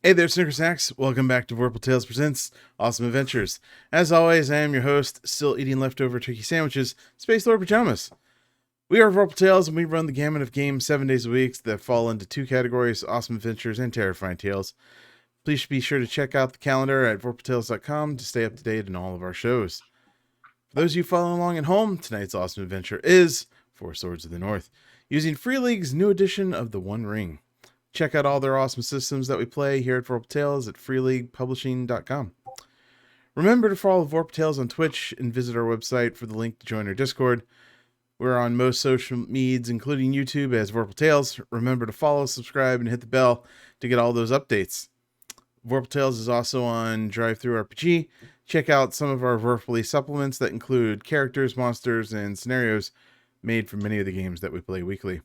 Hey there, Snicker Snacks. Welcome back to Vorpal Tales Presents Awesome Adventures. As always, I am your host, still eating leftover turkey sandwiches, Space Lord Pajamas. We are Vorpal Tales, and we run the gamut of games 7 days a week that fall into two categories, Awesome Adventures and Terrifying Tales. Please be sure to check out the calendar at vorpaltales.com to stay up to date on all of our shows. For those of you following along at home, tonight's Awesome Adventure is Four Swords of the North, using Free League's new edition of the One Ring. Check out all their awesome systems that we play here at Vorpal Tales at freeleaguepublishing.com. Remember to follow Vorpal Tales on Twitch and visit our website for the link to join our Discord. We're on most social medias, including YouTube, as Vorpal Tales. Remember to follow, subscribe, and hit the bell to get all those updates. Vorpal Tales is also on DriveThruRPG. Check out some of our Vorpally supplements that include characters, monsters, and scenarios made from many of the games that we play weekly.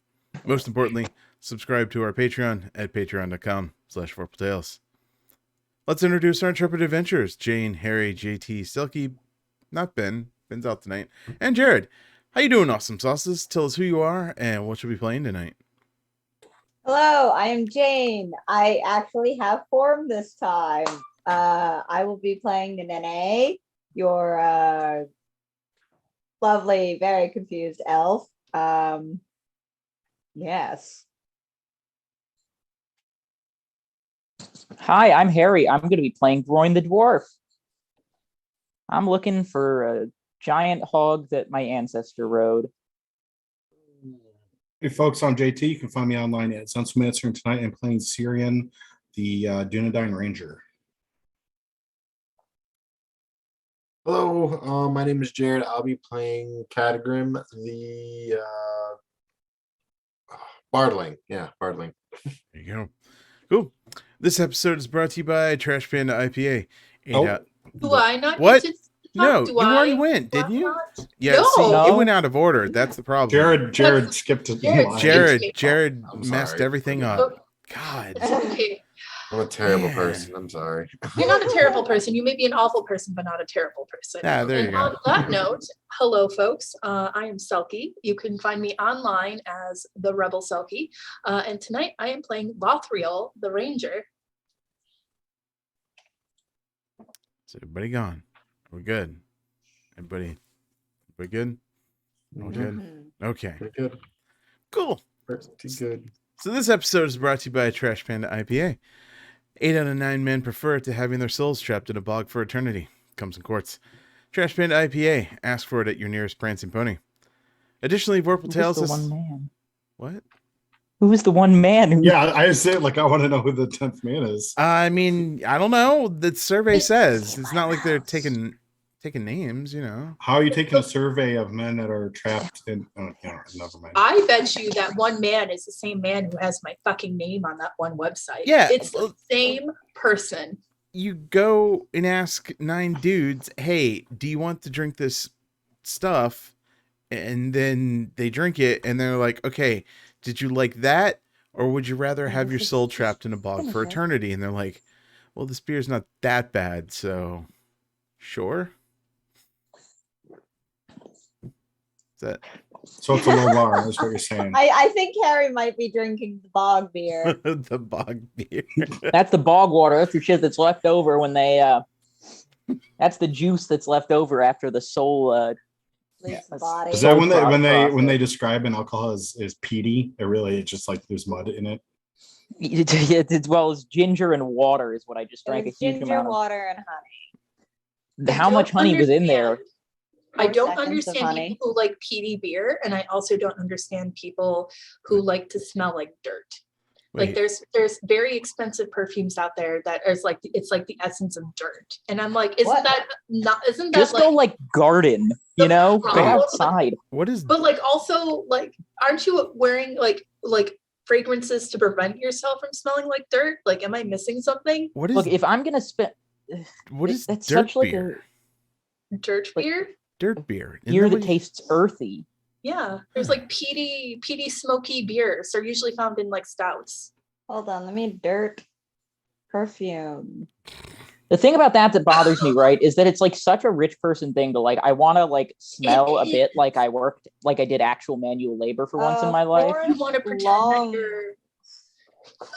Most importantly, subscribe to our Patreon at patreon.com/VorpalTales. Let's introduce our intrepid adventurers, Jane, Harry, JT, Silky, not Ben. Ben's out tonight. And Jared. How you doing, Awesome Sauces? Tell us who you are and what you'll be playing tonight. Hello, I am Jane. I actually have form this time. I will be playing the Nene, your lovely, very confused elf. Yes. Hi, I'm Harry. I'm going to be playing Groin the Dwarf. I'm looking for a giant hog that my ancestor rode. Hey folks, I'm JT. You can find me online at Sunsmiths, and tonight I'm playing Syrian, the Dunedain Ranger. Hello, my name is Jared. I'll be playing Catagrim, the Bardling. Yeah, Bardling. There you go. Cool. This episode is brought to you by Trash Panda IPA. Do I not What? get to talk? No, Do you I? already went, Do I didn't you? not? Yeah, No. see, it went out of order. That's the problem. Jared skipped it. Jared I'm messed sorry. everything up. God. It's okay. I'm a terrible Man. person. I'm sorry. You're not a terrible person. You may be an awful person, but not a terrible person. Ah, there you And go. on that note, hello, folks. I am Selkie. You can find me online as the Rebel Selkie. And tonight I am playing Lothriel, the Ranger. Is everybody gone? We're good. Everybody good? We're good? Okay. Pretty good. Cool. Pretty good. So this episode is brought to you by Trash Panda IPA. 8 out of 9 men prefer to having their souls trapped in a bog for eternity. Comes in quarts. Trash Panda IPA. Ask for it at your nearest prancing pony. Additionally, Vorpal Tales is... one man? What? Who is the one man? Who... Yeah, I said I want to know who the 10th man is. I mean, I don't know. The survey says. It's not like they're taking names, you know. How are you taking a survey of men that are trapped in? Oh, yeah, never mind. I bet you that one man is the same man who has my fucking name on that one website. Yeah, It's the same person. You go and ask 9 dudes, hey, do you want to drink this stuff? And then they drink it and they're like, okay, did you like that? Or would you rather have your soul trapped in a bog for eternity? And they're like, well, this beer's not that bad, so sure. Is that... So it's a low bar, is what you're saying. I think Harry might be drinking the bog beer. the bog beer. That's the bog water. That's the shit that's left over when they... That's the juice that's left over after the soul... Leaves the body. Is that when they describe an alcohol as peaty? It's just like there's mud in it. As well as ginger and water is what I just drank. It's a huge ginger, amount of. water, and honey. How much honey was in there? I 4 don't seconds of understand honey. people who like peaty beer, and I also don't understand people who like to smell like dirt. Like there's very expensive perfumes out there that is like it's like the essence of dirt, and I'm like, isn't that Just go like garden, you know, go problem? outside. What is? But like also like, aren't you wearing like fragrances to prevent yourself from smelling like dirt? Like, am I missing something? What is? Look, if I'm gonna spend, What is that's dirt such like beer? Dirt Like- beer? Dirt beer. a beer that tastes earthy. Yeah, there's like peaty, smoky beers. They're usually found in like stouts. Hold on, let me dirt perfume. The thing about that bothers me, right, is that it's like such a rich person thing to like. I want to like smell a bit like I worked, like I did actual manual labor for once in my life. Forest You want to pretend long that you're.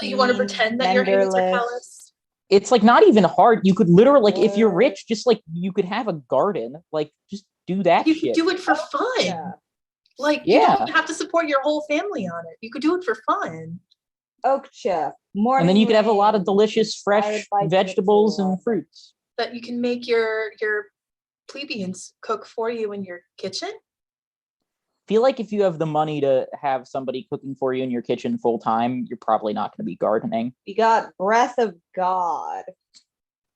You want to pretend that your hands are Genderless. callous. It's like not even hard. You could literally like if you're rich, just like you could have a garden. Like just do that You shit. could do it for fun. Yeah. Like you Yeah. don't have to support your whole family on it. You could do it for fun. Oak chip. Morning And then you could have a lot of rain, delicious fresh inspired by vegetables Jigsaw. and fruits. That you can make your plebeians cook for you in your kitchen. Feel like if you have the money to have somebody cooking for you in your kitchen full time, you're probably not going to be gardening. We got Breath of God.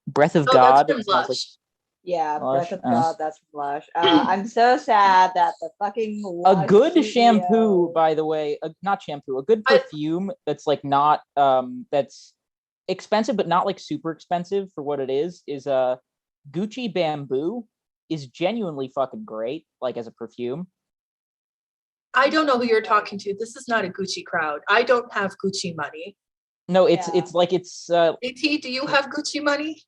Breath of Oh, God. that's from it sounds like- Lush. Yeah, Lush, Breath of oh. God. That's from Lush. I'm so sad that the fucking A Lush good CEO shampoo, by the way, not shampoo, a good I- perfume that's like not that's expensive but not like super expensive for what it is Gucci Bamboo is genuinely fucking great, like as a perfume. I don't know who you're talking to. This is not a Gucci crowd. I don't have Gucci money. No, it's Yeah. it's like it's AT, do you have Gucci money?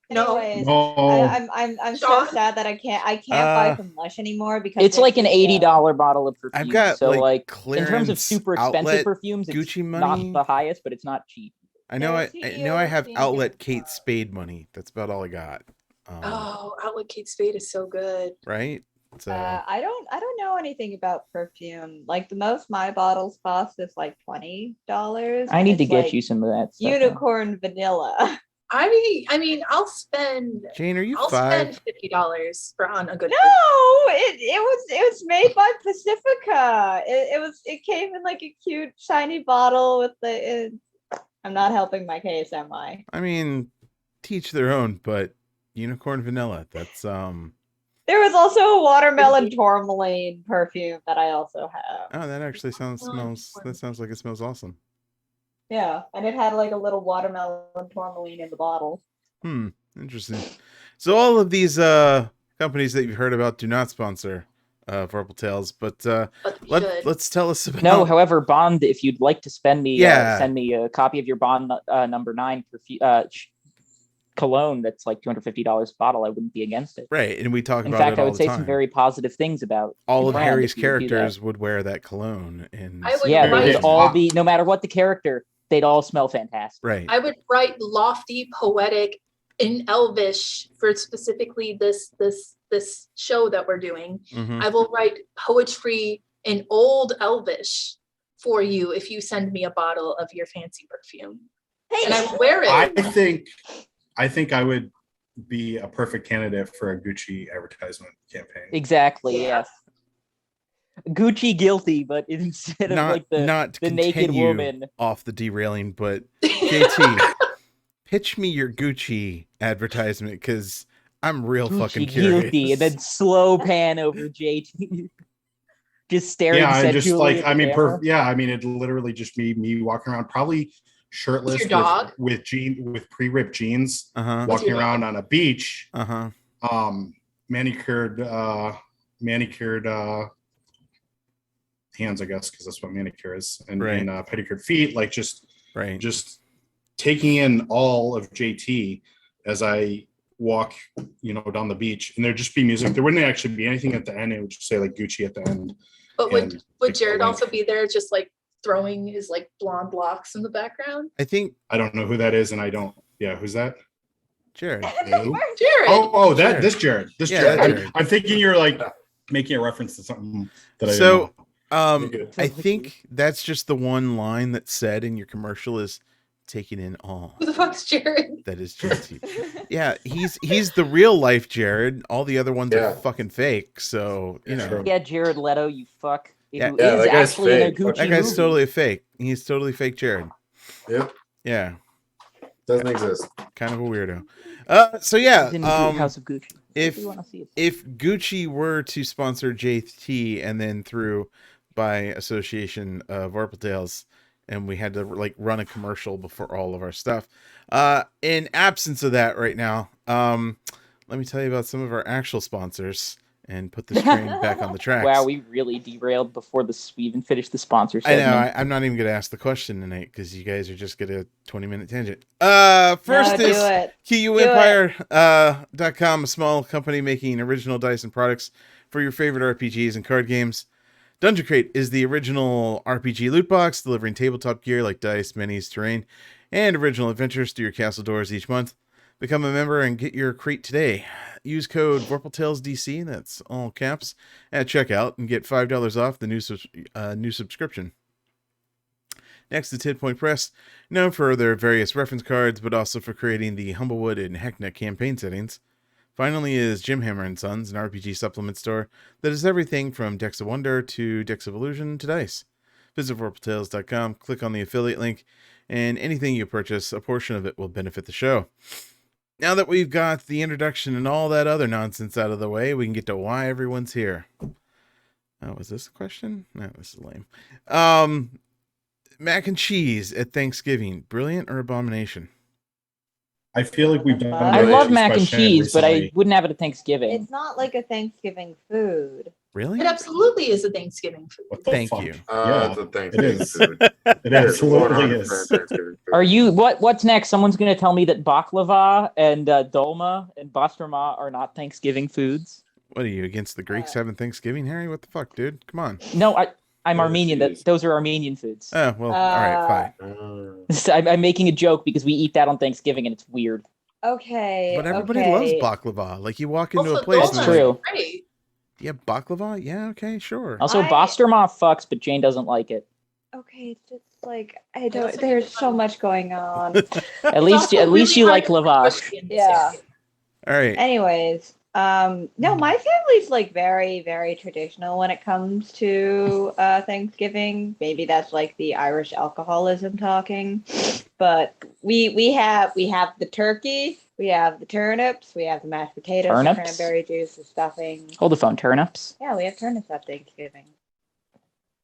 No. Anyways, No, I'm so Sean? sad that I can't buy from Lush anymore because it's their like an CEO $80 bottle of perfume. I've got so like in terms of clearance super expensive outlet perfumes, it's Gucci not money. the highest, but it's not cheap. I know Their I know I CEO have seemed outlet to- Kate Spade money. That's about all I got. Oh, Outlet Kate Spade is so good. Right? So I don't know anything about perfume. Like the most my bottles cost is like $20. I need to get you some of that stuff. unicorn vanilla. I mean, I'll spend Jane, are you I'll 5? spend $50 on a good No, it was made by Pacifica. It came in like a cute shiny bottle with I'm not helping my case, am I? I mean, teach their own, but unicorn vanilla. That's There was also a watermelon tourmaline perfume that I also have. oh, that actually Oh, smells. That sounds like it smells awesome. Yeah, and it had like a little watermelon tourmaline in the bottle. Interesting. So all of these companies that you've heard about do not sponsor Purple Tales, but but they should. let's tell us about No, however, Bond, if you'd like to send me a copy of your Bond number 9 cologne that's like $250 a bottle, I wouldn't be against it. right, and we talk In about fact, it I all would the say time. some very positive things about all the of brand Harry's if you would do that. characters would wear that cologne, and I would Yeah, write- they'd all be, no matter what the character, they'd all smell fantastic. right. I would write lofty, poetic, in Elvish for specifically this show that we're doing. Mhm. I will write poetry in old Elvish for you if you send me a bottle of your fancy perfume, and I will wear it. I think I would be a perfect candidate for a Gucci advertisement campaign. Exactly, Yeah. yes. Gucci guilty, but instead of like not to the naked continue woman. off the derailing, but JT, pitch me your Gucci advertisement because I'm real fucking Gucci curious. guilty, and then slow pan over JT. Just staring Yeah, and just sensually like at the I mean, camera. I mean, it'd literally just be me walking around, probably shirtless Your dog? with pre-ripped jeans, Uh-huh. walking your around on a beach, Uh-huh. manicured hands, I guess, because that's what manicure is, and, Right. and pedicured feet, like just Right. taking in all of JT as I walk, down the beach, and there'd just be music. There wouldn't actually be anything at the end. It would just say like Gucci at the end. But and, would like, Jared a link. also be there, just like throwing his like blonde locks in the background? I think I don't know who that is, and I don't. Yeah, who's that? Jared. Who? Jared. Oh, Jared. this Jared. This Yeah, Jared. that Jared. I'm thinking you're like making a reference to something that I didn't So know. I think that's just the one line that's said in your commercial is taking in all. Who the fuck's Jared? That is JT. Yeah, he's the real life Jared. All the other ones Yeah. are fucking fake. So True. Yeah, Jared Leto, you fuck. Yeah. Who Yeah, is that guy's actually in a fake. Gucci that guy's movie. totally a fake. He's totally fake Jared. Yep, Yeah, doesn't exist. kind of a weirdo. So yeah, He's in House of Gucci. if You wanna see it. if Gucci were to sponsor JT and then through by association of Vorpal Tales, and we had to like run a commercial before all of our stuff. In absence of that right now, let me tell you about some of our actual sponsors and put this train back on the tracks. Wow, we really derailed before we even finished the sponsor I segment. know. I'm not even going to ask the question tonight because you guys are just going to 20-minute tangent. First No, is do it. KUEmpire.com, a small company making original dice and products for your favorite RPGs and card games. Dungeon Crate is the original RPG loot box, delivering tabletop gear like dice, minis, terrain, and original adventures to your castle doors each month. Become a member and get your crate today. Use code VorpalTalesDC, that's all caps, at checkout and get $5 off the new subscription. Next is Hit Point Press, known for their various reference cards, but also for creating the Humblewood and Heckna campaign settings. Finally is Jim Hammer & Sons, an RPG supplement store that is everything from Decks of Wonder to Decks of Illusion to dice. Visit VorpalTales.com, click on the affiliate link, and anything you purchase, a portion of it will benefit the show. Now that we've got the introduction and all that other nonsense out of the way, we can get to why everyone's here. Oh, was this a question? No, this is lame. Mac and cheese at Thanksgiving, brilliant or abomination? I feel like we've done. I the love cheese mac and question cheese, but I recently. wouldn't have it at Thanksgiving. It's not like a Thanksgiving food. Really? It absolutely is a Thanksgiving food. What the Thank fuck? you. Yeah, It's a Thanksgiving is. food. it absolutely is. Thanksgiving food. Are you what's next? Someone's gonna tell me that baklava and dolma and basturma are not Thanksgiving foods. What are you, against the Greeks having Thanksgiving, Harry? What the fuck, dude? Come on. No, I'm Oh, Armenian. jeez. Those are Armenian foods. Oh, well, all right, fine. Uh, I'm making a joke because we eat that on Thanksgiving and it's weird. Okay. But everybody okay. loves baklava. Like, you walk into Also, a place That's and dolma they're true. like, is great. yeah, baklava? Yeah, okay, sure. Also, I- basturma fucks, but Jane doesn't like it. Okay, it's just like I don't. also There's need to so find- much going on. At It's least also really you like hard to lavash. push in this Yeah. area. All right. Anyways, no, my family's like very, very traditional when it comes to Thanksgiving. Maybe that's like the Irish alcoholism talking, but we have the turkey, we have the turnips, we have the mashed potatoes, the Turnips? cranberry juice, the stuffing. Hold the phone, turnips. Yeah, we have turnips at Thanksgiving.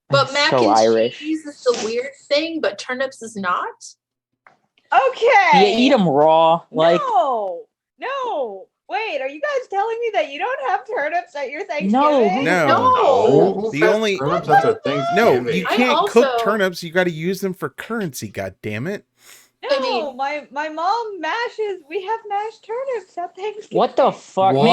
But I'm mac so and Irish. cheese is the weird thing, but turnips is not. Okay. You eat them raw, like no. Wait, are you guys telling me that you don't have turnips at your Thanksgiving? No. No. No. who The fed only- turnips at their No, Thanksgiving? you I can't cook also- turnips. You got to use them for currency, god damn it. No, I mean- my mom mashes. We have mashed turnips at Thanksgiving. what the fuck, What?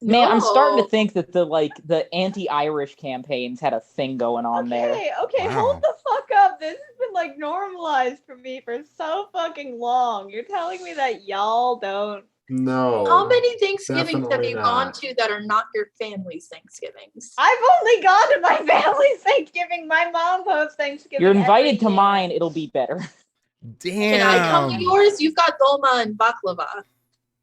man? I'm starting to No. think that the anti-Irish campaigns had a thing going on there. Okay, Wow. hold the fuck up. This has been like normalized for me for so fucking long. You're telling me that y'all don't. No. How many Thanksgivings have definitely you gone not. to that are not your family's Thanksgivings? I've only gone to my family's Thanksgiving. My mom hosts Thanksgiving. You're every invited to year. mine. It'll be better. Damn. Can I come to yours? You've got dolma and baklava.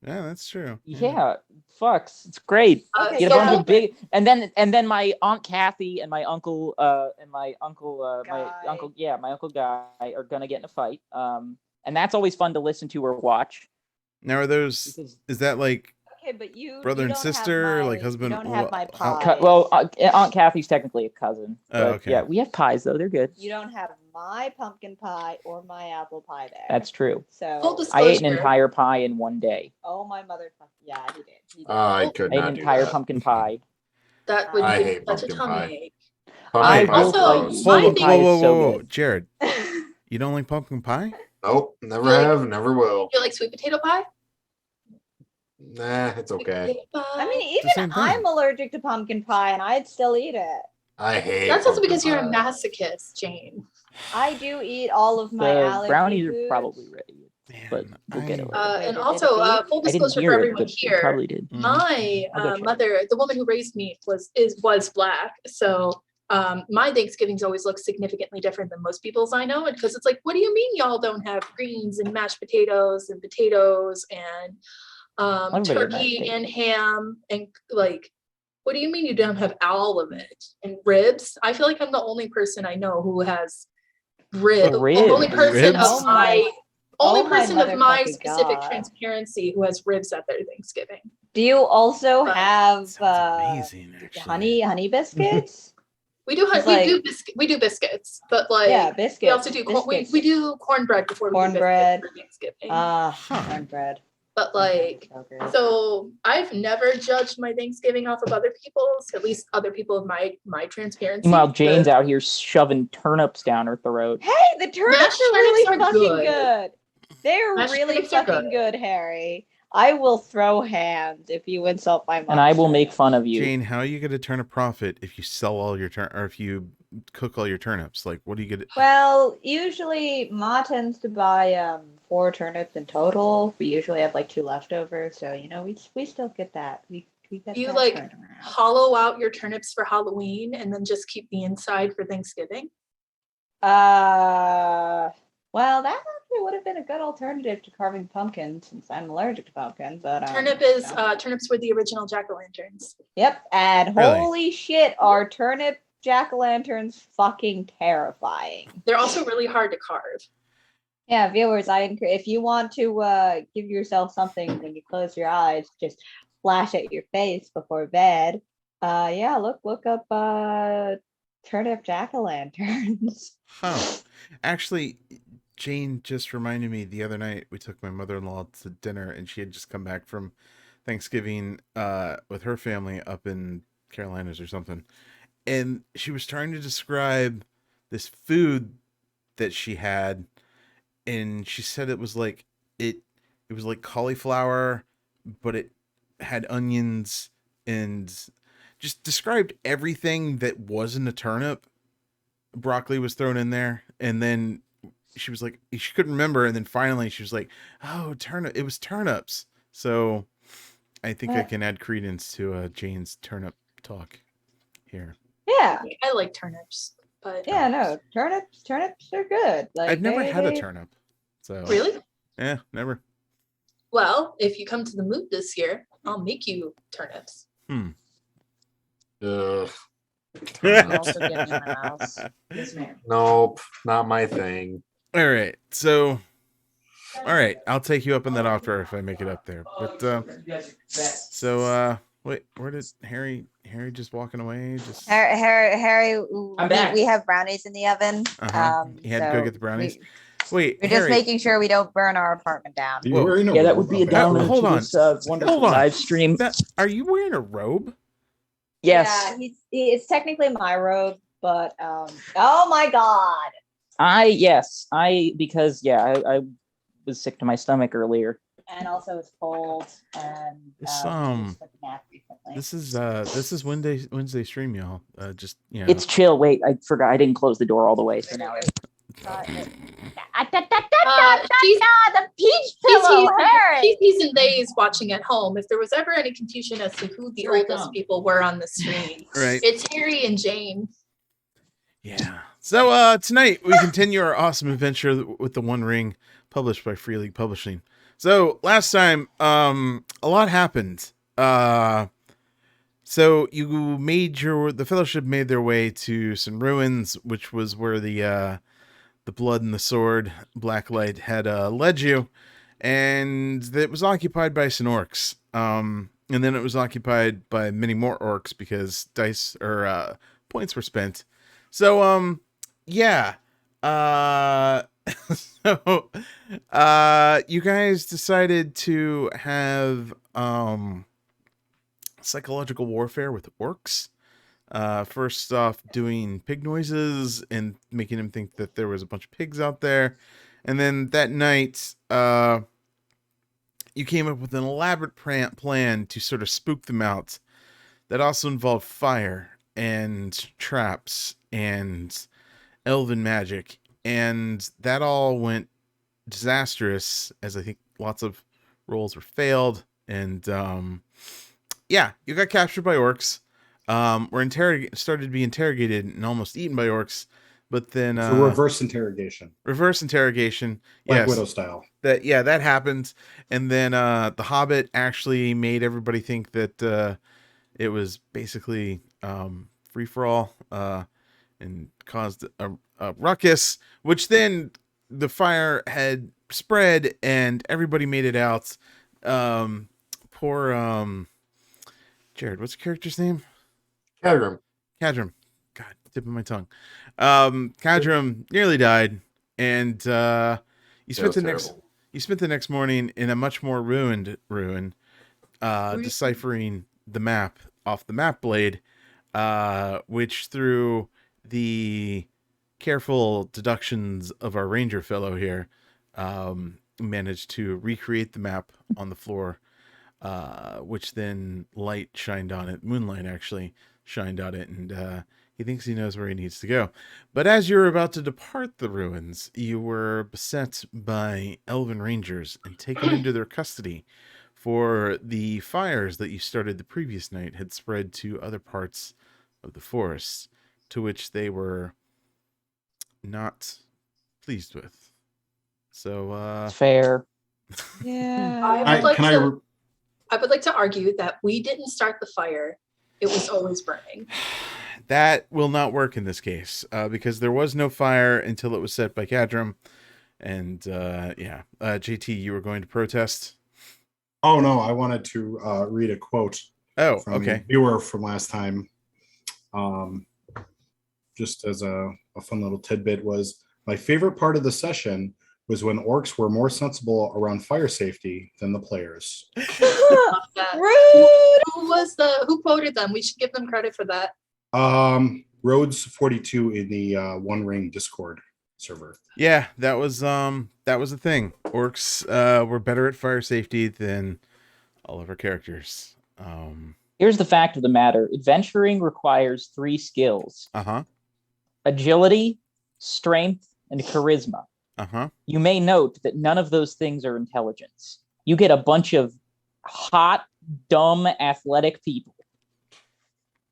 Yeah, that's true. Yeah, fucks. It's great. Okay, Get a bunch yeah. of big, and then my Aunt Kathy and my uncle my uncle Guy are gonna get in a fight. And that's always fun to listen to or watch. Now, are those, Because, is that like Okay, but you brother you and don't have sister, my- like husband? You don't have my how- pie. well, Aunt Kathy's technically a cousin. Oh, But okay. yeah, we have pies though. They're good. You don't have my pumpkin pie or my apple pie there. That's true. so. Full I disclosure. ate an entire pie in one day. Oh my motherfucker! Yeah, he did. He did. I could I ate not an do entire that. pumpkin pie. That would I give hate such a pumpkin tummy pie. ache. Pumpkin I pie's will gross. fight My Hold on, thing whoa, is whoa, so whoa, whoa, good. Jared, you don't like pumpkin pie? Nope, never Really? have, never will. You like sweet potato pie? Nah, it's Sweet okay. potato pie. I mean, the same even thing. I'm allergic to pumpkin pie, and I'd still eat it. I hate. That's also pumpkin because you're a pie. masochist, Jane. I do eat all of my The allergy brownies foods. are probably ready, but Man, we'll get it. And Did it also, beep? full I didn't disclosure hear for it, everyone but it here, probably did. Mhm. my I'll go check. mother, the woman who raised me, was black. So my Thanksgivings always look significantly different than most people's I know. And because it's like, what do you mean y'all don't have greens and mashed potatoes and Everybody has mashed turkey potatoes. and ham and like, what do you mean you don't have all of it? And ribs? I feel like I'm the only person I know who has ribs. Ribs? Only person Ribs? of Oh my only oh my person of my motherfucking specific God. transparency who has ribs at their Thanksgiving. Do you also But- have Sounds amazing, actually. honey biscuits? We do It's we do biscuits, but like yeah, biscuits. we also do biscuits. we do cornbread before we do Cornbread. biscuits for Thanksgiving. Cornbread. But like So good. so I've never judged my Thanksgiving off of other people's, at least other people of my transparency. Meanwhile, Jane's The- out here shoving turnips down her throat. Hey, the turnips Mashed are really turnips are fucking good. good. They're Mashed really turnips are fucking good, Harry. I will throw hands if you insult my mom. And I will make fun of you. Jane, how are you going to turn a profit if you sell all your or if you cook all your turnips? Like, what do you get? Well, usually Ma tends to buy 4 turnips in total. We usually have like 2 leftovers, so we still get that. We get You that like turned around. hollow out your turnips for Halloween and then just keep the inside for Thanksgiving? Well, that actually would have been a good alternative to carving pumpkins since I'm allergic to pumpkins. But Turnips were the original jack-o'-lanterns. Yep, and Really? holy shit, are turnip jack-o'-lanterns fucking terrifying. They're also really hard to carve. Yeah, viewers, if you want to give yourself something when you close your eyes, just flash at your face before bed. Look up turnip jack-o'-lanterns. Huh. Actually, Jane just reminded me the other night we took my mother-in-law to dinner and she had just come back from Thanksgiving with her family up in Carolinas or something. And she was trying to describe this food that she had, and she said it was like it was like cauliflower, but it had onions, and just described everything that wasn't a turnip. Broccoli was thrown in there, and then she was like, she couldn't remember, and then finally she was like, oh, turnip, it was turnips. So I think I can add credence to Jane's turnip talk here. Yeah. I like turnips, but Yeah, no, turnips are good. Like, I've never had a turnip. So really? Yeah, never. Well, if you come to the mood this year, I'll make you turnips. Ugh. Also get in my house. Yes, ma'am. Nope, not my thing. All right, so I'll take you up on that offer if I make it up there. But wait, where did Harry just walking away? Just Harry, I'm back. we have brownies in the oven. He had to go get the brownies. Wait, We're Harry, just making sure we don't burn our apartment down. Are you Whoa. wearing a Yeah, that robe would be a up there? downer hold to on. this wonderful Hold on. live stream. are you wearing a robe? Yes, Yeah, it's technically my robe, but oh my god. I because I was sick to my stomach earlier. And also it's cold and This, we just took a nap recently. This is Wednesday stream, y'all. Just It's chill. Wait, I forgot. I didn't close the door all the way, so now The peach pillow, Harry. He's and Days watching at home. If there was ever any confusion as to who the Here I oldest come. people were on the stream, right. it's Harry and Jane. Yeah. So tonight we continue our awesome adventure with the One Ring, published by Free League Publishing. So last time, a lot happened. So the Fellowship made their way to some ruins, which was where the blood and the sword, Blacklight, had led you, and it was occupied by some orcs. And then it was occupied by many more orcs because dice or points were spent. So yeah. So you guys decided to have psychological warfare with orcs. First off, doing pig noises and making them think that there was a bunch of pigs out there. And then that night, you came up with an elaborate plan to sort of spook them out. That also involved fire and traps and elven magic. And that all went disastrous, as I think lots of rolls were failed. And yeah, you got captured by orcs. Started to be interrogated and almost eaten by orcs. But then So reverse interrogation. Black Black Widow style. That happened. And then the Hobbit actually made everybody think that it was basically free for all, and caused a ruckus, which then the fire had spread and everybody made it out. Poor Jared, what's the character's name? Cadram. God, tip of my tongue. Cadram nearly died, and you spent the next morning in a much more ruined ruin, deciphering the map off the map blade, which through the careful deductions of our ranger fellow here, managed to recreate the map on the floor, which then light shined on it. Moonlight actually shined on it, and he thinks he knows where he needs to go. But as you were about to depart the ruins, you were beset by elven rangers and taken into their custody, for the fires that you started the previous night had spread to other parts of the forest, to which they were not pleased with. So, Fair. Yeah. I would like can I to. I would like to argue that we didn't start the fire; it was always burning. that will not work in this case, because there was no fire until it was set by Cadram. And JT, you were going to protest? Oh no, I wanted to read a quote Oh, from okay. a viewer from last time. Just as a fun little tidbit was, my favorite part of the session was when orcs were more sensible around fire safety than the players. Love that. Rude. Who quoted them? We should give them credit for that. Rhodes 42 in the One Ring Discord server. Yeah, that was a thing. Orcs were better at fire safety than all of our characters. Here's the fact of the matter. Adventuring requires 3 skills. Uh-huh. Agility, strength, and charisma. Uh-huh. You may note that none of those things are intelligence. You get a bunch of hot, dumb, athletic people.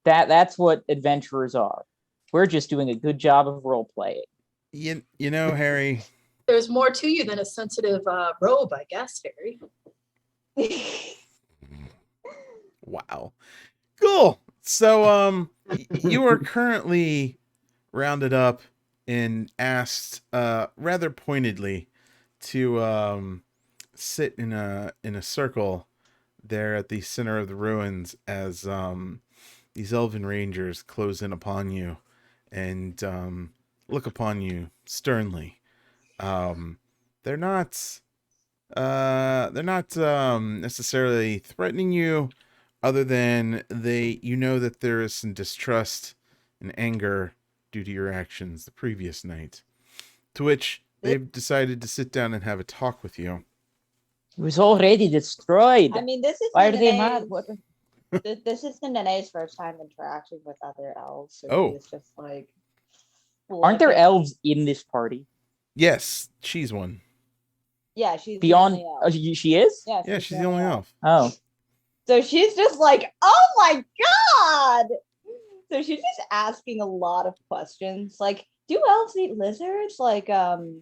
That's what adventurers are. We're just doing a good job of role playing. You know, Harry. There's more to you than a sensitive robe, I guess, Harry. Wow. Cool. So, you are currently rounded up and asked, rather pointedly, to sit in a circle there at the center of the ruins as these elven rangers close in upon you and look upon you sternly. They're not necessarily threatening you, other than you know that there is some distrust and anger due to your actions the previous night, to which they've decided to sit down and have a talk with you. It was already destroyed. I mean, this is Why are they mad? What? This is Nene's first time interacting with other elves. So Oh. it's just like. Aren't there elves in this party? Yes, she's one. Yeah, she's Beyond, the only elf. she is? Yeah, she's the only elf. Oh, So she's just like, oh my god! So she's just asking a lot of questions. Like, do elves eat lizards? Like, do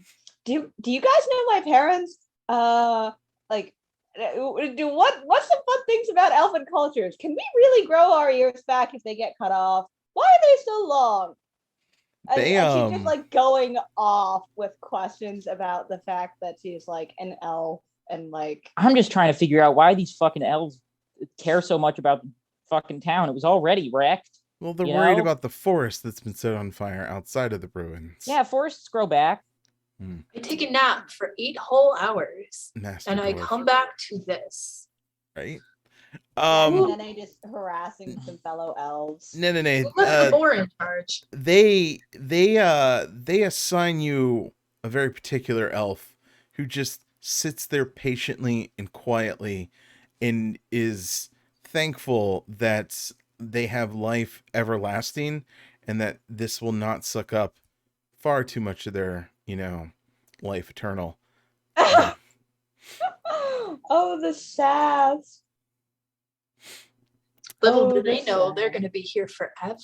you guys know my parents? What's some fun things about elfin cultures? Can we really grow our ears back if they get cut off? Why are they so long? And she's just like going off with questions about the fact that she's like an elf and like. I'm just trying to figure out why these fucking elves care so much about the fucking town. It was already wrecked. Well, they're You worried know? about the forest that's been set on fire outside of the ruins. Yeah, forests grow back. I take a nap for 8 whole hours, Nasty and I dwarf, come back to this. right? Nene just harassing some fellow elves. No. Who left the boar in charge? They assign you a very particular elf who just sits there patiently and quietly and is thankful that they have life everlasting and that this will not suck up far too much of their, life eternal. Oh, the sass. Little Oh, do they that's know sad. they're going to be here forever.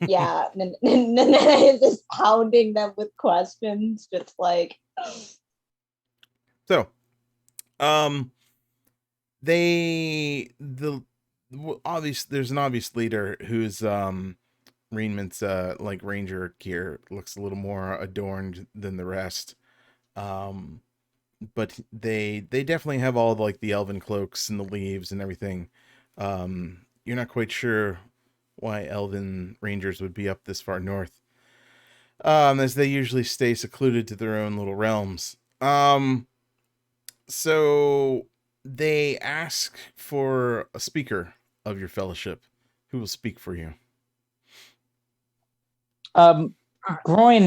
Yeah, Nene is just pounding them with questions, just like. So, there's an obvious leader who's raiment like ranger gear looks a little more adorned than the rest. But they definitely have all like the elven cloaks and the leaves and everything. You're not quite sure why elven rangers would be up this far north, as they usually stay secluded to their own little realms. So they ask for a speaker of your fellowship who will speak for you. Groin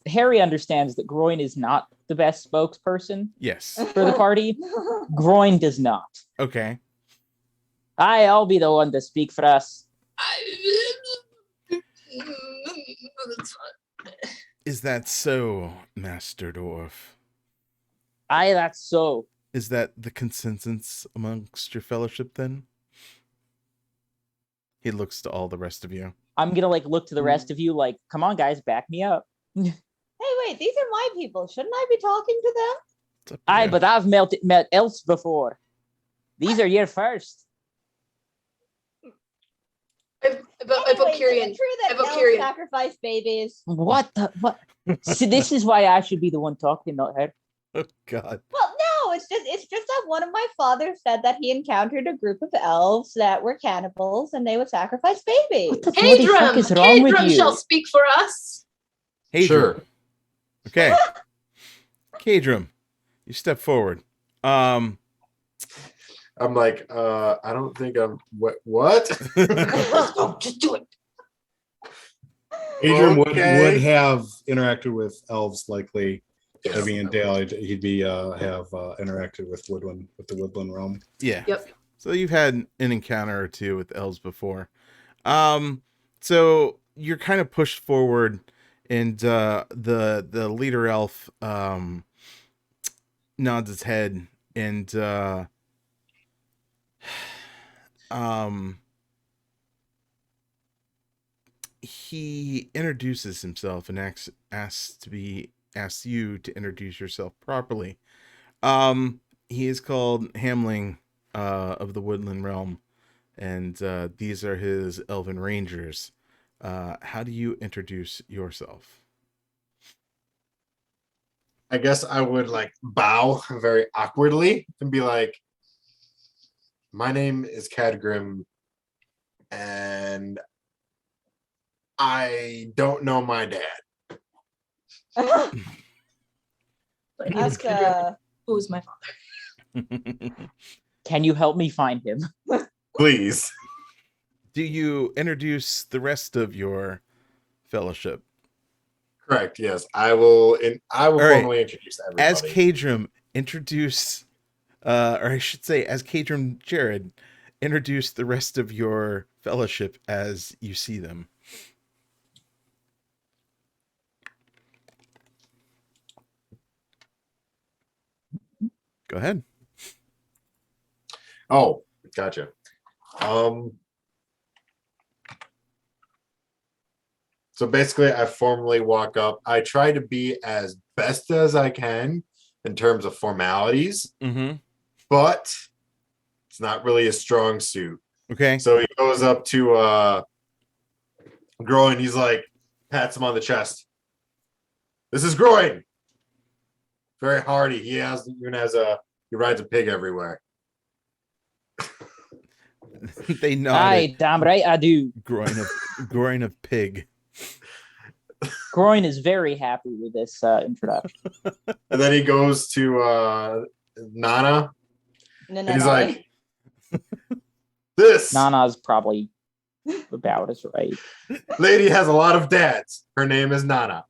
Harry understands that Groin is not the best spokesperson Yes. for the party. Groin does not. Okay. I'll be the one to speak for us. Is that so, Master Dwarf? Aye, that's so. Is that the consensus amongst your fellowship then? He looks to all the rest of you. I'm gonna like look to the rest of you like, come on, guys, back me up. Hey, wait, these are my people. Shouldn't I be talking to them? It's up to Aye, you. but I've met elves before. These are your first. Evokirian. Is it true that elves Evokirian. sacrifice babies? What the what? See, this is why I should be the one talking, not her. Oh, God. Well, no, it's just that one of my fathers said that he encountered a group of elves that were cannibals and they would sacrifice babies. What the bloody fuck Kadrum, is wrong with Kadrum you? shall speak for us. Hey, Sure. Okay. Kadrum, you step forward. I'm like, I don't think I'm what? Let's go, just do it. Adrian Okay. would have interacted with elves likely. Having in Dale, he'd be have interacted with the woodland realm. Yeah. Yep. So you've had an encounter or two with elves before. So you're kind of pushed forward, and the leader elf nods his head, and he introduces himself and asks you to introduce yourself properly. He is called Hamling of the Woodland Realm, and these are his Elven Rangers. How do you introduce yourself? I guess I would like bow very awkwardly and be like, my name is Cadgrim, and I don't know my dad. Like, Ask, who's my father? Can you help me find him? Please. Do you introduce the rest of your fellowship? Correct. Yes, I will. I will All right. formally introduce everybody. As Kadrum, introduce, or I should say, as Kadrum Jared, introduce the rest of your fellowship as you see them. Go ahead. Oh, gotcha. So basically, I formally walk up. I try to be as best as I can in terms of formalities, Mm-hmm. but it's not really a strong suit. Okay. So he goes up to Groin. He's like, pats him on the chest. This is Groin. Very hardy. He rides a pig everywhere. They nod. Aye, damn right I do. Groin of pig. Groin is very happy with this introduction. And then he goes to Nana. No, And he's like, this Nana's probably about as right. lady has a lot of dads. Her name is Nana.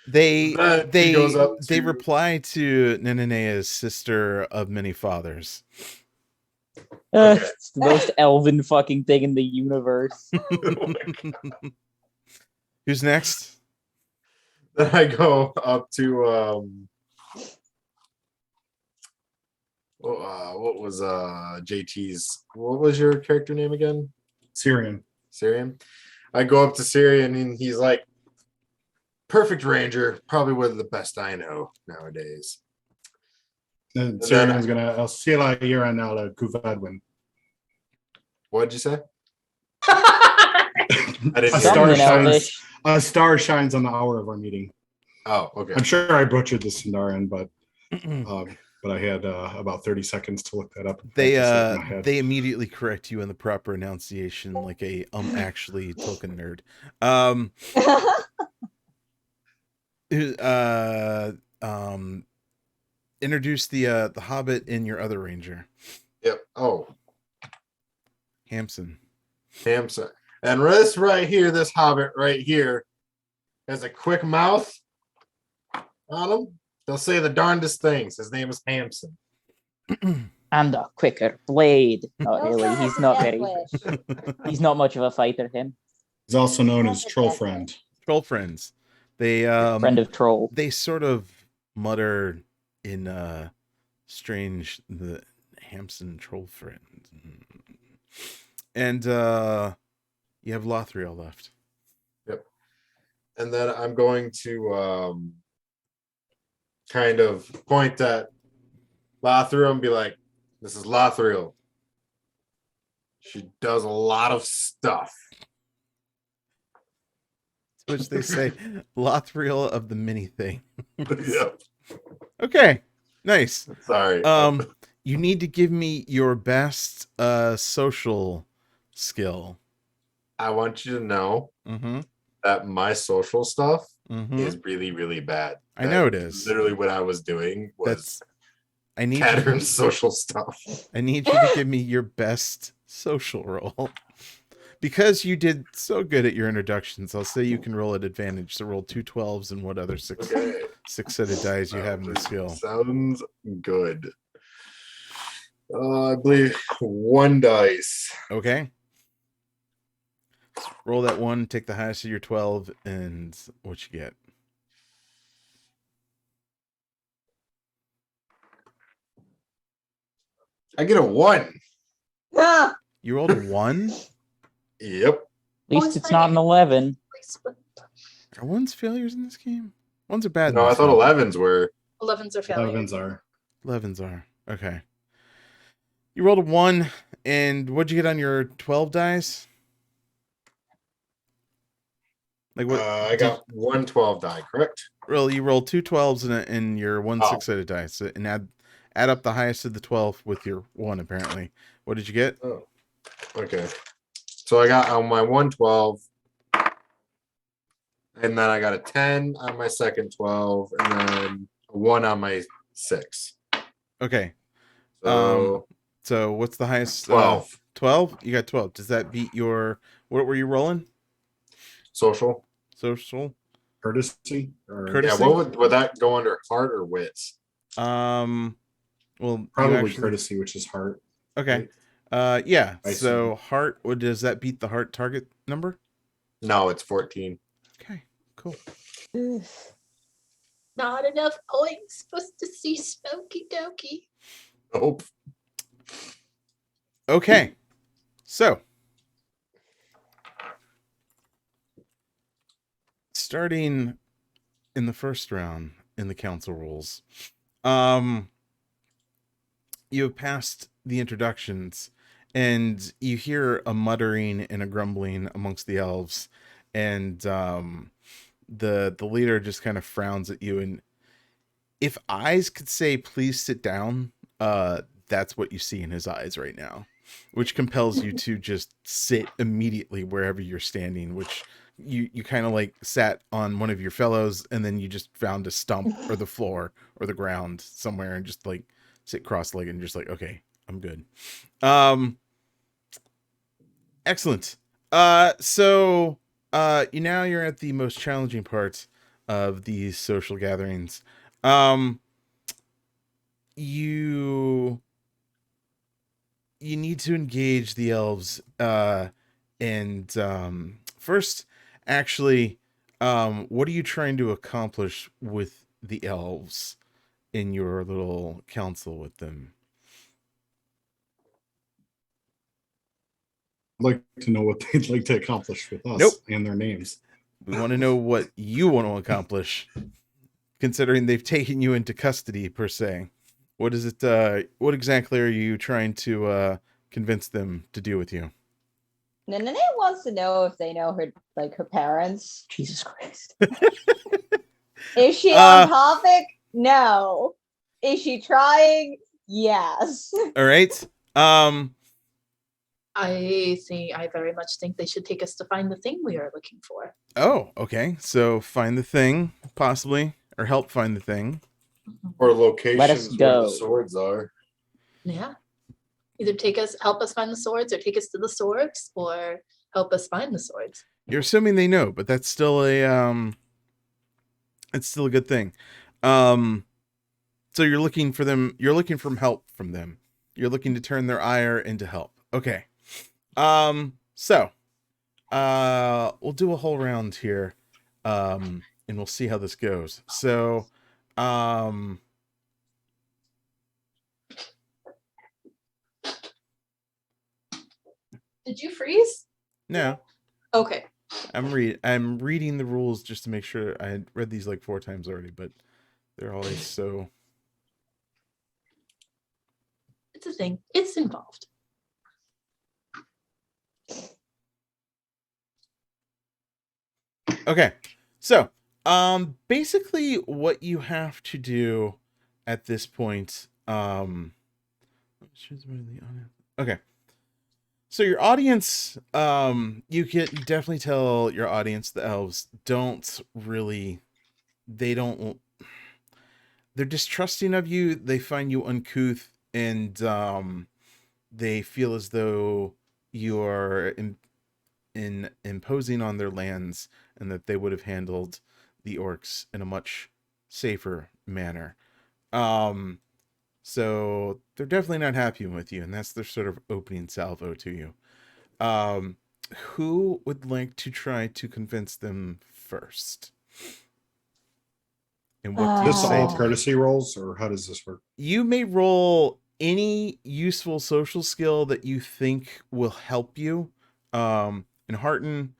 They He goes up they to- reply to Nenenea's sister of many fathers. It's the most elven fucking thing in the universe. Who's next? Then I go up to what was JT's? What was your character name again? Syrian. Syrian. I go up to Syrian and he's like, perfect ranger, probably one of the best I know nowadays. And then Syrian is gonna El Ciela Iran ala Kuvadwin. What'd you say? I didn't A hear star Something you. shines. elvish. A star shines on the hour of our meeting. Oh, okay. I'm sure I butchered the Sindarin, but I had about 30 seconds to look that up. They immediately correct you in the proper enunciation, like a actually Tolkien nerd. Introduce the Hobbit and your other ranger, Yep. Oh, Hamson. Hamson. And this right here, this hobbit right here, has a quick mouth on him. They'll say the darndest things. His name is Hamson. And a quicker blade. He Not also really. has He's a not death very. wish. He's not much of a fighter. Him. He's also known That's as a Troll death Friend. Troll friends. They Friend of troll. they sort of mutter in strange the Hamson troll friend. And you have Lothriel left. And then I'm going to kind of point at Lothriel and be like, this is Lothriel. She does a lot of stuff. Which they say Lothriel of the mini thing. Yep. Okay. Nice. Sorry. You need to give me your best social skill. I want you to know Mm-hmm. that my social stuff Mm-hmm. is really, really bad. I know it is. Literally what I was doing was I need Cattern's social stuff. I need you to give me your best social roll. Because you did so good at your introductions, I'll say you can roll at advantage. So roll 2 12s and what other Okay. six-sided dice you have in the skill. Sounds good. I believe 1 dice. Okay. Roll that 1, take the highest of your 12, and what you get. I get a 1. Ah, You rolled a 1? Yep. At least Always it's not an fighting. 11. Are 1s failures in this game? 1s are bad in No, I this thought game. 11s were. 11s are failure. 11s are. 11s are. Okay. You rolled a 1, and what'd you get on your 12 dice? Like what? I got 112 die, correct? You rolled 2 12s and your 1 Oh. 6-sided dice, and add up the highest of the 12 with your 1. Apparently, what did you get? Oh. Okay. So I got on my 112, and then I got a 10 on my second 12, and then a 1 on my 6. Okay. So So what's the highest? 12. 12. You got 12. Does that beat your? What were you rolling? Social. Social. Courtesy? Or Courtesy? Yeah, what would that go under, heart or wits? Well, you probably actually- courtesy, which is heart. Okay. Yeah. I So heart. What does that beat the heart target number? No, it's 14. Okay. Cool. Not enough points. Supposed to see Smoky Dokey. Nope. Okay. So starting in the first round in the council rules, you have passed the introductions and you hear a muttering and a grumbling amongst the elves, and the leader just kind of frowns at you, and if eyes could say please sit down, that's what you see in his eyes right now, which compels you to just sit immediately wherever you're standing, which you kind of like sat on one of your fellows and then you just found a stump or the floor or the ground somewhere and just like sit cross-legged and just like, okay, I'm good. Excellent. So you're at the most challenging part of these social gatherings. You need to engage the elves, and first, actually, what are you trying to accomplish with the elves in your little council with them? I'd like to know what they'd like to accomplish with us Nope. and their names. We want to know what you want to accomplish, considering they've taken you into custody, per se. What is it? What exactly are you trying to convince them to do with you? Nene wants to know if they know her, like her parents. Jesus Christ. Is she on topic? No. Is she trying? Yes. All right. I very much think they should take us to find the thing we are looking for. Oh, okay. So find the thing, possibly, or help find the thing. Or locations Let us where go. the swords are. Yeah. Either help us find the swords, or take us to the swords, or help us find the swords. You're assuming they know, but that's still a It's still a good thing. So you're looking for them. You're looking for help from them. You're looking to turn their ire into help. Okay. So, we'll do a whole round here, and we'll see how this goes. So, Did you freeze? no, Okay. I'm reading the rules just to make sure. I had read these like 4 times already, but they're always so. It's a thing. It's involved. Okay. So, basically what you have to do at this point, okay. So your audience, you definitely tell your audience, the elves they're distrusting of you. They find you uncouth, and they feel as though you are imposing on their lands, and that they would have handled the orcs in a much safer manner. So they're definitely not happy with you, and that's their sort of opening salvo to you. Who would like to try to convince them first? And what do you This say? all courtesy rolls, or how does this work? You may roll any useful social skill that you think will help you. Enhearten,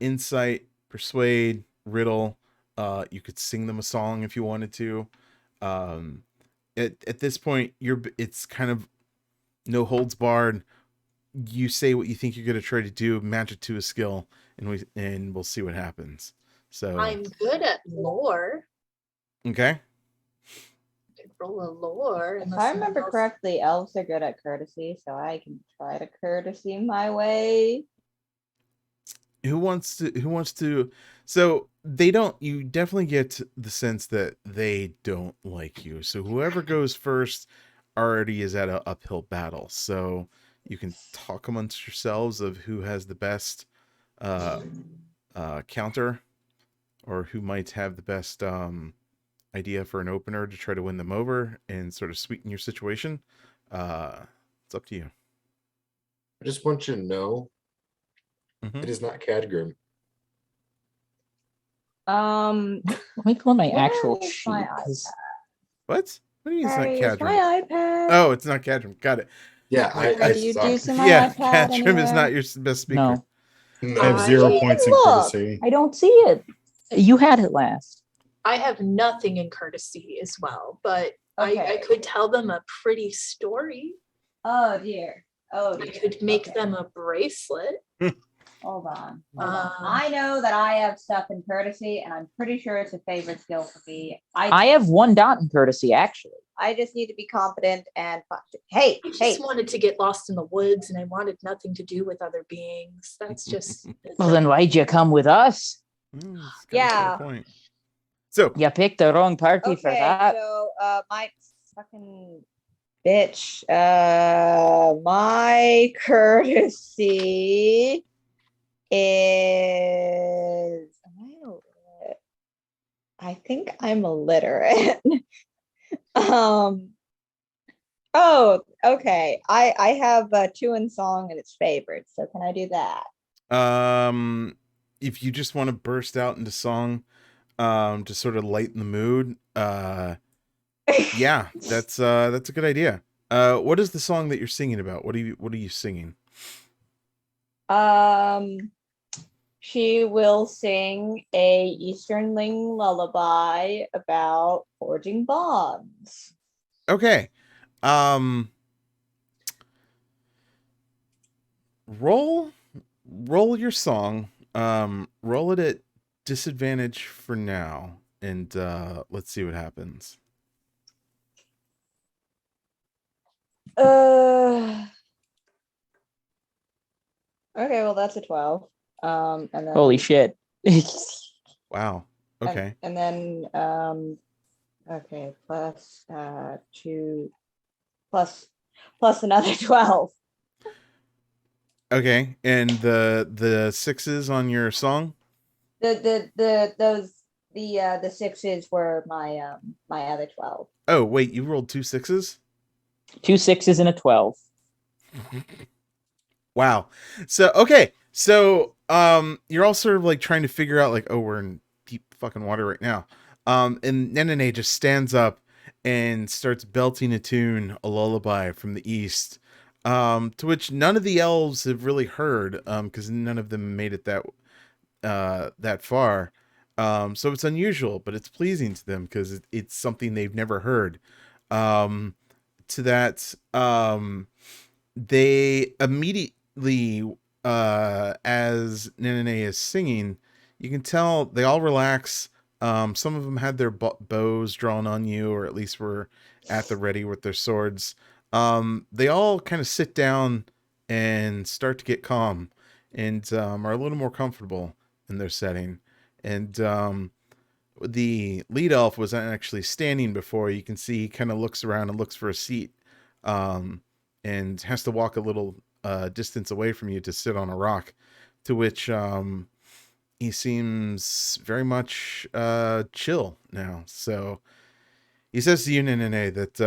insight, persuade, riddle. You could sing them a song if you wanted to. At this point, it's kind of no holds barred. You say what you think you're going to try to do, match it to a skill, and we'll see what happens. So I'm good at lore. okay. I could roll a lore. If unless I someone remember else- correctly, elves are good at courtesy, so I can try to courtesy my way. Who wants to so they don't you definitely get the sense that they don't like you. So whoever goes first already is at an uphill battle. So you can talk amongst yourselves of who has the best counter, or who might have the best idea for an opener to try to win them over and sort of sweeten your situation. It's up to you. I just want you to know Mhm. it is not Cadgrim. Let me pull my Where actual is sheet. my 'Cause What do you mean it's not Harry, is Cadron? my iPad. Oh, it's not Cadron. Got it. Yeah, Are you suck. juicing my Yeah, iPad Cadron is anywhere? not your best speaker. No, No. I have I 0 didn't points in look. courtesy. I don't see it. You had it last. I have nothing in courtesy as well, but I Okay. could tell them a pretty story. Oh dear. Oh I dear. could make Okay. them a bracelet. Hold on. Hold on. Um, I know that I have stuff in courtesy, and I'm pretty sure it's a favorite skill for me. I have 1 dot in courtesy, actually. I just need to be competent and hey, I just hey. wanted to get lost in the woods and I wanted nothing to do with other beings. That's just Well, then why'd you come with us? It's got a Yeah. fair point. So You picked the wrong party for Okay, that. so my fucking bitch. My courtesy is I think I'm illiterate. Oh, okay. I have 2 in song and it's favorites. So can I do that? if you just want to burst out into song, to sort of lighten the mood, yeah, that's a good idea. What is the song that you're singing about? What are you singing? She will sing a Easternling lullaby about forging bonds. Okay. Roll your song. Roll it at disadvantage for now, and let's see what happens. Okay, well that's a 12. And then Holy shit. Wow. Okay. And then okay, plus 2 plus another 12. Okay. And the 6s on your song? The the sixes were my other 12. Oh, wait, you rolled 2 6s? 2 6s and a 12. Wow. So okay. So you're all sort of like trying to figure out like, oh, we're in deep fucking water right now. And Nenene just stands up and starts belting a tune, a lullaby from the east. To which none of the elves have really heard, because none of them made it that far. So it's unusual, but it's pleasing to them because it's something they've never heard. To that, they immediately, as Nenene is singing, you can tell they all relax. Some of them had their bows drawn on you, or at least were at the ready with their swords. They all kind of sit down and start to get calm and are a little more comfortable in their setting. And the lead elf was actually standing before. You can see he kind of looks around and looks for a seat, and has to walk a little distance away from you to sit on a rock, to which he seems very much chill now. So he says to you, Nenene, that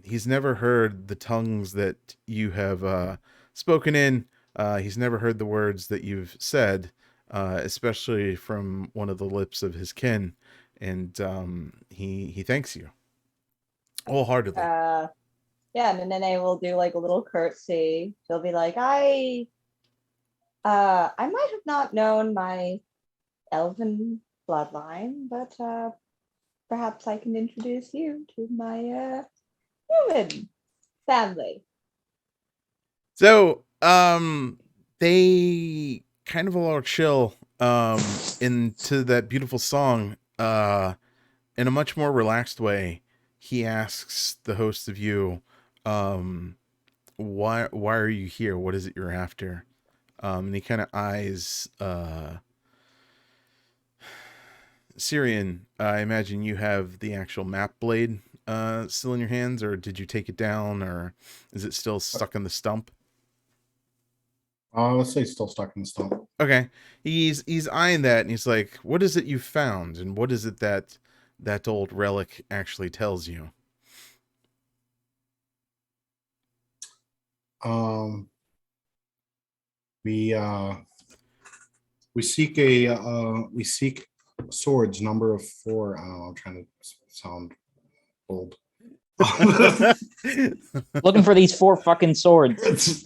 he's never heard the tongues that you have spoken in. He's never heard the words that you've said, especially from one of the lips of his kin. And he thanks you wholeheartedly. Yeah, and Nene will do like a little curtsy. She'll be like, I might have not known my elven bloodline, but perhaps I can introduce you to my human family. So they kind of all chill into that beautiful song in a much more relaxed way. He asks the host of you, why are you here? What is it you're after? And he kind of eyes Syrian. I imagine you have the actual map blade still in your hands, or did you take it down, or is it still stuck in the stump? Let's say it's still stuck in the stump. Okay. He's eyeing that and he's like, what is it you found? And what is it that old relic actually tells you? We seek swords number of 4. I don't know, I'm trying to sound old. Looking for these 4 fucking swords.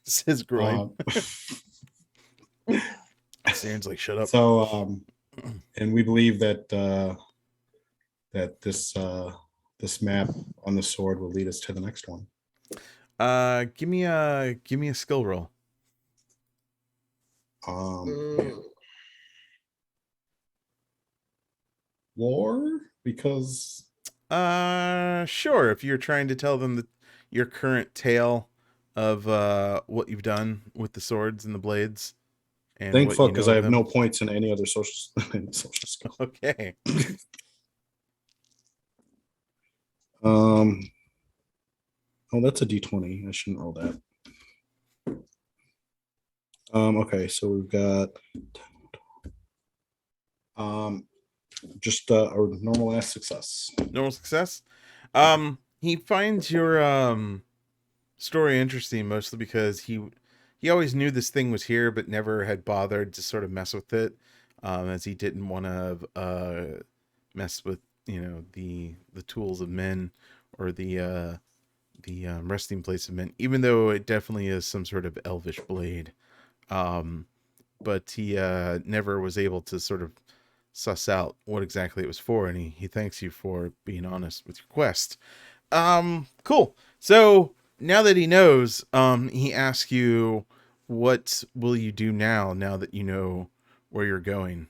Says groin. Sounds like shut up. So and we believe that that this map on the sword will lead us to the next one. Give me a skill roll. Lore, because Sure, if you're trying to tell them your current tale of what you've done with the swords and the blades. And thank what fuck, you know because of I have them. no points in any other social skill. Okay. Oh, that's a D20. I shouldn't roll that. Okay, so we've got just a normal ass success. Normal success. He finds your story interesting mostly because he always knew this thing was here but never had bothered to sort of mess with it, as he didn't want to mess with the tools of men or the resting place of men, even though it definitely is some sort of elvish blade. But he never was able to sort of suss out what exactly it was for, and he thanks you for being honest with your quest. Cool. So now that he knows, he asks you, what will you do now that you know where you're going?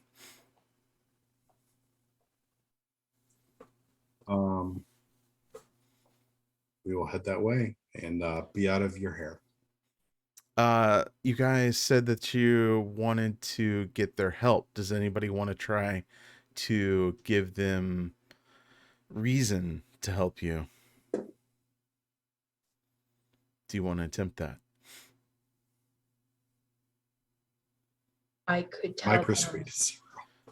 We will head that way and be out of your hair. You guys said that you wanted to get their help. Does anybody want to try to give them reason to help you? Do you want to attempt that? I could tell My them. persuade is 0.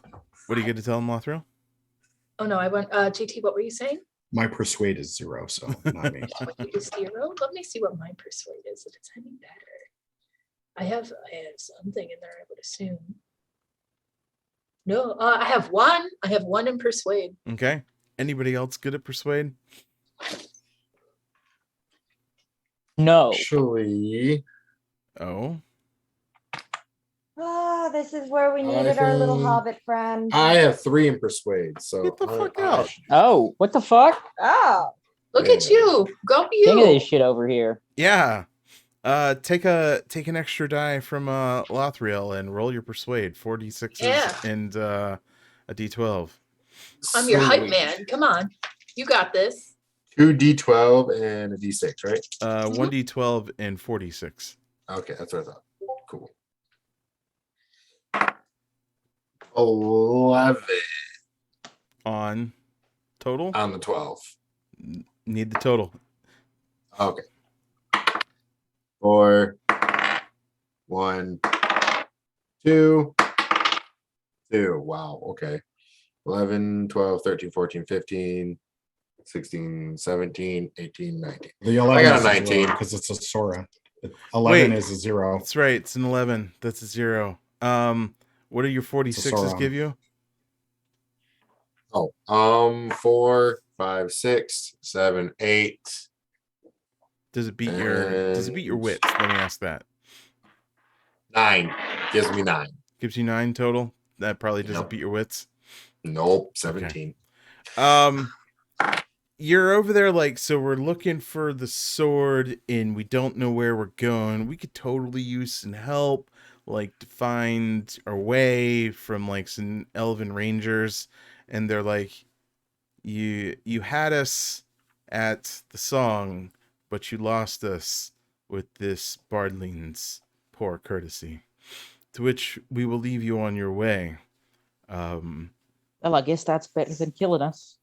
What are you going to tell him, Lothriel? Oh no, I went. GT, what were you saying? My persuade is 0, so not me. Persuade is 0. Let me see what my persuade is. If it's any better, I have something in there. I would assume. No, I have 1. I have 1 in persuade. Okay. Anybody else good at persuade? No. Actually, Oh, Oh, this is where we needed our little think hobbit friend. I have 3 in persuade. So Get the fuck out. Oh, what the fuck? Oh, Look at Yeah. you. Go be King of this you. shit over here. yeah. Take an extra die from Lothriel and roll your persuade. 4d6s Yeah. and a d12. I'm your hype Sweet. man. Come on. You got this. 2 d12 and a d6, right? 1d12 and 46. Okay, that's what I thought. Cool. 11 On total? on the 12. Need the total. Okay. 4, 1, 2, 2. Wow. Okay. 11, 12, 13, 14, 15, 16, 17, 18, 19. The 11 I got a is 19. because it's a Sora. 11 Wait. is a 0. That's right. It's an 11. That's a 0. What do your 46s Sauron. give you? Oh, 4, 5, 6, 7, 8. Does it beat your wits? Let me ask that. 9 gives me 9. Gives you 9 total? That probably doesn't Yep. beat your wits. Nope, 17. You're over there like, so we're looking for the sword and we don't know where we're going. We could totally use some help, like to find our way from like some elven rangers. And they're like, you had us at the song, but you lost us with this bardling's poor courtesy, to which we will leave you on your way. Well, I guess that's better than killing us.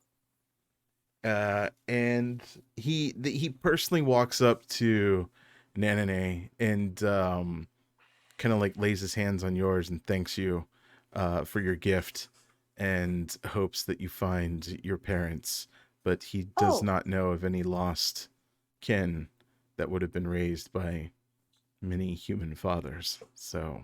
And he personally walks up to Nanane and kind of like lays his hands on yours and thanks you for your gift and hopes that you find your parents, but he does Oh. not know of any lost kin that would have been raised by many human fathers. So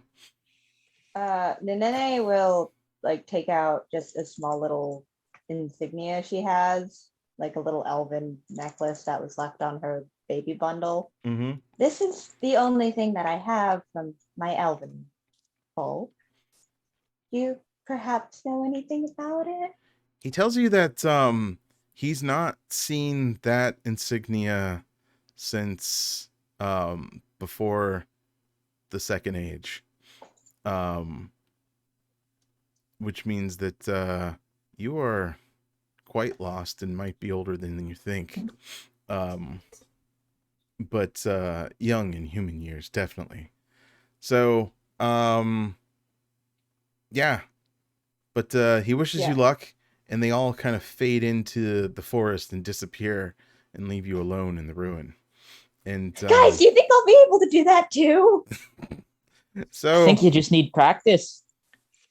Nene will like take out just a small little insignia she has, like a little elven necklace that was left on her baby bundle. mhm. This is the only thing that I have from my elven folk. Do you perhaps know anything about it? He tells you that he's not seen that insignia since before the Second Age, which means that you are quite lost and might be older than you think, but young in human years, definitely. So yeah, but he wishes you Yeah. luck, and they all kind of fade into the forest and disappear and leave you alone in the ruin. And Guys, do you think I'll be able to do that too? I so think you just need practice.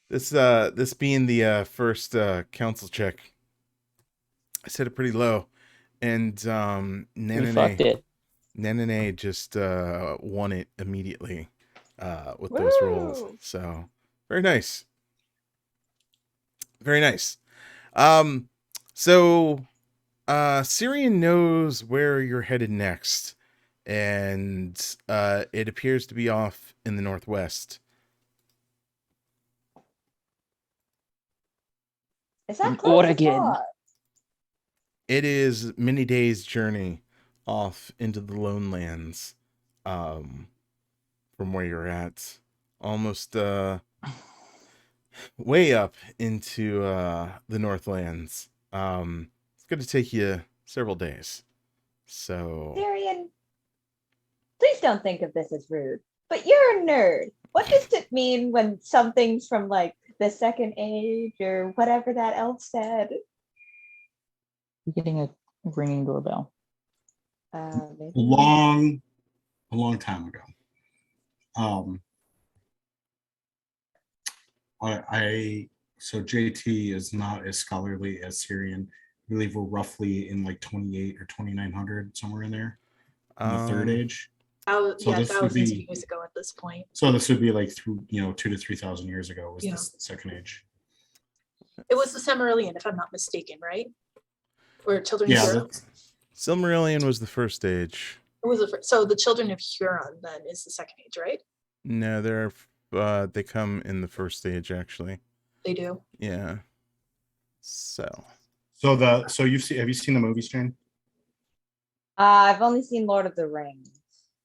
this being the first council check, I set it pretty low, and We fucked it. Nanane just won it immediately with those rolls. Woo! So very nice. Very nice. So Syrian knows where you're headed next, and it appears to be off in the northwest. Is that In close or Oregon. far? It is many days' journey off into the lone lands from where you're at. Almost way up into the Northlands. It's going to take you several days. So Syrian, please don't think of this as rude, but you're a nerd. What does it mean when something's from like the Second Age or whatever that elf said? You're getting a ringing doorbell. Maybe. A long time ago. I So JT is not as scholarly as Syrian. I believe we're roughly in like 28 or 2900, somewhere in there, in the third age. So Yeah, this would thousands of be years ago at this point. so this would be like through 2,000 to 3,000 years ago was Yeah. this second age. It was the Silmarillion, if I'm not mistaken, right? Or Children of Yeah, Huron. that's, Silmarillion was the first stage. It was so the Children of Huron then is the second age, right? No, they come in the first stage actually. They do. Yeah. So So have you seen the movies, Jane? I've only seen Lord of the Rings.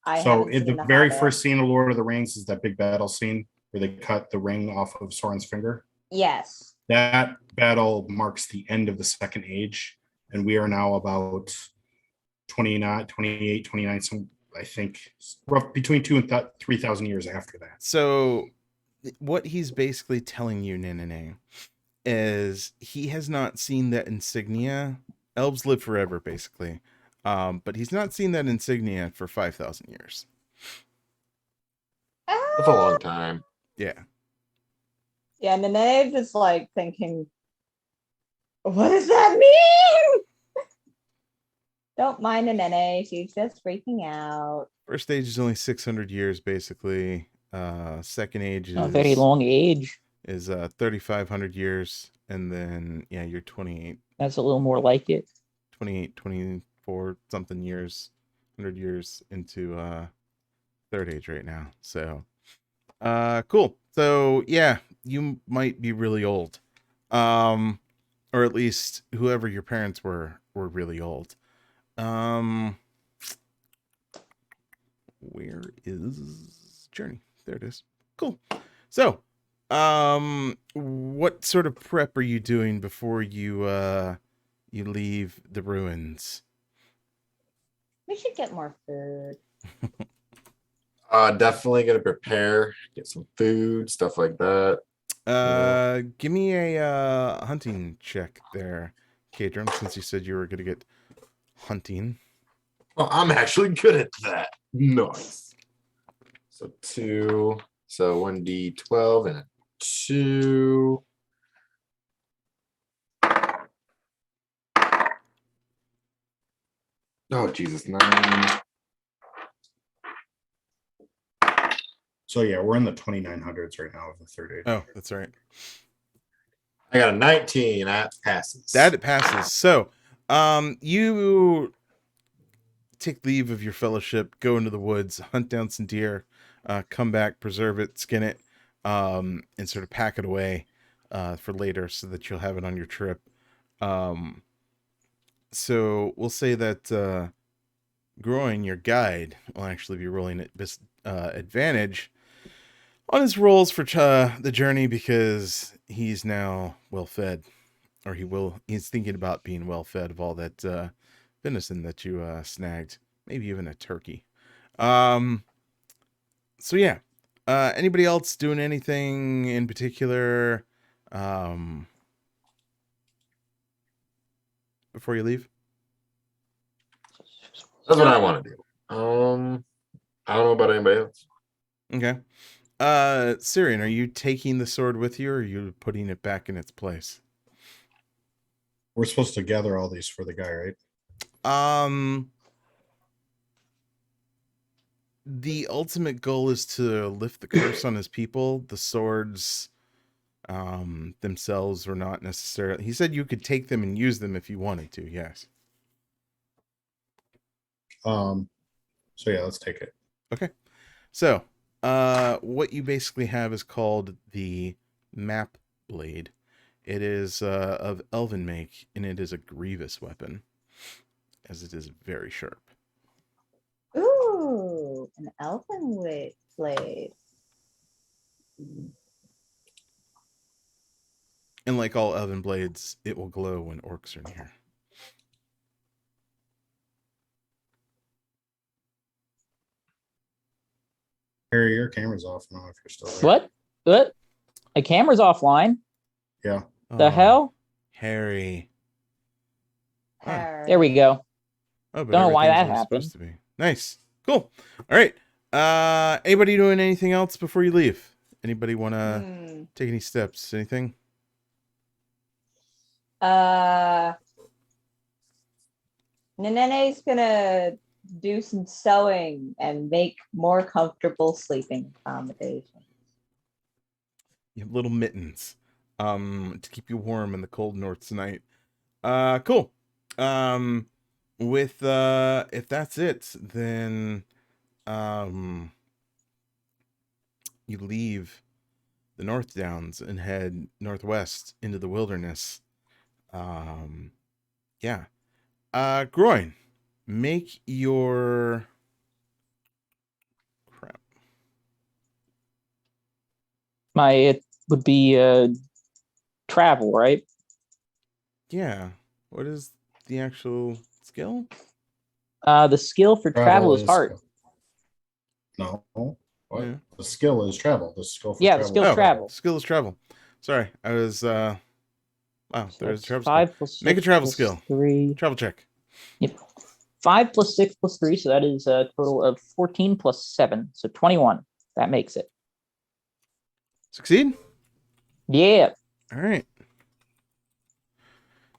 I So haven't in seen the very Hobbit. first scene of Lord of the Rings is that big battle scene where they cut the ring off of Sauron's finger. Yes. That battle marks the end of the second age, and we are now about 29, 28, 29, some, I think, rough between 2,000 and 3,000 years after that. So what he's basically telling you, Ninane, is he has not seen that insignia. Elves live forever, basically. But he's not seen that insignia for 5,000 years. That's a long time. Yeah. Yeah, Nene just like thinking, what does that mean? Don't mind Nene, she's just freaking out. First stage is only 600 years, basically. Second age is A very long age. is 3,500 years, and then you're 28, That's a little more like it. 24 something years, 100 years into third age right now. So cool. So yeah, you might be really old, or at least whoever your parents were really old. Where is Journey? There it is. Cool. So what sort of prep are you doing before you leave the ruins? We should get more food. Definitely gonna prepare, get some food, stuff like that. Give me a hunting check there, Kadron, since you said you were gonna get hunting. Well, I'm actually good at that. Nice. So 2, so 1d12 and a 2. Oh Jesus, 9. So yeah, we're in the 2900s right now of the third age. Oh, that's right. I got a 19. That passes. That passes. So, you take leave of your fellowship, go into the woods, hunt down some deer, come back, preserve it, skin it, and sort of pack it away for later so that you'll have it on your trip. So we'll say that Groin, your guide, will actually be rolling at advantage on his rolls for the journey because he's now well fed, or he's thinking about being well fed of all that venison that you snagged, maybe even a turkey. So yeah, anybody else doing anything in particular before you leave? That's what I want to do. I don't know about anybody else. Okay. Syrian, are you taking the sword with you, or are you putting it back in its place? We're supposed to gather all these for the guy, right? The ultimate goal is to lift the curse on his people. The swords themselves were not necessarily. He said you could take them and use them if you wanted to. Yes. So yeah, let's take it. Okay. So, what you basically have is called the map blade. It is of elven make, and it is a grievous weapon, as it is very sharp. Ooh, an elven blade. And like all elven blades, it will glow when orcs are near. Harry, your camera's off now if you're still there. What? A camera's offline. Yeah. The Oh, hell? Harry. Ah, There we go. Oh, but Don't know why everything's that where it's happened. supposed to be. Nice. Cool. All right. Anybody doing anything else before you leave? Anybody want to take any steps? Anything? Nene's gonna do some sewing and make more comfortable sleeping accommodations. You have little mittens to keep you warm in the cold north night. Cool. With if that's it, then you leave the North Downs and head northwest into the wilderness. Yeah. Groin, make your crap. It would be travel, right? Yeah. What is the actual skill? The skill for travel is heart. No. What? Yeah. The skill is travel. The skill for Yeah, travel. the skill is travel. Skill is travel. Sorry, I was wow, So there's a that's travel 5 skill. plus 6 Make a travel plus skill. 3. Travel check. Yep. 5 plus 6 plus 3, so that is a total of 14 plus 7, so 21. That makes it. Succeed? Yeah. All right.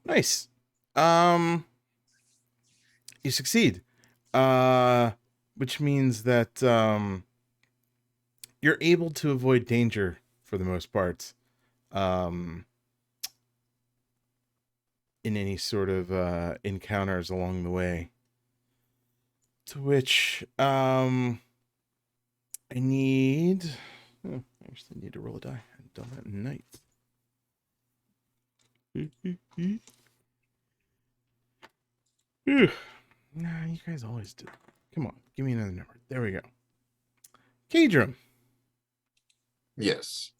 Nice. You succeed. Which means that you're able to avoid danger for the most part. In any sort of encounters along the way. To which I need I actually need to roll a die. I've done that in night. Nah, you guys always do. Come on, give me another number. There we go. Kadrum. Yes.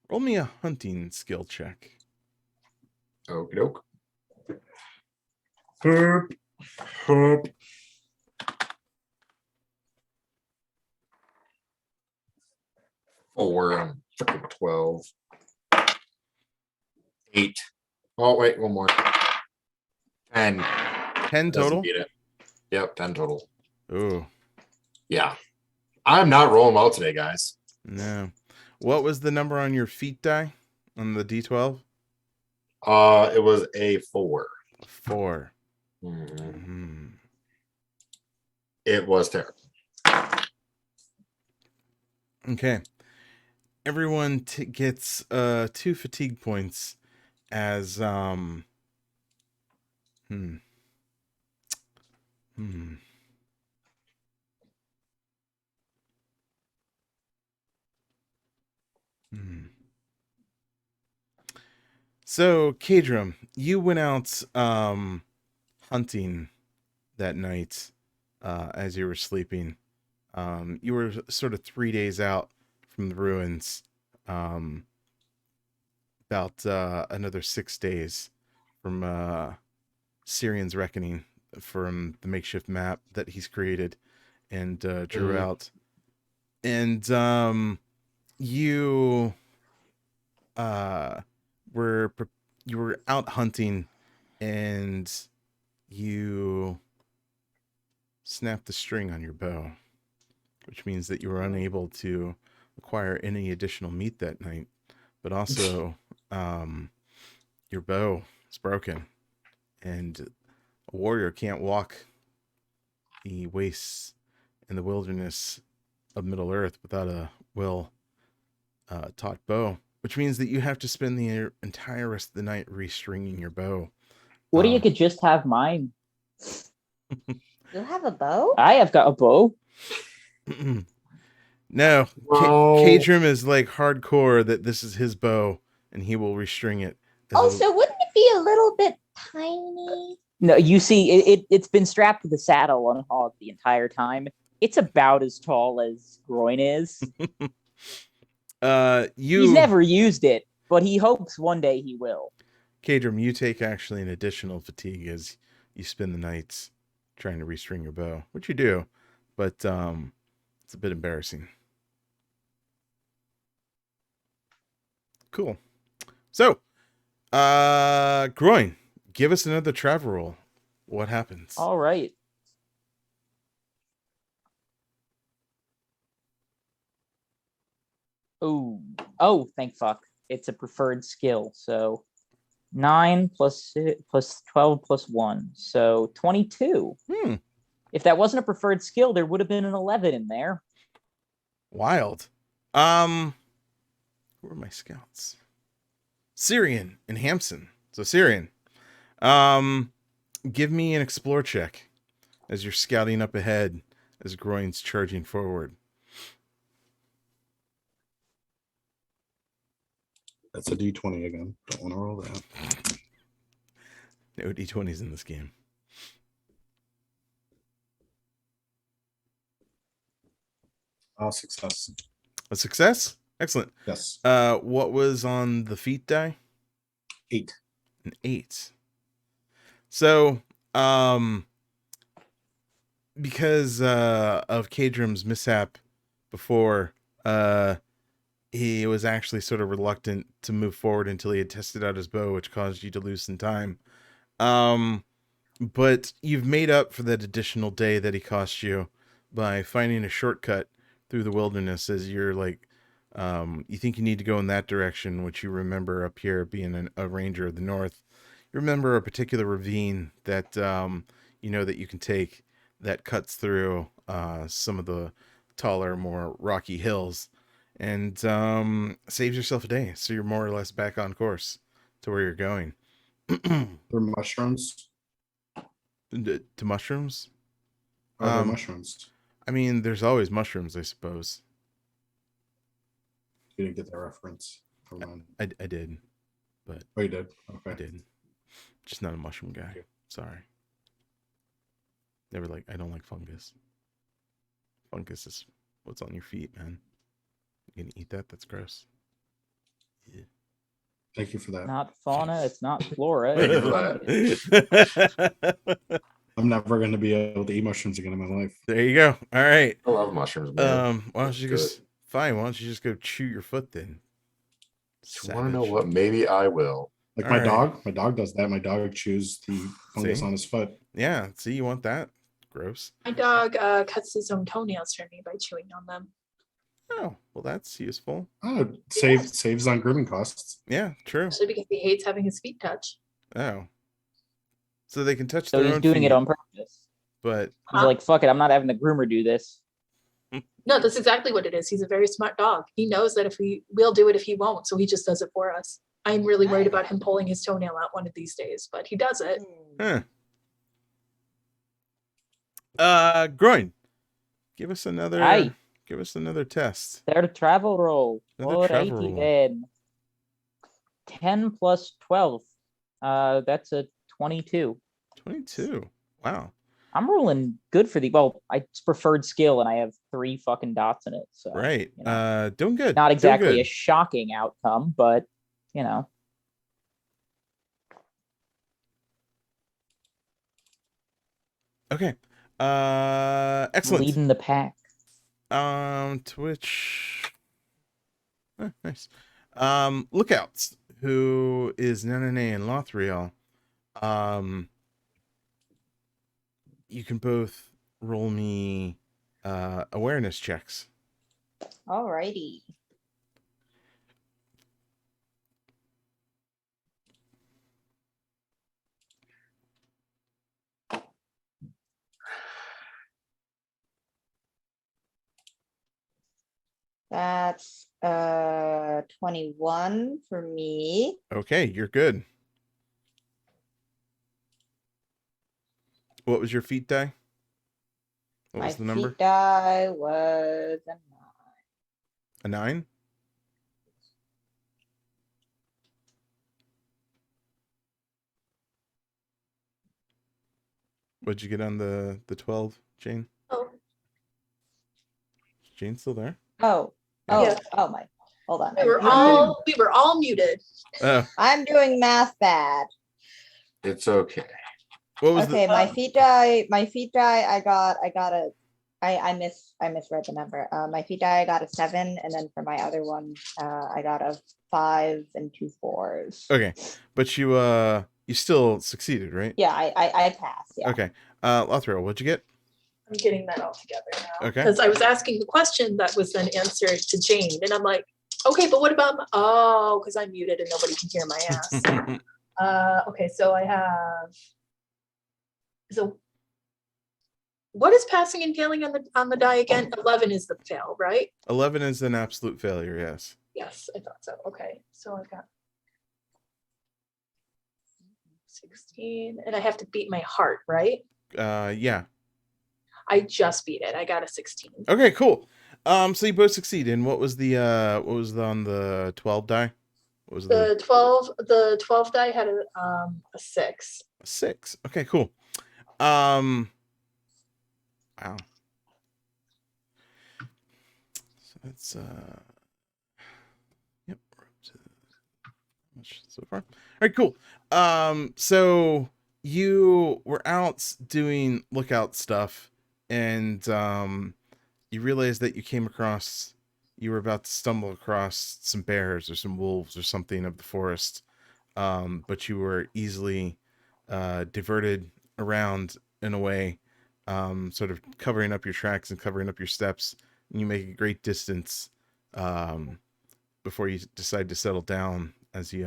Roll me a hunting skill check. Okie doke. Herp. Herp. We're on freaking 12. 8. Oh, wait, one more. 10. 10 Doesn't total? beat it. Yep, 10 total. Oh, Yeah. I'm not rolling well today, guys. no. What was the number on your feet die on the D12? It was a 4. 4. Mm-hmm. It was terrible. Okay. Everyone gets 2 fatigue points as So, Kadrum, you went out hunting that night as you were sleeping. You were sort of 3 days out from the ruins. About another 6 days from Syrian's Reckoning, from the makeshift map that he's created and drew out. And you were out hunting, and you snapped the string on your bow, which means that you were unable to acquire any additional meat that night. But also, your bow is broken, and a warrior can't walk the wastes in the wilderness of Middle Earth without a well-taught bow, which means that you have to spend the entire rest of the night restringing your bow. What do you could just have mine? You have a bow? I have got a bow. No, Whoa. Kadrum is like hardcore that this is his bow and he will restring it. Also, wouldn't it be a little bit tiny? No, you see, it's been strapped to the saddle on Hog the entire time. It's about as tall as Groin is. He's never used it, but he hopes one day he will. Kadrum, you take actually an additional fatigue as you spend the nights trying to restring your bow, which you do, but it's a bit embarrassing. Cool. So, Groin, give us another travel roll. What happens? All right. Oh, Oh, thank fuck. It's a preferred skill. So 9 plus 12 plus 1. So 22. If that wasn't a preferred skill, there would have been an 11 in there. Wild. Who are my scouts? Syrian and Hampson. So Syrian. Give me an explore check as you're scouting up ahead as Groin's charging forward. That's a D20 again. Don't want to roll that. No D20s in this game. Success. A success? Excellent. Yes. What was on the feat die? 8. An 8. So, because of Kadrim's mishap before, he was actually sort of reluctant to move forward until he had tested out his bow, which caused you to lose some time. But you've made up for that additional day that he cost you by finding a shortcut through the wilderness as you're like, you think you need to go in that direction, which you remember up here being a ranger of the north. You remember a particular ravine that, you know, that you can take that cuts through some of the taller, more rocky hills and saves yourself a day. So you're more or less back on course to where you're going. They're mushrooms. To mushrooms? Are there mushrooms? I mean, there's always mushrooms, I suppose. You didn't get that reference. I did, but Oh, you did? Okay. I did. Just not a mushroom guy. you. Sorry. Never I don't like fungus. Fungus is what's on your feet, man. You gonna eat that? That's gross. Yeah. Thank you for that. Not fauna, it's not flora. Thank you it's for fungus. I'm never going to be able to eat mushrooms again in my life. There you go. All right. I love mushrooms, man. Why don't you Good. just fine? Why don't you just go chew your foot then? You want to know Savage. what? Maybe I will. Like All my right. dog does that. My dog chews the fungus See? on his foot. Yeah. See, you want that? Gross. My dog cuts his own toenails for me by chewing on them. Oh, well, that's useful. Oh, saves on grooming costs. Yeah, true. Especially because he hates having his feet touched. Oh, so they can touch So their he's own doing feet, it on purpose. but He's like, fuck it, I'm not having the groomer do this. No, that's exactly what it is. He's a very smart dog. He knows that if we'll do it if he won't, so he just does it for us. I'm really worried about him pulling his toenail out one of these days, but he does it. Groin, give us another. Aye. Give us another test. Their travel roll. Another travel Alrighty roll. then. 10 plus 12. That's a 22. 22. Wow. I'm rolling good for the it's preferred skill and I have 3 fucking dots in it. So Right. you know, Doing good. not Doing exactly good. a shocking outcome, but you know. Okay. Excellent. Leading the pack. Twitch. Oh, nice. Lookouts, who is Nanane and Lothriel. You can both roll me awareness checks. Alrighty. That's 21 for me. Okay, you're good. What was your feat die? What was the number? Feet die was a 9. A 9? What'd you get on the 12, Jane? Oh, Is Jane still there? Oh Yeah. my. Hold on. we were all muted. Oh, I'm doing math bad. It's okay. what was Okay, my feet die. I misread the number. My feet die. I got a 7, and then for my other one, I got a 5 and 2 4s. Okay, but you still succeeded, right? Yeah, I passed. Yeah. Okay. Lothriel, what'd you get? I'm getting that all together now. Okay. Because I was asking the question that was then answered to Jane, and I'm like, Okay, but what about because I'm muted and nobody can hear my ass. Okay, so I have what is passing and failing on the die again? 11 is the fail, right? 11 is an absolute failure, yes. Yes, I thought so. Okay, so I've got 16, and I have to beat my heart, right? Yeah. I just beat it. I got a 16. Okay, cool. So you both succeed. And what was on the 12 die? What was The 12 die had a 6. A 6? Okay, cool. Wow. So that's yep. So far. All right, cool. So you were out doing lookout stuff, and you realized that you were about to stumble across some bears or some wolves or something of the forest, but you were easily diverted around in a way, sort of covering up your tracks and covering up your steps, and you make a great distance before you decide to settle down, as you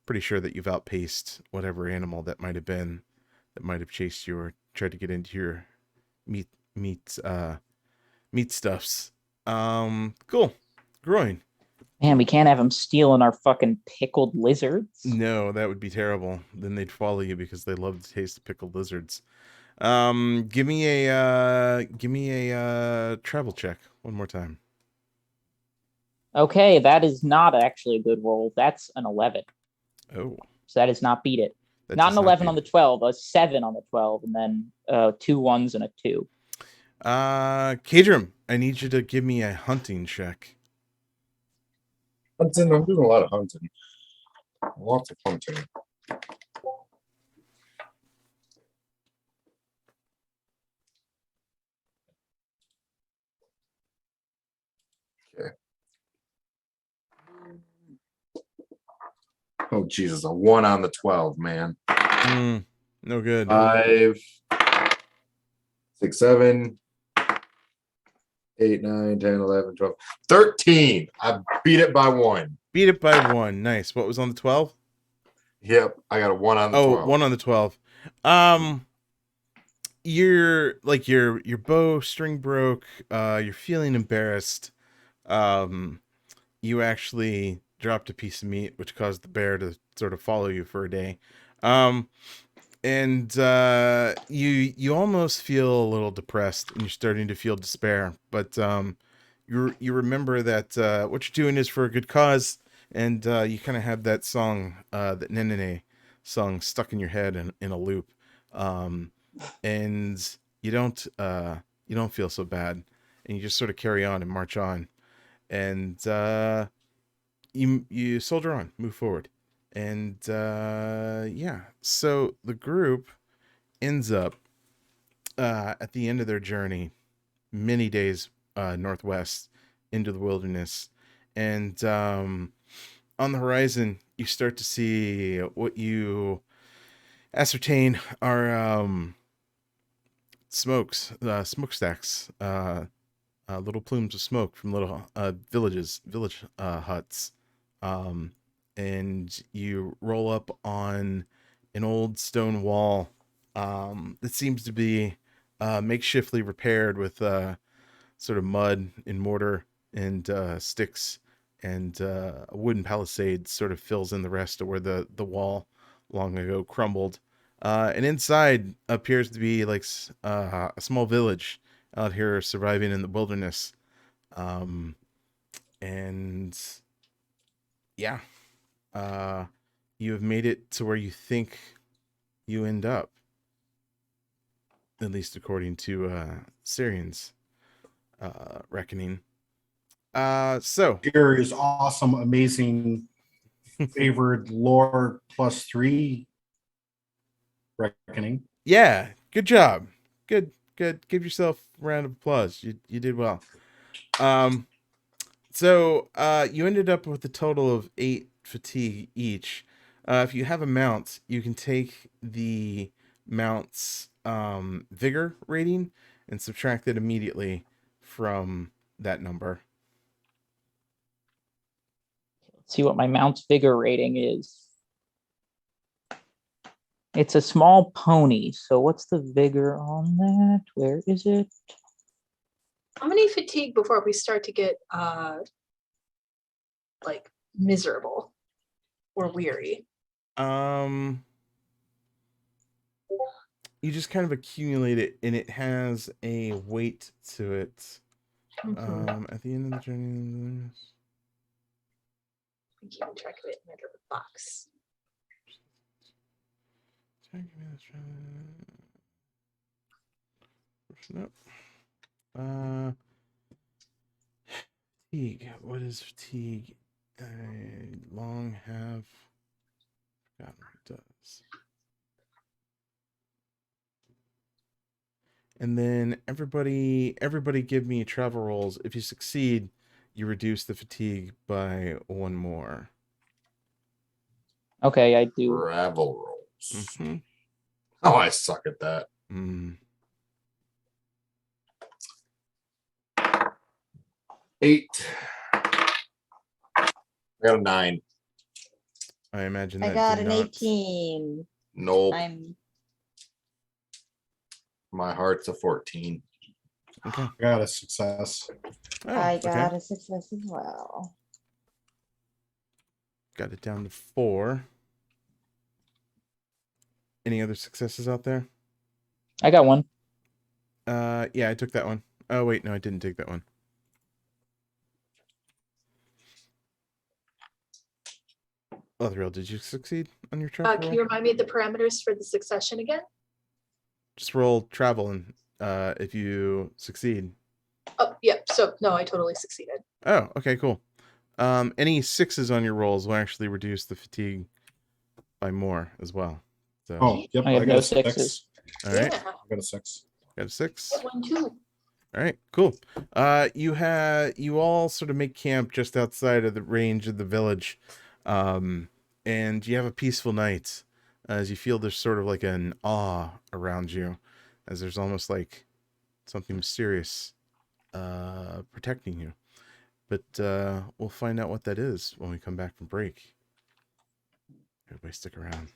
pretty sure that you've outpaced whatever animal that might have chased you or tried to get into your meat stuffs. Cool. Growing. Man, we can't have them stealing our fucking pickled lizards. No, that would be terrible. Then they'd follow you because they love the taste of pickled lizards. Give me a travel check one more time. Okay, that is not actually a good roll. That's an 11. Oh. So that does not beat it. That Not does an 11 on beat the 12, a 7 on the 12, and then 2 1s and a 2. Kadrim, I need you to give me a hunting check. Hunting. I'm doing a lot of hunting. Lots of hunting. Okay. Oh Jesus, a 1 on the 12, man. No good. 5, 6, 7, 8, 9, 10, 11, 12, 13. I beat it by 1. Beat it by 1. Nice. What was on the 12? Yep, I got a 1 on the 12. 1 on the 12. Your bow string broke. You're feeling embarrassed. You actually dropped a piece of meat, which caused the bear to sort of follow you for a day. And you almost feel a little depressed, and you're starting to feel despair. But you remember that what you're doing is for a good cause, and you kind of have that song, that Nenene song, stuck in your head in a loop. And you don't feel so bad, and you just sort of carry on and march on, and you soldier on, move forward. And yeah, so the group ends up at the end of their journey, many days northwest into the wilderness, and on the horizon you start to see what you ascertain are smokestacks, little plumes of smoke from little village huts. And you roll up on an old stone wall that seems to be makeshiftly repaired with sort of mud and mortar and sticks, and a wooden palisade sort of fills in the rest of where the wall long ago crumbled. And inside appears to be like a small village out here surviving in the wilderness. And yeah, you have made it to where you think you end up, at least according to Syrian's reckoning. So Here is awesome, amazing, favored lore +3 reckoning. yeah, good job. Good. Give yourself a round of applause. You did well. So you ended up with a total of 8 fatigue each. If you have a mount, you can take the mount's vigor rating and subtract it immediately from that number. see what my mount's vigor rating is. It's a small pony, so what's the vigor on that? Where is it? How many fatigue before we start to get like miserable or weary? You just kind of accumulate it, and it has a weight to it. At the end of the journey, I'm keeping track of it in my little box. Nope. Fatigue. What is fatigue? I long have forgotten what it does. And then everybody give me travel rolls. If you succeed, you reduce the fatigue by 1 more. Okay, I do. Travel rolls. Mm-hmm. Oh, I suck at that. 8. I got a 9. I imagine I that got did an not. 18. Nope. My heart's a 14. Okay. I got a success. Oh, I okay. got a success as well. Got it down to 4. Any other successes out there? I got one. Yeah, I took that one. Oh, wait, no, I didn't take that one. Othriel, did you succeed on your travel Can roll? you remind me of the parameters for the succession again? Just roll travel, and if you succeed. Oh, yeah. So no, I totally succeeded. Oh, okay, cool. Any 6s on your rolls will actually reduce the fatigue by more as well. So, Oh, yep. I have got no a 6. 6s. all right, Yeah. I got a 6. got a 6. Get one too. All right, cool. You all sort of make camp just outside of the range of the village, and you have a peaceful night as you feel there's sort of like an awe around you, as there's almost like something mysterious protecting you. But we'll find out what that is when we come back from break. Everybody stick around.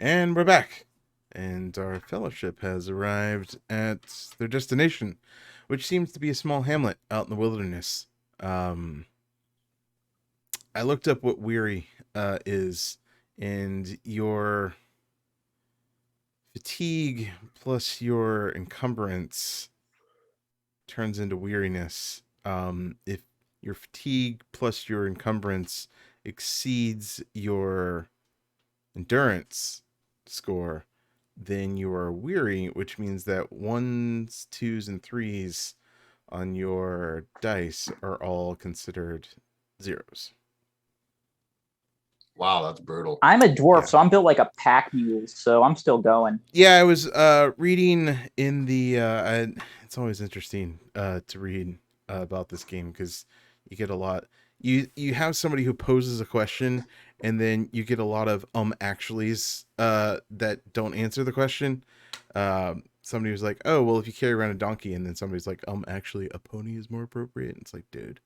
And we're back. And our fellowship has arrived at their destination, which seems to be a small hamlet out in the wilderness. I looked up what weary is, and your fatigue plus your encumbrance turns into weariness. If your fatigue plus your encumbrance exceeds your endurance score, then you are weary, which means that 1s, 2s, and 3s on your dice are all considered 0s. Wow, that's brutal. I'm a dwarf, Yeah. so I'm built like a pack mule, so I'm still going. Yeah, I was reading in the. It's always interesting to read about this game because you get a lot. You have somebody who poses a question, and then you get a lot of actuallys that don't answer the question. Somebody was like, "Oh, well, if you carry around a donkey," and then somebody's like, actually, a pony is more appropriate." And it's like, dude,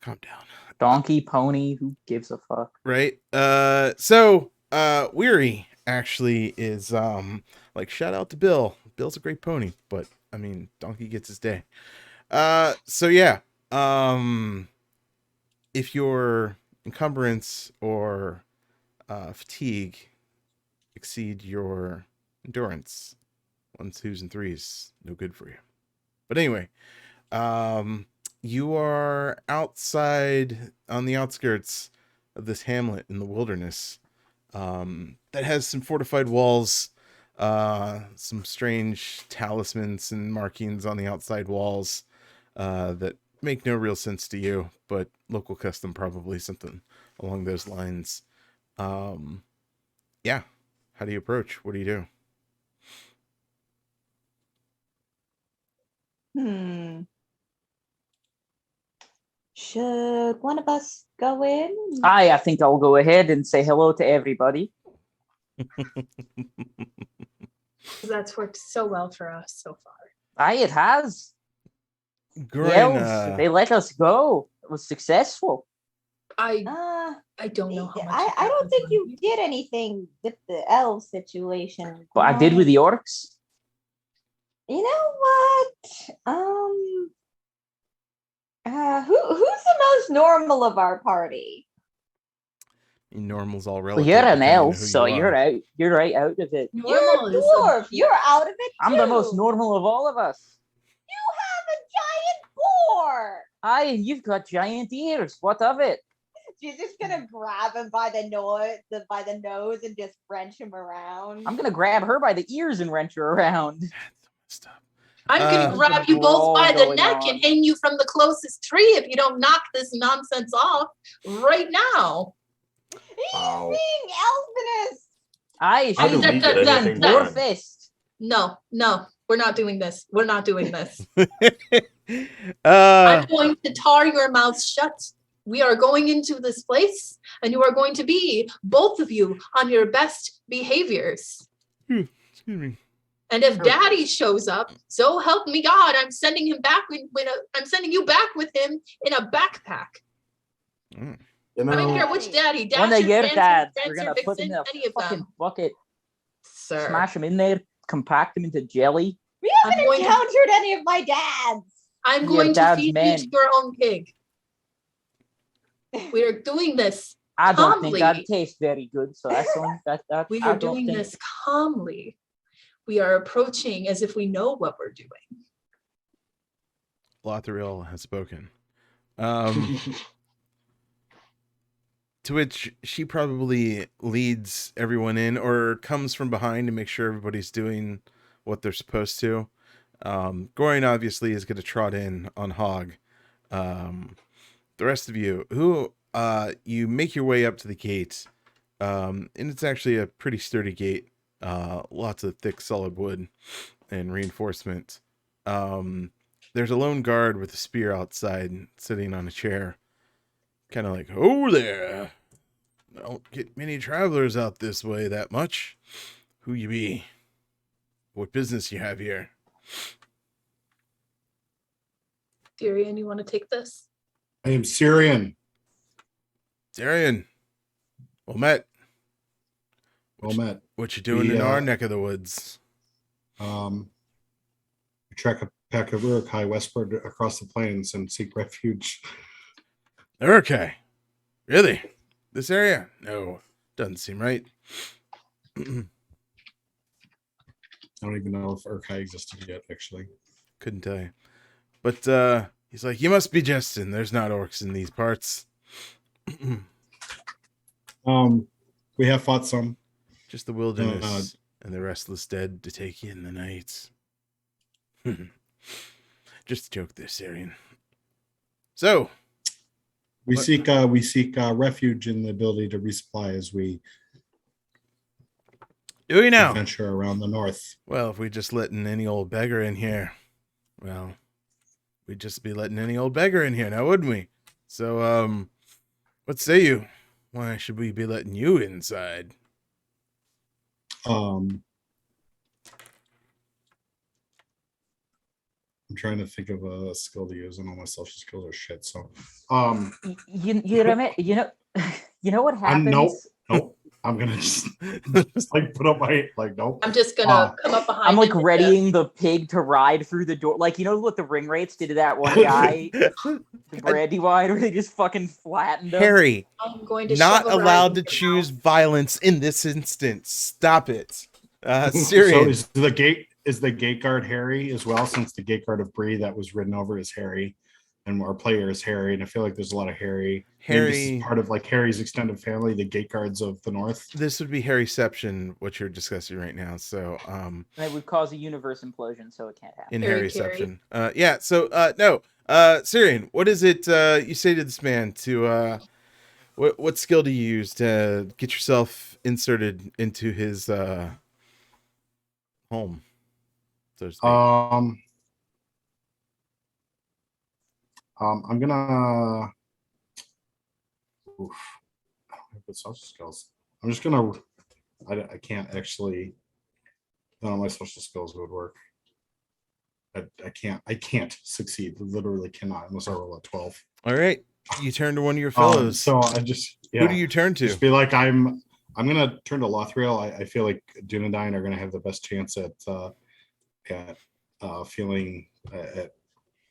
calm down. Donkey, pony, who gives a fuck? Right. So weary actually is like, shout out to Bill. Bill's a great pony, but I mean, donkey gets his day. So yeah. If your encumbrance or fatigue exceed your endurance, 1s, 2s, and 3s, no good for you. But anyway, you are outside on the outskirts of this hamlet in the wilderness that has some fortified walls, some strange talismans and markings on the outside walls that make no real sense to you, but local custom probably, something along those lines. Yeah. How do you approach? What do you do? Should one of us go in? I think I'll go ahead and say hello to everybody. That's worked so well for us so far. It has. Groin, The elves, they let us go. It was successful. I don't know how much. I don't think you did anything with the elf situation. But I did with the orcs. You know what? Who's the most normal of our party? Normal's all Well, relative. you're an depending on elf, who so you you're are. out. You're right out of it. You're a dwarf. You're out of it. I'm the most normal of all of us. You have a giant boar. You've got giant ears. What of it? You're just gonna grab him by the nose and just wrench him around. I'm gonna grab her by the ears and wrench her around. I'm gonna grab you both by the neck and hang you from the closest tree if you don't knock this nonsense off right now. He's being elfinous. How do we get anything Your done? fist. No, we're not doing this. We're not doing this. I'm uh, going to tar your mouths shut. We are going into this place, and you are going to be, both of you, on your best behaviors. excuse me. And if Daddy shows up, so help me God, I'm sending him back. I'm sending you back with him in a backpack. You I don't know, care which Daddy. One of your Dasher, dads, Prancer, we're gonna Vixen, put him in a any of fucking them. bucket, Sir. smash him in there, compact him into jelly. We haven't encountered any of my dads. I'm Your going to dad's feed men. you to your own pig. We are doing this. I don't Calmly. think that tastes very good. So that's only that. We I are don't doing think- this calmly. We are approaching as if we know what we're doing. Lothriel has spoken. To which she probably leads everyone in or comes from behind to make sure everybody's doing what they're supposed to. Gorin obviously is going to trot in on Hog. The rest of you, you make your way up to the gate, and it's actually a pretty sturdy gate. Lots of thick solid wood and reinforcement. There's a lone guard with a spear outside sitting on a chair, kind of like, oh there, don't get many travelers out this way that much. Who you be? What business you have here? Darian, you want to take this? I am Syrian. Darian, well met. Well met. What you doing in our neck of the woods? We track a pack of Urukai westward across the plains and seek refuge. Okay. Really? This area? No, doesn't seem right. I don't even know if Urukai existed yet, actually. Couldn't tell you. But he's like, you must be jesting. There's not orcs in these parts. We have fought some. Just the wilderness and the restless dead to take you in the night. Just a joke there, Syrian. So we seek refuge in the ability to resupply as we do we now venture around the north. Well, if we just letting any old beggar in here, well, we'd just be letting any old beggar in here now, wouldn't we? So, what say you? Why should we be letting you inside? I'm trying to think of a skill to use, and all my social skills are shit. So, you know what happens? Nope. I'm gonna just like put up my nope. I'm just gonna come up behind. I'm like readying the pig to ride through the door. Like, you know what the ring rates did to that one guy, the Brandywine, where they just fucking flattened him? Harry, I'm going to not allowed to choose violence in this instance. Stop it. Syrian. So is the gate guard Harry as well, since the gate guard of Bree that was ridden over is Harry, and our player is Harry, and I feel like there's a lot of Harry. Maybe this is part of like Harry's extended family, the gate guards of the north. This would be Harryception, what you're discussing right now. So it would cause a universe implosion, so it can't happen. In Harryception. Yeah, so no. Syrian, what is it you say to this man to what skill do you use to get yourself inserted into his home? So to speak. I'm gonna. Oof, I don't have good social skills. I'm just gonna. I can't actually. None of my social skills would work. I can't succeed. Literally cannot unless I roll a 12. All right, you turn to one of your fellows. So I just who do you turn to? Just be like I'm gonna turn to Lothriel. I feel like Dunedain are gonna have the best chance at feeling at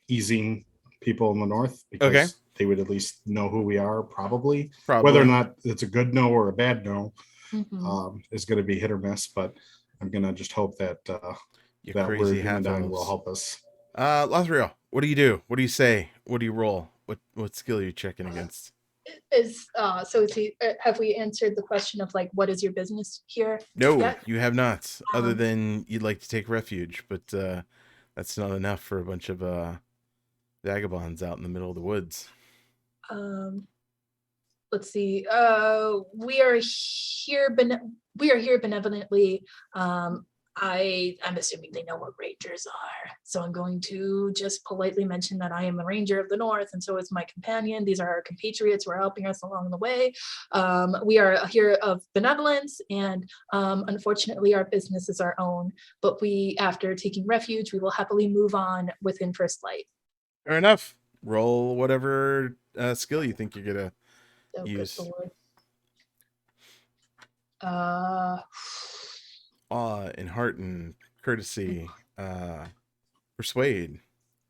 easing people in the north, because they would at least know who we are, probably. Whether or not it's a good no or a bad no is going to be hit or miss, but I'm going to just hope that that word will help us. Lothriel, what do you do? What do you say? What do you roll? What skill are you checking against? Have we answered the question of like, what is your business here? No, yet? You have not, other than you'd like to take refuge, but that's not enough for a bunch of vagabonds out in the middle of the woods. Let's see. We are here benevolently. I'm assuming they know what rangers are, so I'm going to just politely mention that I am the ranger of the north, and so is my companion. These are our compatriots who are helping us along the way. We are here of benevolence, and unfortunately our business is our own, but after taking refuge, we will happily move on within first light. Fair enough. Roll whatever skill you think you're gonna use. Awe, enhearten, courtesy, persuade.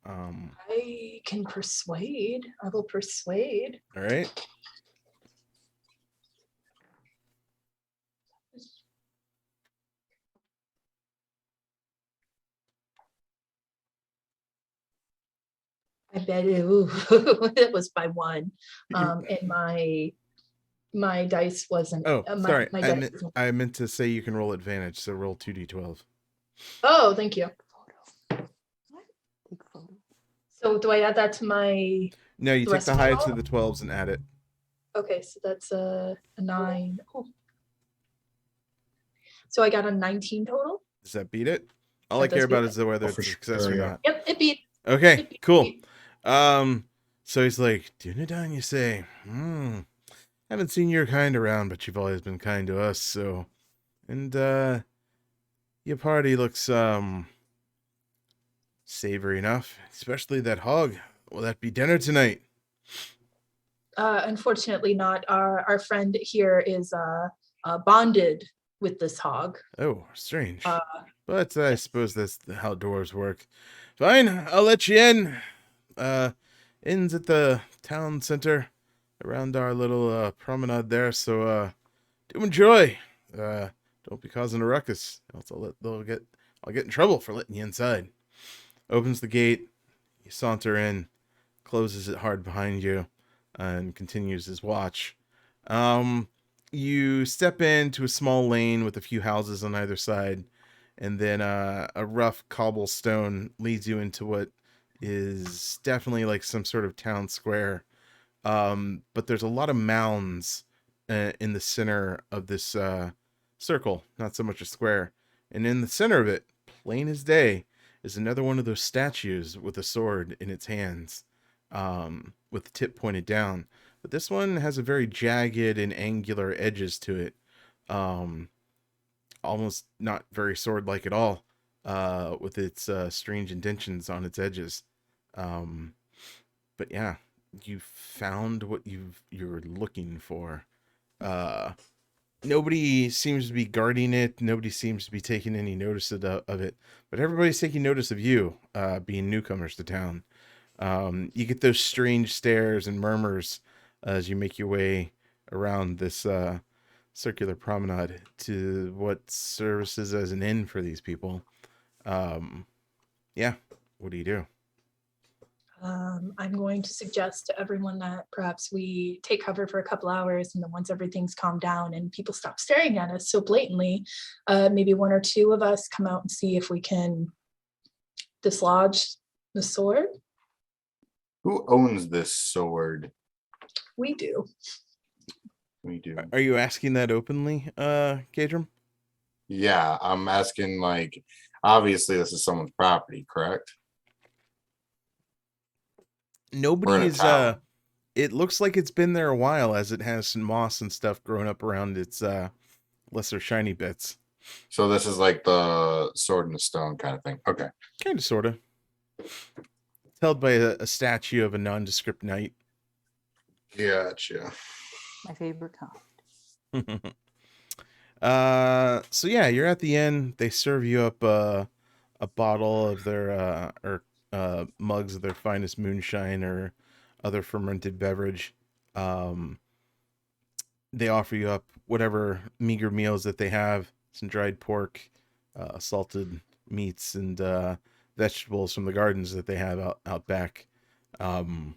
I can persuade. I will persuade. All right. I bet it was by one. And my dice wasn't. Sorry. I meant to say you can roll advantage, so roll 2d12. Oh, thank you. So do I add that to my? No, you take the highest of the 12s and add it. Okay, so that's a 9. Oh. So I got a 19 total. Does that beat it? All I care about is whether it's a success or not. Yep, it beat. Okay, cool. So he's like, Dunedain, you say? Haven't seen your kind around, but you've always been kind to us, so. And your party looks savory enough, especially that hog. Will that be dinner tonight? Unfortunately not. Our friend here is bonded with this hog. Oh, strange. Uh, But I suppose that's how doors work. Fine, I'll let you in. Inn's at the town center around our little promenade there, so do enjoy. Don't be causing a ruckus, else I'll get in trouble for letting you inside. Opens the gate, you saunter in, closes it hard behind you, and continues his watch. You step into a small lane with a few houses on either side, and then a rough cobblestone leads you into what is definitely like some sort of town square. But there's a lot of mounds in the center of this circle, not so much a square. And in the center of it, plain as day, is another one of those statues with a sword in its hands, with the tip pointed down. But this one has a very jagged and angular edges to it. Almost not very sword-like at all, with its strange indentions on its edges. But yeah, you found what you're looking for. Nobody seems to be guarding it. Nobody seems to be taking any notice of it. But everybody's taking notice of you, being newcomers to town. You get those strange stares and murmurs as you make your way around this circular promenade to what services as an inn for these people. Yeah, what do you do? I'm going to suggest to everyone that perhaps we take cover for a couple hours, and then once everything's calmed down and people stop staring at us so blatantly, maybe one or two of us come out and see if we can dislodge the sword. Who owns this sword? We do. We do. Are you asking that openly, Gadram? Yeah, I'm asking, like, obviously this is someone's property, correct? Nobody is town. it looks like it's been there a while, as it has some moss and stuff growing up around its lesser shiny bits. So this is like the sword in the stone kind of thing. Okay. Kind of, sort of. It's held by a statue of a nondescript knight. Gotcha. My favorite kind. So yeah, you're at the inn. They serve you up a bottle of their mugs of their finest moonshine or other fermented beverage. They offer you up whatever meager meals that they have, some dried pork, salted meats, and vegetables from the gardens that they have out back. Do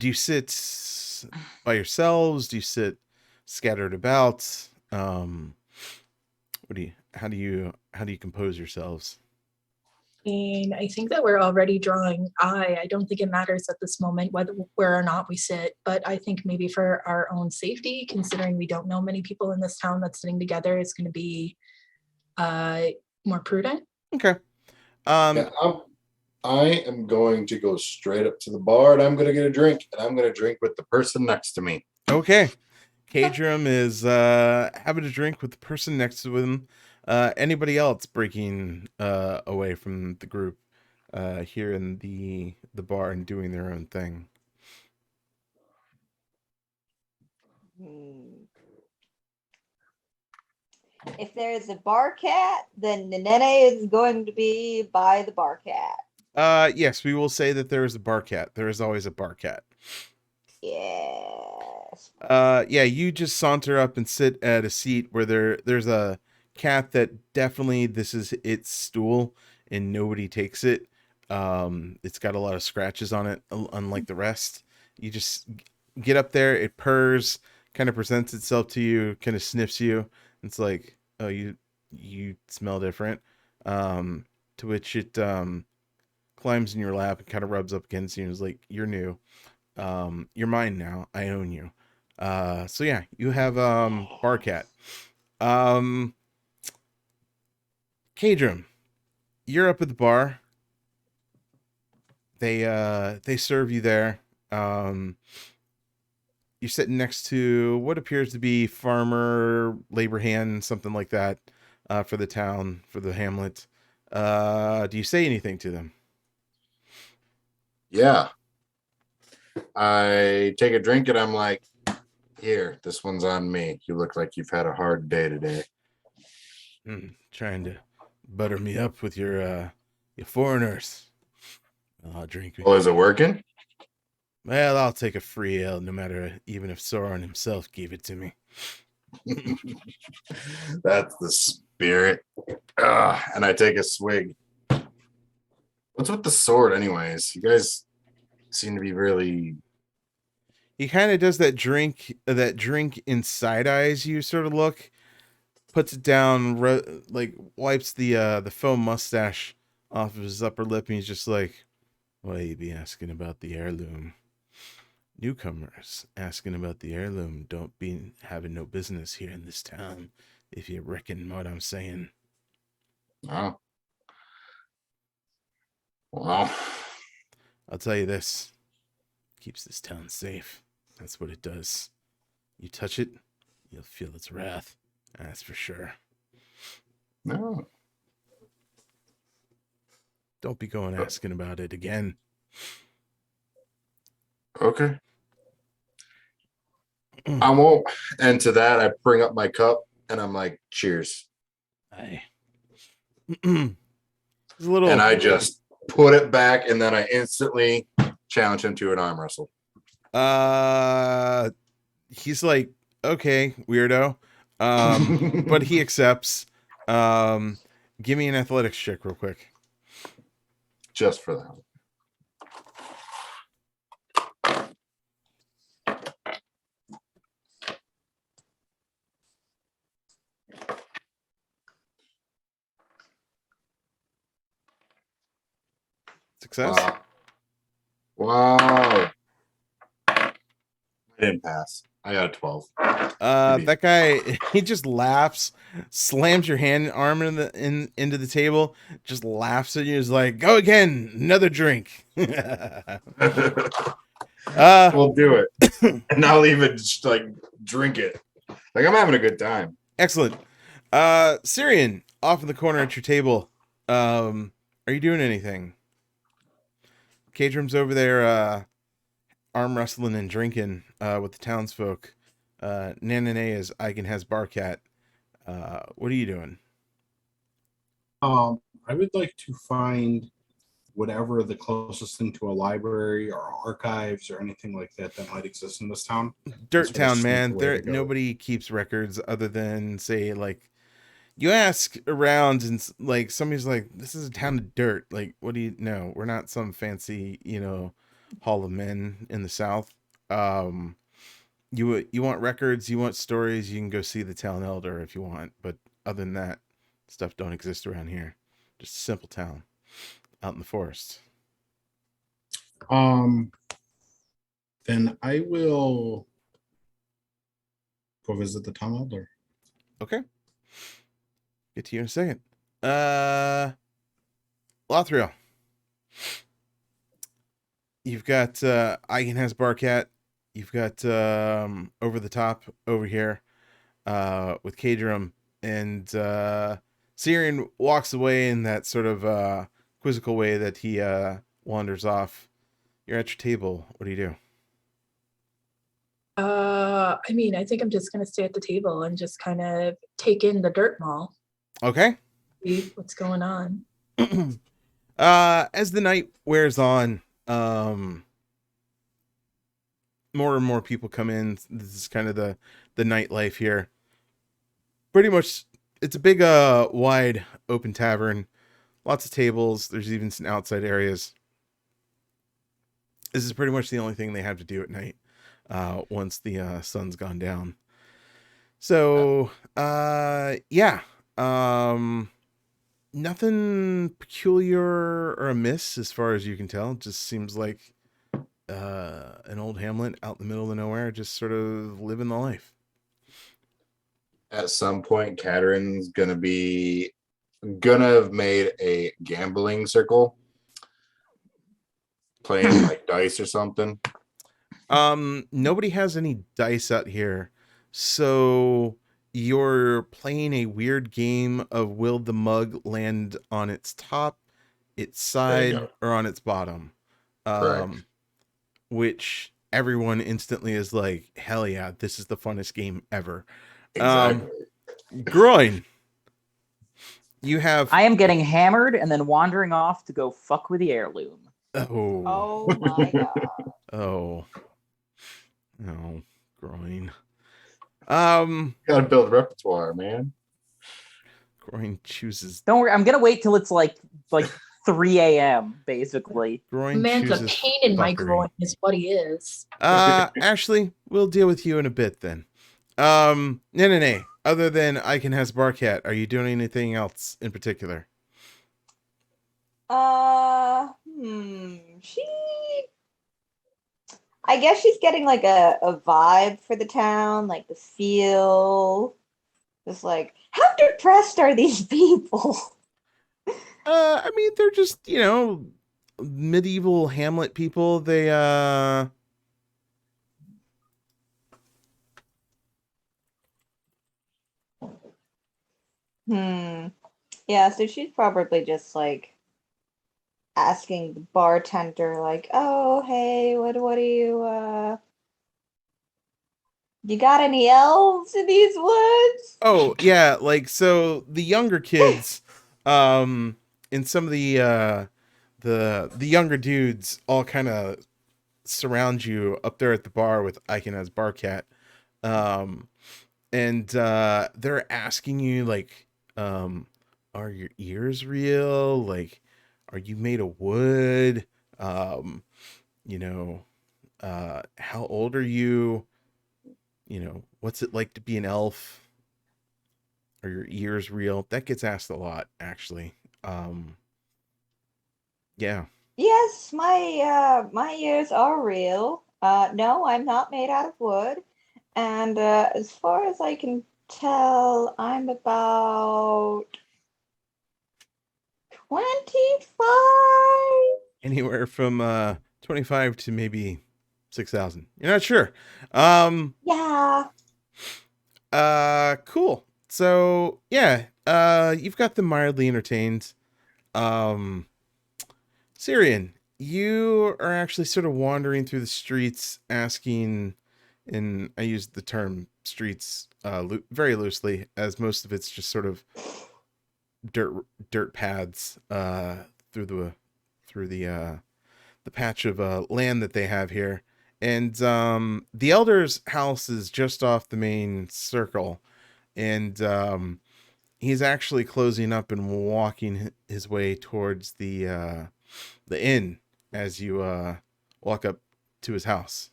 you sit by yourselves? Do you sit scattered about? How do you compose yourselves? And I think that we're already drawing I don't think it matters at this moment where or not we sit, but I think maybe for our own safety, considering we don't know many people in this town that's sitting together, it's going to be more prudent. Okay. Yeah, I am going to go straight up to the bar and I'm going to get a drink, and I'm going to drink with the person next to me. Okay. Kadram is having a drink with the person next to him. Anybody else breaking away from the group here in the bar and doing their own thing? If there's a bar cat, then the nene is going to be by the bar cat. Yes, we will say that there is a bar cat. There is always a bar cat. Yes. Yeah, you just saunter up and sit at a seat where there's a cat that definitely this is its stool and nobody takes it. It's got a lot of scratches on it, unlike the rest. You just get up there, it purrs, kind of presents itself to you, kind of sniffs you. It's like, oh, you smell different. To which it climbs in your lap and kind of rubs up against you and is like, you're new. You're mine now. I own you. So yeah, you have Barcat. Kadram, you're up at the bar. They serve you there. You're sitting next to what appears to be farmer, labor hand, something like that, for the town, for the hamlet. Do you say anything to them? Yeah. I take a drink and I'm like, Here, this one's on me. You look like you've had a hard day today. Trying to butter me up with your foreigners. Well, I'll drink. Oh, is it working? Well, I'll take a free ale, no matter, even if Sauron himself gave it to me. That's the spirit. And I take a swig. What's with the sword, anyways? You guys seem to be really. He kind of does that drink in side eyes you sort of look, puts it down, like wipes the foam mustache off of his upper lip, and he's just like, "Why you be asking about the heirloom? Newcomers asking about the heirloom don't be having no business here in this town, if you reckon what I'm saying." Oh. Well, I'll tell you this, keeps this town safe. That's what it does. You touch it, you'll feel its wrath. That's for sure. no. Don't be going asking about it again. Okay. I won't. And to that, I bring up my cup and I'm like, cheers. It's a little. And I just put it back and then I instantly challenge him to an arm wrestle. He's like, okay, weirdo. But he accepts. Give me an athletics check real quick. Just for that. Success. Wow. I didn't pass. I got a 12. That guy, he just laughs, slams your arm into the table, just laughs at you. He's like, "Go again, another drink." We'll do it. And I'll even just like drink it. Like I'm having a good time. Excellent. Syrian, off in the corner at your table. Are you doing anything? Kadrim's over there, arm wrestling and drinking with the townsfolk. Nanane is Eigen has Barcat. What are you doing? I would like to find whatever the closest thing to a library or archives or anything like that that might exist in this town. Dirt That's town, man. where There to go. nobody keeps records other than, say, like, you ask around and like somebody's like, "This is a town of dirt." Like, what do you know? We're not some fancy, Hall of Men in the South. You want records, you want stories, you can go see the town elder if you want. But other than that, stuff don't exist around here. Just a simple town out in the forest. Then I will go visit the town elder. Okay. Get to you in a second. Lothriel. You've got Eigen has Barcat. You've got over the top over here with Kadrim, and Syrian walks away in that sort of quizzical way that he wanders off. You're at your table. What do you do? I mean, I think I'm just gonna stay at the table and just kind of take in the dirt mall. Okay. See what's going on. As the night wears on, more and more people come in. This is kind of the nightlife here. Pretty much, it's a big, wide, open tavern. Lots of tables. There's even some outside areas. This is pretty much the only thing they have to do at night, once the sun's gone down. So, yeah. Nothing peculiar or amiss as far as you can tell. It just seems like an old hamlet out in the middle of nowhere, just sort of living the life. At some point, Catherine's gonna have made a gambling circle, playing like dice or something. Nobody has any dice out here, so you're playing a weird game of will the mug land on its top, its There you side, go. or on its bottom. Correct. Which everyone instantly is like, hell yeah, this is the funnest game ever. Exactly. Groin, you have I am getting hammered and then wandering off to go fuck with the heirloom. Oh my god. Oh, Groin. Gotta build repertoire, man. Groin chooses. Don't worry, I'm gonna wait till it's like 3 a.m. basically. Groin Man's a chooses pain in my fuckery. groin is what he is. Ashley, we'll deal with you in a bit then. No. Other than Icon has Barcat, are you doing anything else in particular? She. I guess she's getting like a vibe for the town, like the feel. Just like, how depressed are these people? I mean, they're just, medieval Hamlet people. They, Yeah, so she's probably just like asking the bartender, like, oh, hey, what do you got any elves in these woods? Oh, yeah, like, so the younger kids, and some of the younger dudes all kind of surround you up there at the bar with Icon as Barcat. And they're asking you, like, are your ears real? Like, are you made of wood? How old are you? What's it like to be an elf? Are your ears real? That gets asked a lot, actually. Yeah. Yes, my ears are real. No, I'm not made out of wood. And as far as I can tell, I'm about 25. Anywhere from 25 to maybe 6,000. You're not sure. Yeah. Cool. So, yeah, you've got them mildly entertained. Syrian, you are actually sort of wandering through the streets asking, and I use the term streets very loosely, as most of it's just sort of dirt paths through the patch of land that they have here. And the elder's house is just off the main circle, and he's actually closing up and walking his way towards the inn as you walk up to his house.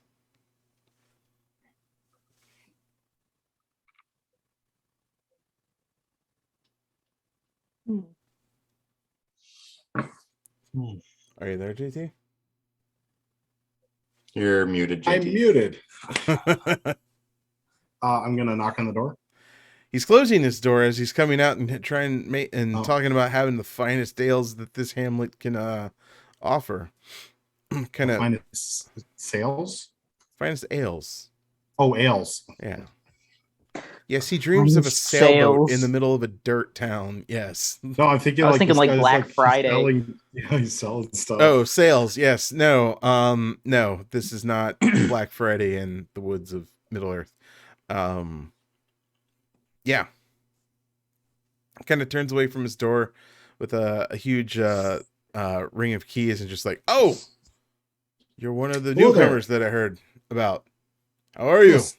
Are you there, JT? You're muted, JT. I'm muted. I'm gonna knock on the door. He's closing his door as he's coming out and talking about having the finest ales that this hamlet can offer. Kind of finest sales. Finest ales. Oh, ales. Yeah. Yes, he dreams of a sailboat in the middle of a dirt town. Yes. No, I'm thinking. I was thinking like Black Friday. He's selling stuff. Oh, sales. Yes. No. No. This is not Black Friday in the woods of Middle Earth. Yeah. Kind of turns away from his door with a huge ring of keys and just like, oh, you're one of the newcomers that I heard about. How are you? Yes,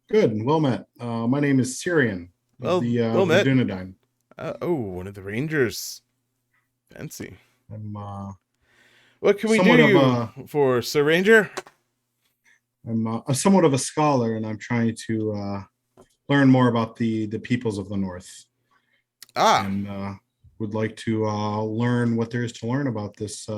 good. Well met. My name is Syrian. Well met. Dunedain. One of the Rangers. Fancy. I'm what can we do for Sir Ranger? I'm somewhat of a scholar, and I'm trying to learn more about the peoples of the North. And would like to learn what there is to learn about this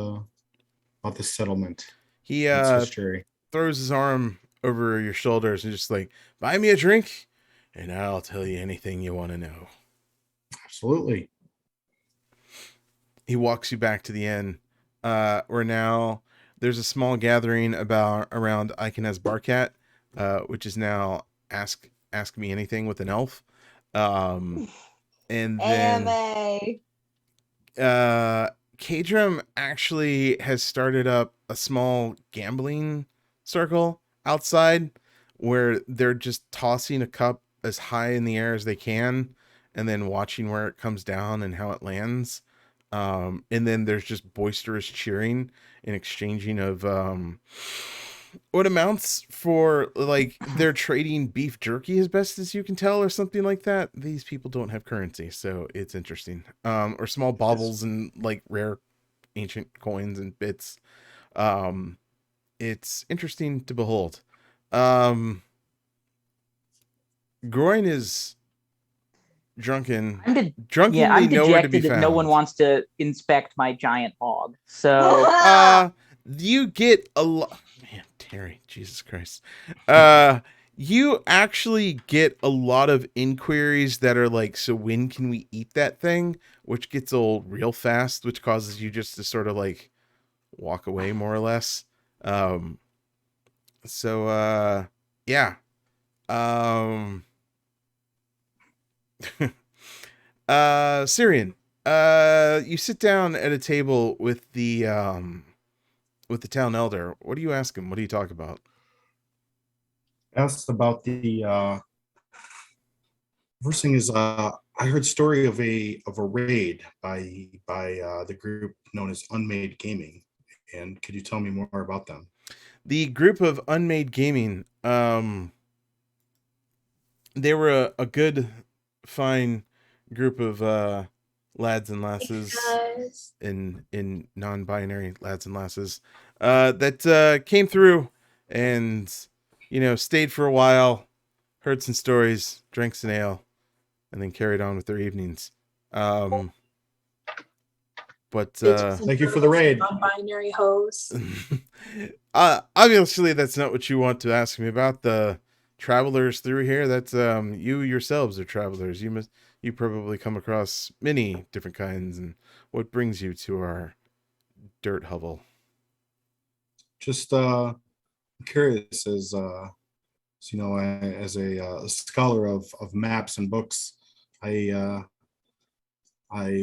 settlement. He throws his arm over your shoulders and just like, buy me a drink and I'll tell you anything you want to know. Absolutely. He walks you back to the inn, where now there's a small gathering around Iconez Barcat, which is now ask me anything with an elf. And then Kadram actually has started up a small gambling circle outside where they're just tossing a cup as high in the air as they can and then watching where it comes down and how it lands. And then there's just boisterous cheering and exchanging of what amounts for, like, they're trading beef jerky as best as you can tell or something like that. These people don't have currency, so it's interesting. Or small baubles and like rare ancient coins and bits. It's interesting to behold. Groin is drunken. Drunkenly I'm nowhere to be dejected that found. no one wants to inspect my giant hog. So You get a lot. Man, Terry, Jesus Christ. You actually get a lot of inquiries that are like, so when can we eat that thing? Which gets old real fast, which causes you just to sort of like walk away more or less. Yeah. Syrian, you sit down at a table with the town elder. What do you ask him? What do you talk about? Asked about the first thing is I heard story of a raid by the group known as Unmade Gaming, and could you tell me more about them? The group of Unmade Gaming, they were a good, fine group of lads and lasses in non-binary lads and lasses that came through and stayed for a while, heard some stories, drank some ale, and then carried on with their evenings. But thank you for the raid. Non-binary hoes. Obviously that's not what you want to ask me about. The travelers through here, that's you yourselves are travelers. You probably come across many different kinds. And what brings you to our dirt hovel? Just curious, as as a scholar of maps and books, I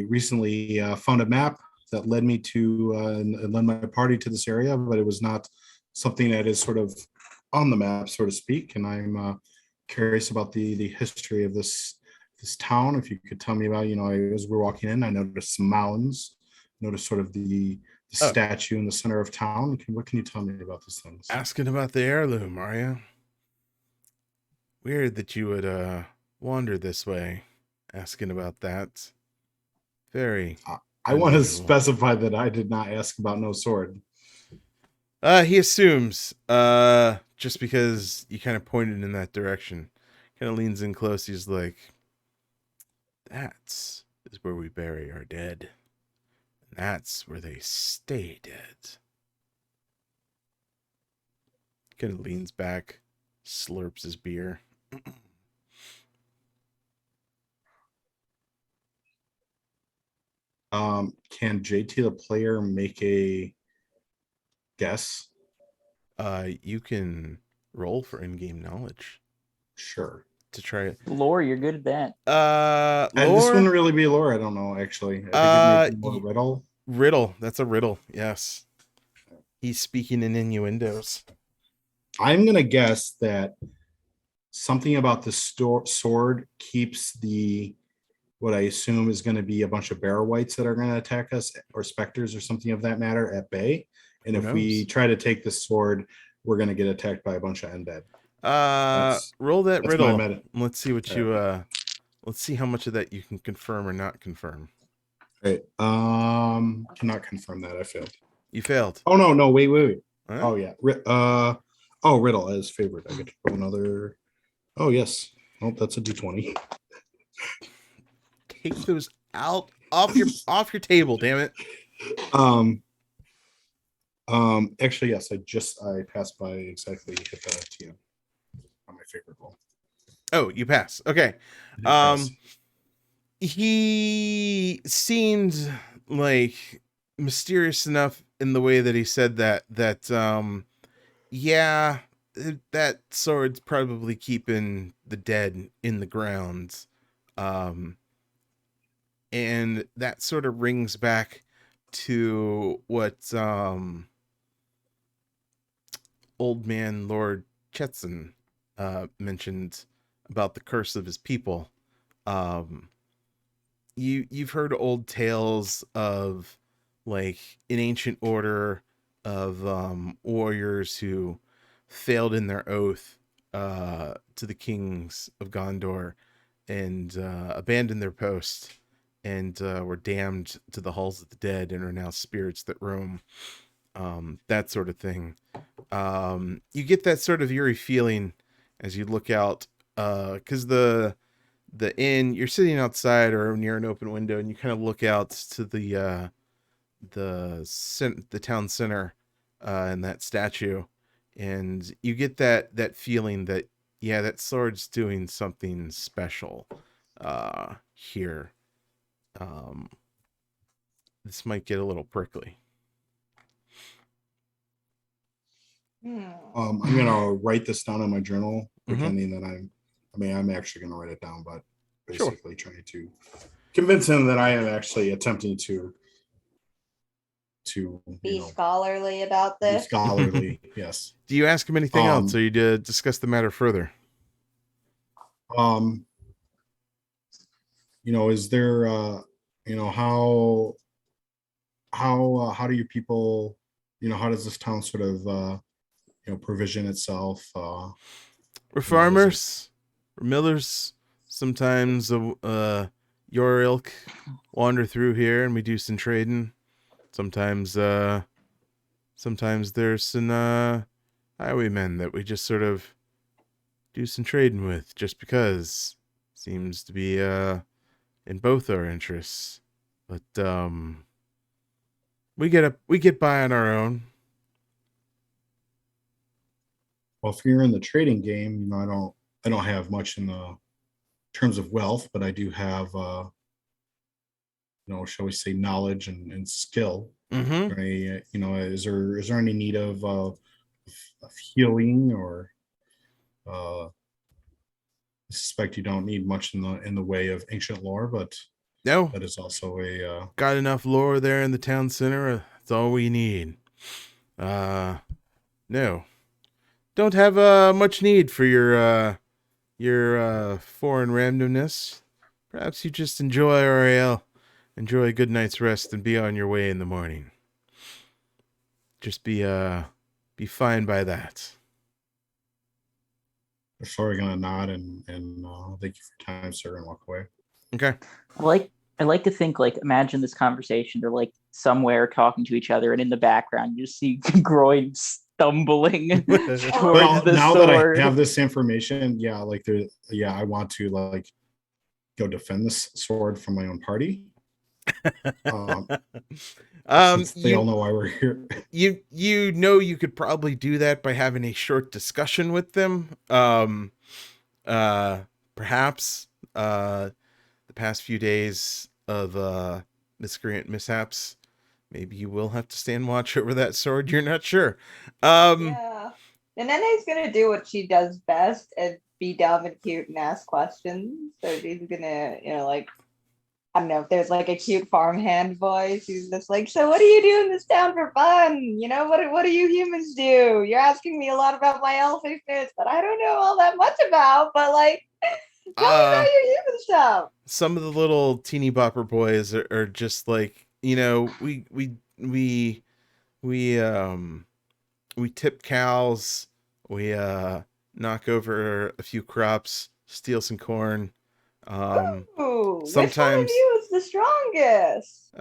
recently found a map that led me to and led my party to this area, but it was not something that is sort of on the map, so to speak. And I'm curious about the history of this town. If you could tell me about, as we're walking in, I noticed some mounds, noticed sort of the statue in the center of town. What can you tell me about these things? Asking about the heirloom, are you? Weird that you would wander this way, asking about that. Very. I want to specify that I did not ask about no sword. He assumes, just because you kind of pointed in that direction. Kind of leans in close. He's like, that's where we bury our dead. And that's where they stay dead. Kind of leans back, slurps his beer. Can JT the player make a guess? You can roll for in-game knowledge. Sure. To try it. Lore, you're good at that. Lore? This wouldn't really be a lore. I don't know, actually. I think it may be more riddle. Riddle. That's a riddle. Yes. He's speaking in innuendos. I'm going to guess that something about the sword keeps what I assume is going to be a bunch of bear whites that are going to attack us, or specters or something of that matter, at bay. And if we try to take the sword, we're going to get attacked by a bunch of undead. Roll that riddle. Let's see what you let's see how much of that you can confirm or not confirm. Right. Cannot confirm that. I failed. You failed. Oh no, wait. Right. Oh yeah. Riddle as favorite. I get to roll another. Oh yes. Oh, that's a D20. Take those out off your table, damn it. Actually, yes, I passed by exactly hit the TM on my favorite roll. Oh, you pass. Okay. He seemed like mysterious enough in the way that he said that yeah, that sword's probably keeping the dead in the ground. And that sort of rings back to what old man Lord Chetson mentioned about the curse of his people. You've heard old tales of like an ancient order of warriors who failed in their oath to the kings of Gondor and abandoned their post and were damned to the halls of the dead and are now spirits that roam. That sort of thing. You get that sort of eerie feeling as you look out, because the inn, you're sitting outside or near an open window, and you kind of look out to the town center and that statue, and you get that feeling that that sword's doing something special here. This might get a little prickly. I'm gonna write this down in my journal, pretending that I'm actually gonna write it down, but basically trying to convince him that I am actually attempting to be scholarly about this. Be scholarly, yes. Do you ask him anything else, or you discuss the matter further? Is there how do you people, how does this town sort of provision itself? We're farmers, we're millers. Sometimes your ilk wander through here and we do some trading. Sometimes there's some highwaymen that we just sort of do some trading with just because. Seems to be in both our interests. But we get by on our own. Well, if you're in the trading game, I don't have much in the terms of wealth, but I do have shall we say, knowledge and skill. Mm-hmm. Is there any need of healing, or I suspect you don't need much in the way of ancient lore, but no, that is also a got enough lore there in the town center. That's all we need. No, don't have much need for your foreign randomness. Perhaps you just enjoy our ale, enjoy a good night's rest, and be on your way in the morning. Just be fine by that. Sorry, gonna nod and thank you for your time, sir, and walk away. Okay. I like to think, like, imagine this conversation. They're like somewhere talking to each other, and in the background you see Groin stumbling towards the now sword. That I have this information, I want to like go defend this sword from my own party. Since they all know why we're here. You could probably do that by having a short discussion with them. Perhaps the past few days of miscreant mishaps, maybe you will have to stand watch over that sword. You're not sure. Yeah. And Nene's gonna do what she does best and be dumb and cute and ask questions. So she's gonna, I don't know if there's like a cute farmhand voice. He's just like, so what do you do in this town for fun? What do you humans do? You're asking me a lot about my elfishness that I don't know all that much about, but like, tell me about your human stuff. Some of the little teeny bopper boys are just like, we tip cows, we knock over a few crops, steal some corn. Ooh, sometimes which one of you is the strongest?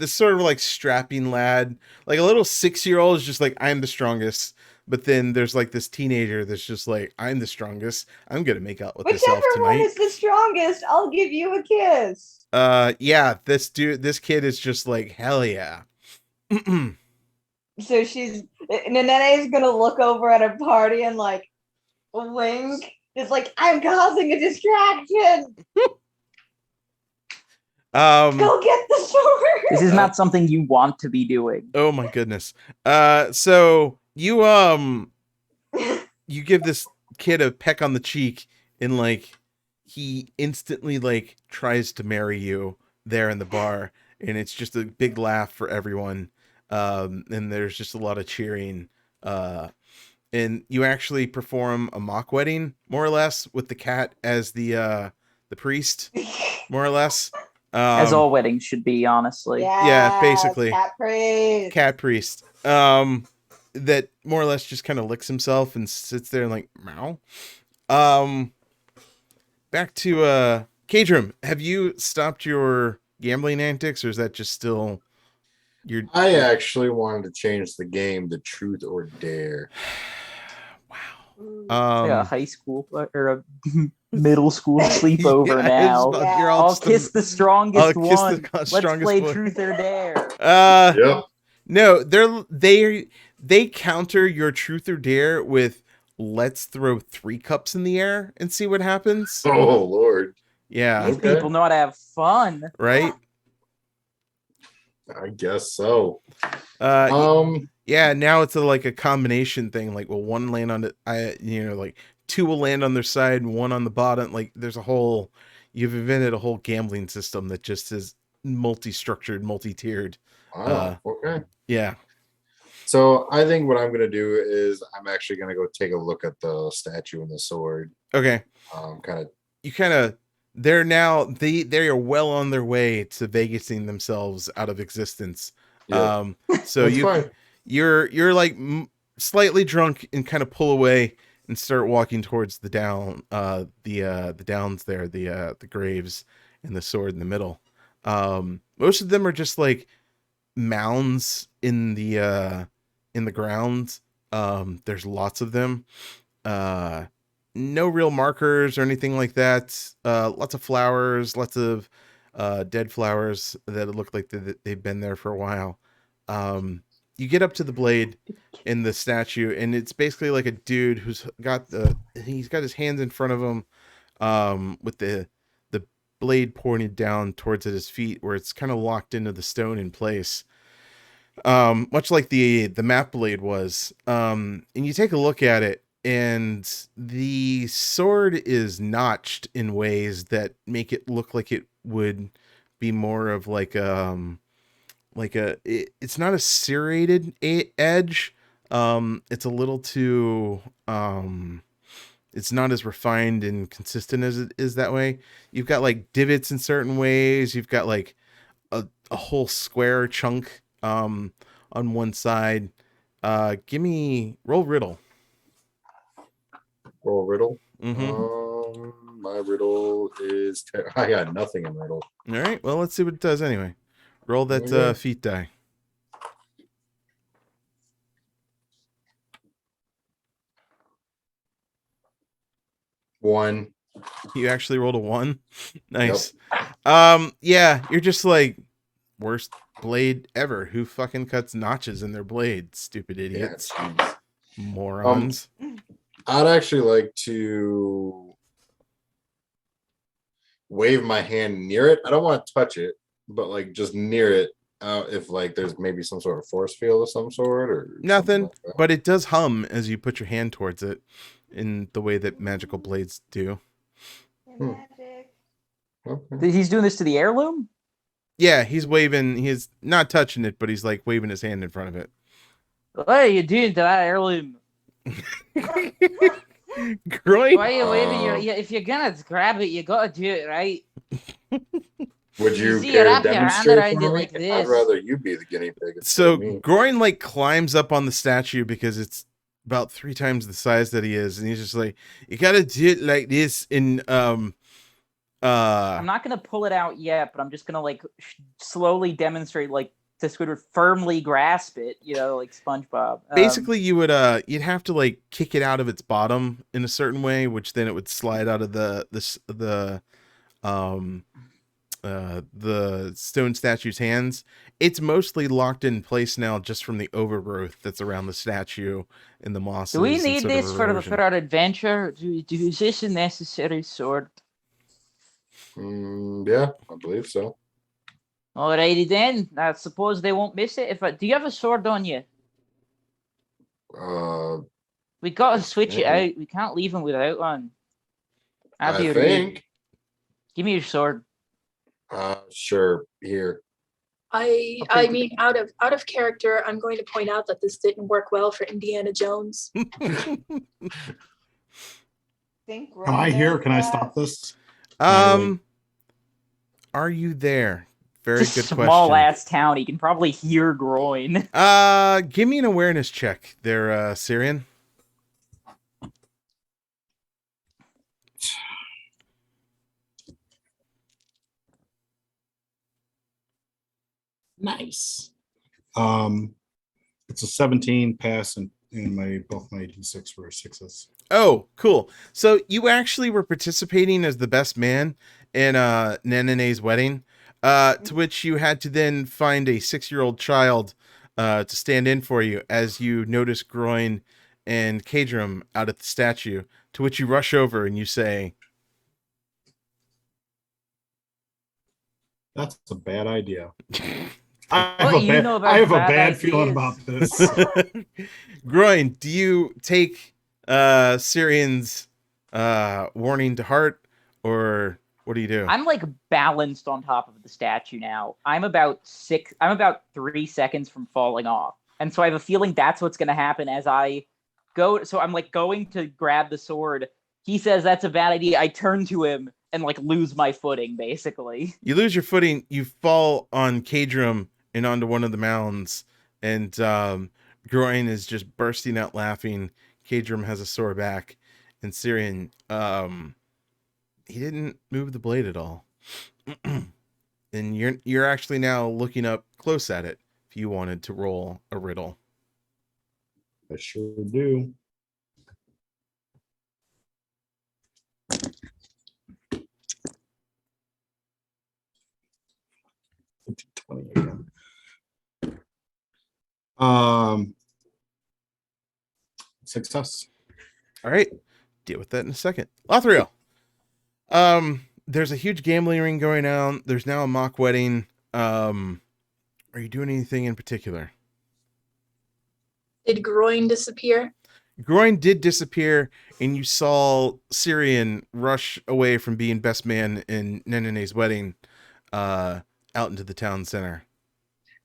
This sort of like strapping lad, like a little 6-year-old is just like, I'm the strongest. But then there's like this teenager that's just like, I'm the strongest. I'm gonna make out with this elf Whichever tonight. one is the strongest, I'll give you a kiss. Yeah, this kid is just like, hell yeah. So Nene's gonna look over at a party and like wink. It's like, I'm causing a distraction. Go get the sword. This is not something you want to be doing. Oh my goodness. So you give this kid a peck on the cheek, and like he instantly like tries to marry you there in the bar, and it's just a big laugh for everyone. And there's just a lot of cheering. And you actually perform a mock wedding, more or less, with the cat as the priest, more or less. As all weddings should be, honestly. Yeah, basically. Cat priest. That more or less just kind of licks himself and sits there and like meow. Back to Kadrum. Have you stopped your gambling antics, or is that just still your? I actually wanted to change the game to Truth or Dare. Wow. Yeah, a high school or a middle school sleepover Yeah, now. Yeah. You're all I'll kiss the strongest one. Let's play one. Truth or Dare. Yep. No, they counter your Truth or Dare with let's throw 3 cups in the air and see what happens. Oh Lord. Yeah. These Okay. people know how to have fun. Right? I guess so. Yeah, now it's like a combination thing. Like, well, one land on it, like 2 will land on their side and 1 on the bottom. Like, you've invented a whole gambling system that just is multi-structured, multi-tiered. Okay. Yeah. So I think what I'm gonna do is I'm actually gonna go take a look at the statue and the sword. Okay. They're now they are well on their way to Vegasing themselves out of existence. Yeah. So you're like slightly drunk and kind of pull away and start walking towards the the downs there, the graves and the sword in the middle. Most of them are just like mounds in the ground. There's lots of them. No real markers or anything like that. Lots of flowers, lots of dead flowers that look like they've been there for a while. You get up to the blade in the statue, and it's basically like a dude who's got he's got his hands in front of him, with the blade pointed down towards at his feet, where it's kind of locked into the stone in place. Much like the map blade was. And you take a look at it, and the sword is notched in ways that make it look like it would be more of like it's not a serrated edge. It's a little too it's not as refined and consistent as it is that way. You've got like divots in certain ways. You've got like a whole square chunk on one side. Roll riddle. Roll riddle. Mm-hmm. My riddle is I got nothing in riddle. All right. Well, let's see what it does anyway. Roll that feat die. One. You actually rolled a 1. Nice. Yep. Yeah, you're just like worst blade ever. Who fucking cuts notches in their blade? Stupid idiots. Yeah, morons. I'd actually like to wave my hand near it. I don't want to touch it, but like just near it. If like there's maybe some sort of force field of some sort or nothing, like but it does hum as you put your hand towards it in the way that magical blades do. Magic. Okay. He's doing this to the heirloom? Yeah, he's waving. He's not touching it, but he's like waving his hand in front of it. What are you doing to that heirloom? Groin? Why are you waving if you're gonna grab it, you gotta do it right. Would you see care it to up your hand demonstrate around for it me? like I'd this. rather you be the guinea pig. So me. Groin like climbs up on the statue because it's about 3 times the size that he is, and he's just like, you gotta do it like this. And I'm not gonna pull it out yet, but I'm just gonna like slowly demonstrate, like to Squidward firmly grasp it, like SpongeBob. Basically, you would you'd have to like kick it out of its bottom in a certain way, which then it would slide out of the stone statue's hands. It's mostly locked in place now just from the overgrowth that's around the statue and the mosses. Do we need this for our adventure? Is this a necessary sword? Yeah, I believe so. Alrighty then. I suppose they won't miss it. Do you have a sword on you? We gotta switch it out. We can't leave him without one. I think. Give me your sword. Sure. Here. I mean, out of character, I'm going to point out that this didn't work well for Indiana Jones. Think Am I here? Roman, Can I stop this? Are you there? Very It's a good small question. ass town. You can probably hear groin. Give me an awareness check there, Syrian. Nice. It's a 17 pass, and both my d6 were 6s. Oh, cool. So you actually were participating as the best man in Nenene's wedding, to which you had to then find a 6-year-old child to stand in for you as you notice Groin and Kadram out at the statue, to which you rush over and you say, That's a bad idea. What you know about I have a bad bad feeling ideas? about this. Groin, do you take Syrian's warning to heart, or what do you do? I'm like balanced on top of the statue now. I'm about 3 seconds from falling off. And so I have a feeling that's what's going to happen as I go. So I'm like going to grab the sword. He says that's a bad idea. I turn to him and like lose my footing, basically. You lose your footing, you fall on Kadram and onto one of the mounds, and Groin is just bursting out laughing. Kadram has a sore back, and Syrian, he didn't move the blade at all. And you're actually now looking up close at it if you wanted to roll a riddle. I sure do. Again. Success. All right, deal with that in a second. Lothriel, there's a huge gambling ring going on. There's now a mock wedding. Are you doing anything in particular? Did Groin disappear? Groin did disappear, and you saw Syrian rush away from being best man in Nenene's wedding, out into the town center.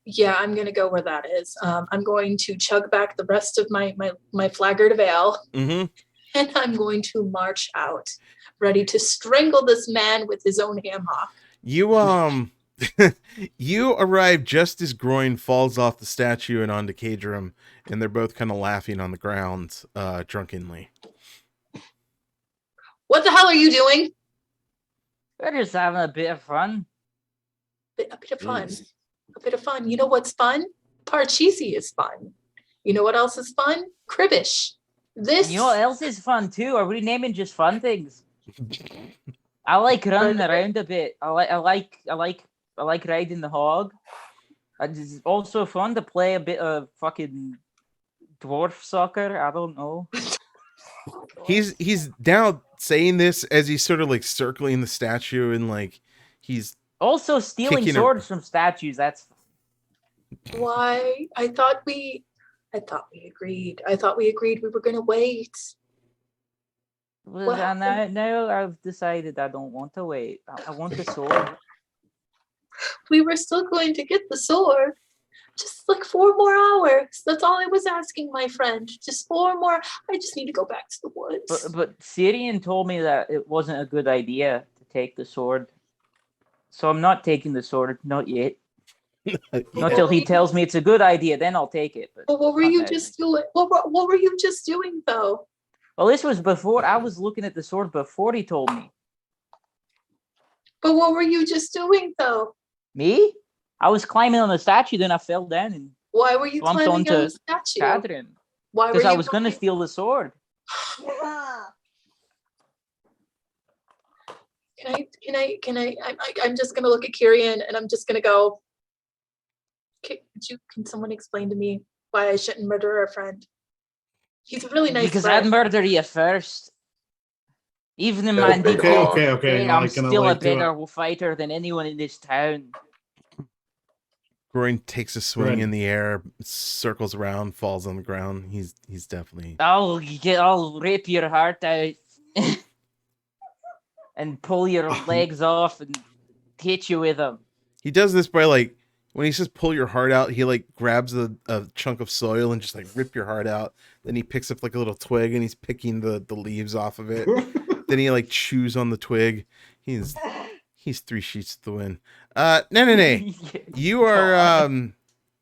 Yeah, I'm gonna go where that is. I'm going to chug back the rest of my flaggard of ale, Mm-hmm. and I'm going to march out, ready to strangle this man with his own hammock. You you arrive just as Groin falls off the statue and onto Kadram, and they're both kind of laughing on the ground, drunkenly. What the hell are you doing? We're just having a bit of fun. A bit of fun. A bit of fun. You know what's fun? Parcheesi is fun. You know what else is fun? Cribbish. This. You know what else is fun too? Are we naming just fun things? I like running around a bit. I like riding the hog. It's also fun to play a bit of fucking dwarf soccer. I don't know. He's now saying this as he's sort of like circling the statue, and like he's also stealing kicking swords from statues. That's why I thought we agreed. I thought we agreed we were gonna wait. well, now I've decided I don't want to wait. I want the sword. We were still going to get the sword. Just like 4 more hours. That's all I was asking, my friend. Just 4 more. I just need to go back to the woods. But Syrian told me that it wasn't a good idea to take the sword. So I'm not taking the sword, not yet. Not till he tells me it's a good idea, then I'll take it. But what were you just doing? What were you just doing though? Well, this was before I was looking at the sword before he told me. But what were you just doing though? Me? I was climbing on the statue, then I fell down and Why were you bumped climbing onto on the statue? Catherine. Why were Because you I was going to steal the sword. I'm just gonna look at Kyrian and I'm just gonna go. Can someone explain to me why I shouldn't murder a friend? He's a really nice Because friend. I'd murder you first. Even in my Okay. I'm still a better fighter than anyone in this town. Groin takes a swing in the air, circles around, falls on the ground. He's definitely. I'll rip your heart out and pull your legs off and hit you with them. He does this by like when he says pull your heart out, he like grabs a chunk of soil and just like rip your heart out. Then he picks up like a little twig and he's picking the leaves off of it. Then he like chews on the twig. He's 3 sheets to the wind. No.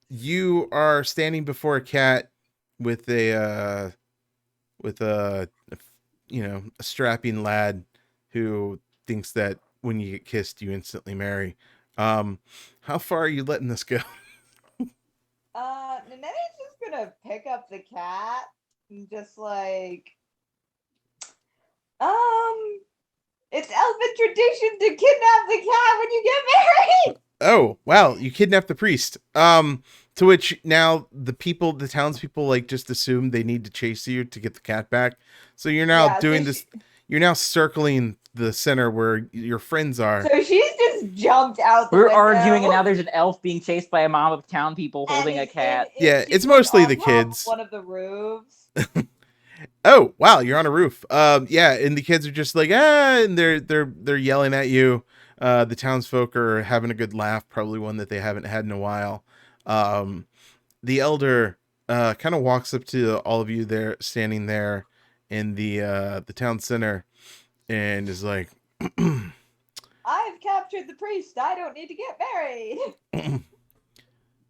You are standing before a cat with a a strapping lad who thinks that when you get kissed, you instantly marry. How far are you letting this go? Nene's just gonna pick up the cat and just like, it's elven tradition to kidnap the cat when you get married. Oh, wow, you kidnapped the priest. To which now the townspeople like just assume they need to chase you to get the cat back. So you're now doing this. You're now circling the center where your friends are. So she's just jumped out. We're arguing, and now there's an elf being chased by a mob of town people holding a cat. It's mostly the kids. One of the roofs. Oh, wow, you're on a roof. And the kids are just like, and they're yelling at you. The townsfolk are having a good laugh, probably one that they haven't had in a while. The elder kind of walks up to all of you there, standing there in the town center, and is like, I've captured the priest. I don't need to get married.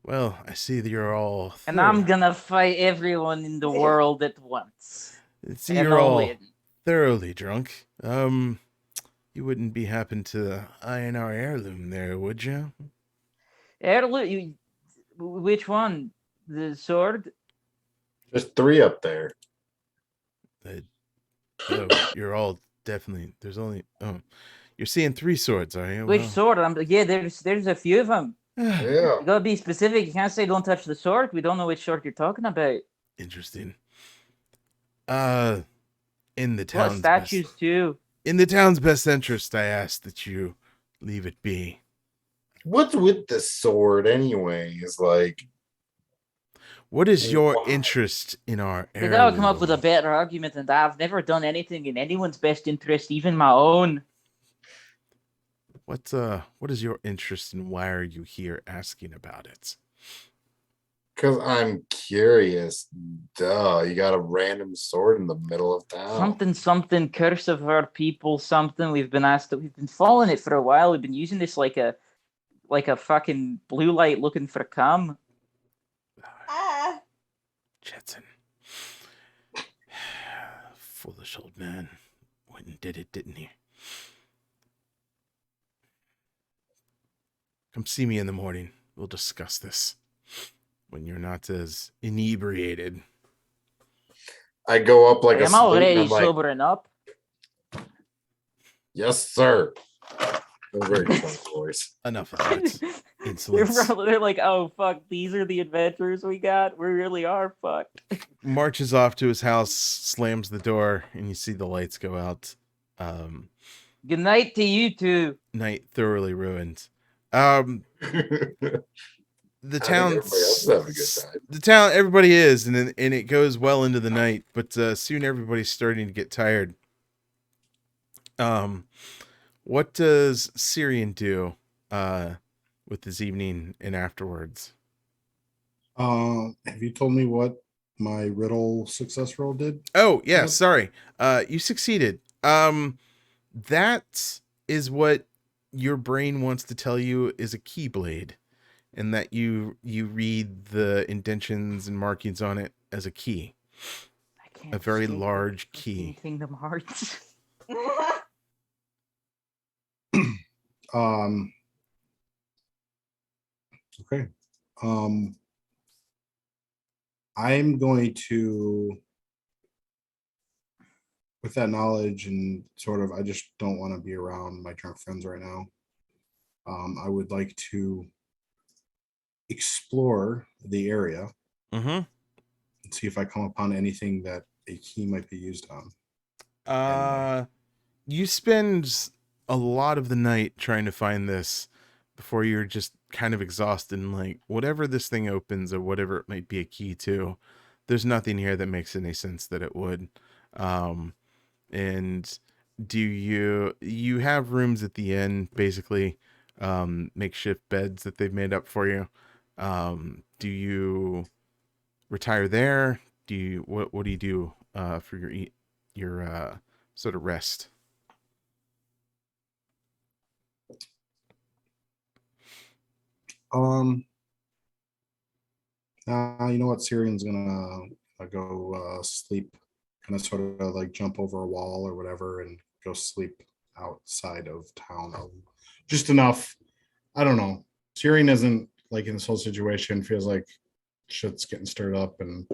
Well, I see that you're all... And I'm gonna fight everyone in the world at once. See, you're all thoroughly drunk. You wouldn't be happen to iron our heirloom there, would you? Heirloom? Which one? The sword? There's 3 up there. You're all definitely... There's only... Oh, you're seeing 3 swords, are you? Which sword? There's a few of them. Yeah. You gotta be specific. You can't say don't touch the sword. We don't know which sword you're talking about. Interesting. In the town's statues too. In the town's best interest, I ask that you leave it be. What's with the sword anyway? Is like, what is your interest in our heirloom? You gotta come up with a better argument than that. I've never done anything in anyone's best interest, even my own. What is your interest and why are you here asking about it? Because I'm curious. Duh, you got a random sword in the middle of town. Something, curse of our people, something. We've been following it for a while. We've been using this like a fucking blue light looking for cum. Jetson. Foolish old man. Went and did it, didn't he? Come see me in the morning. We'll discuss this when you're not as inebriated. I go up like I'm already sobering up. Yes, sir. Very funny voice. Enough of that. Insolence. They're like, oh fuck, these are the adventures we got. We really are fucked. Marches off to his house, slams the door, and you see the lights go out. Good night to you two. Night thoroughly ruined. The town, everybody is, and it goes well into the night, but soon everybody's starting to get tired. What does Syrian do with his evening and afterwards? Have you told me what my riddle success roll did? Oh yeah, sorry. You succeeded. That is what your brain wants to tell you is a keyblade, and that you read the indentions and markings on it as a key. A very large key. Kingdom Hearts. Okay. I'm going to, with that knowledge and sort of, I just don't want to be around my drunk friends right now. I would like to explore the area and see if I come upon anything that a key might be used on. You spend a lot of the night trying to find this before you're just kind of exhausted and like, whatever this thing opens or whatever it might be a key to, there's nothing here that makes any sense that it would. And do you have rooms at the end, basically, makeshift beds that they've made up for you. Do you retire there? What do you do for your sort of rest? You know what? Syrian's gonna go sleep, kind of sort of like jump over a wall or whatever, and go sleep outside of town. Just enough. I don't know. Syrian isn't like in this whole situation. Feels like shit's getting stirred up and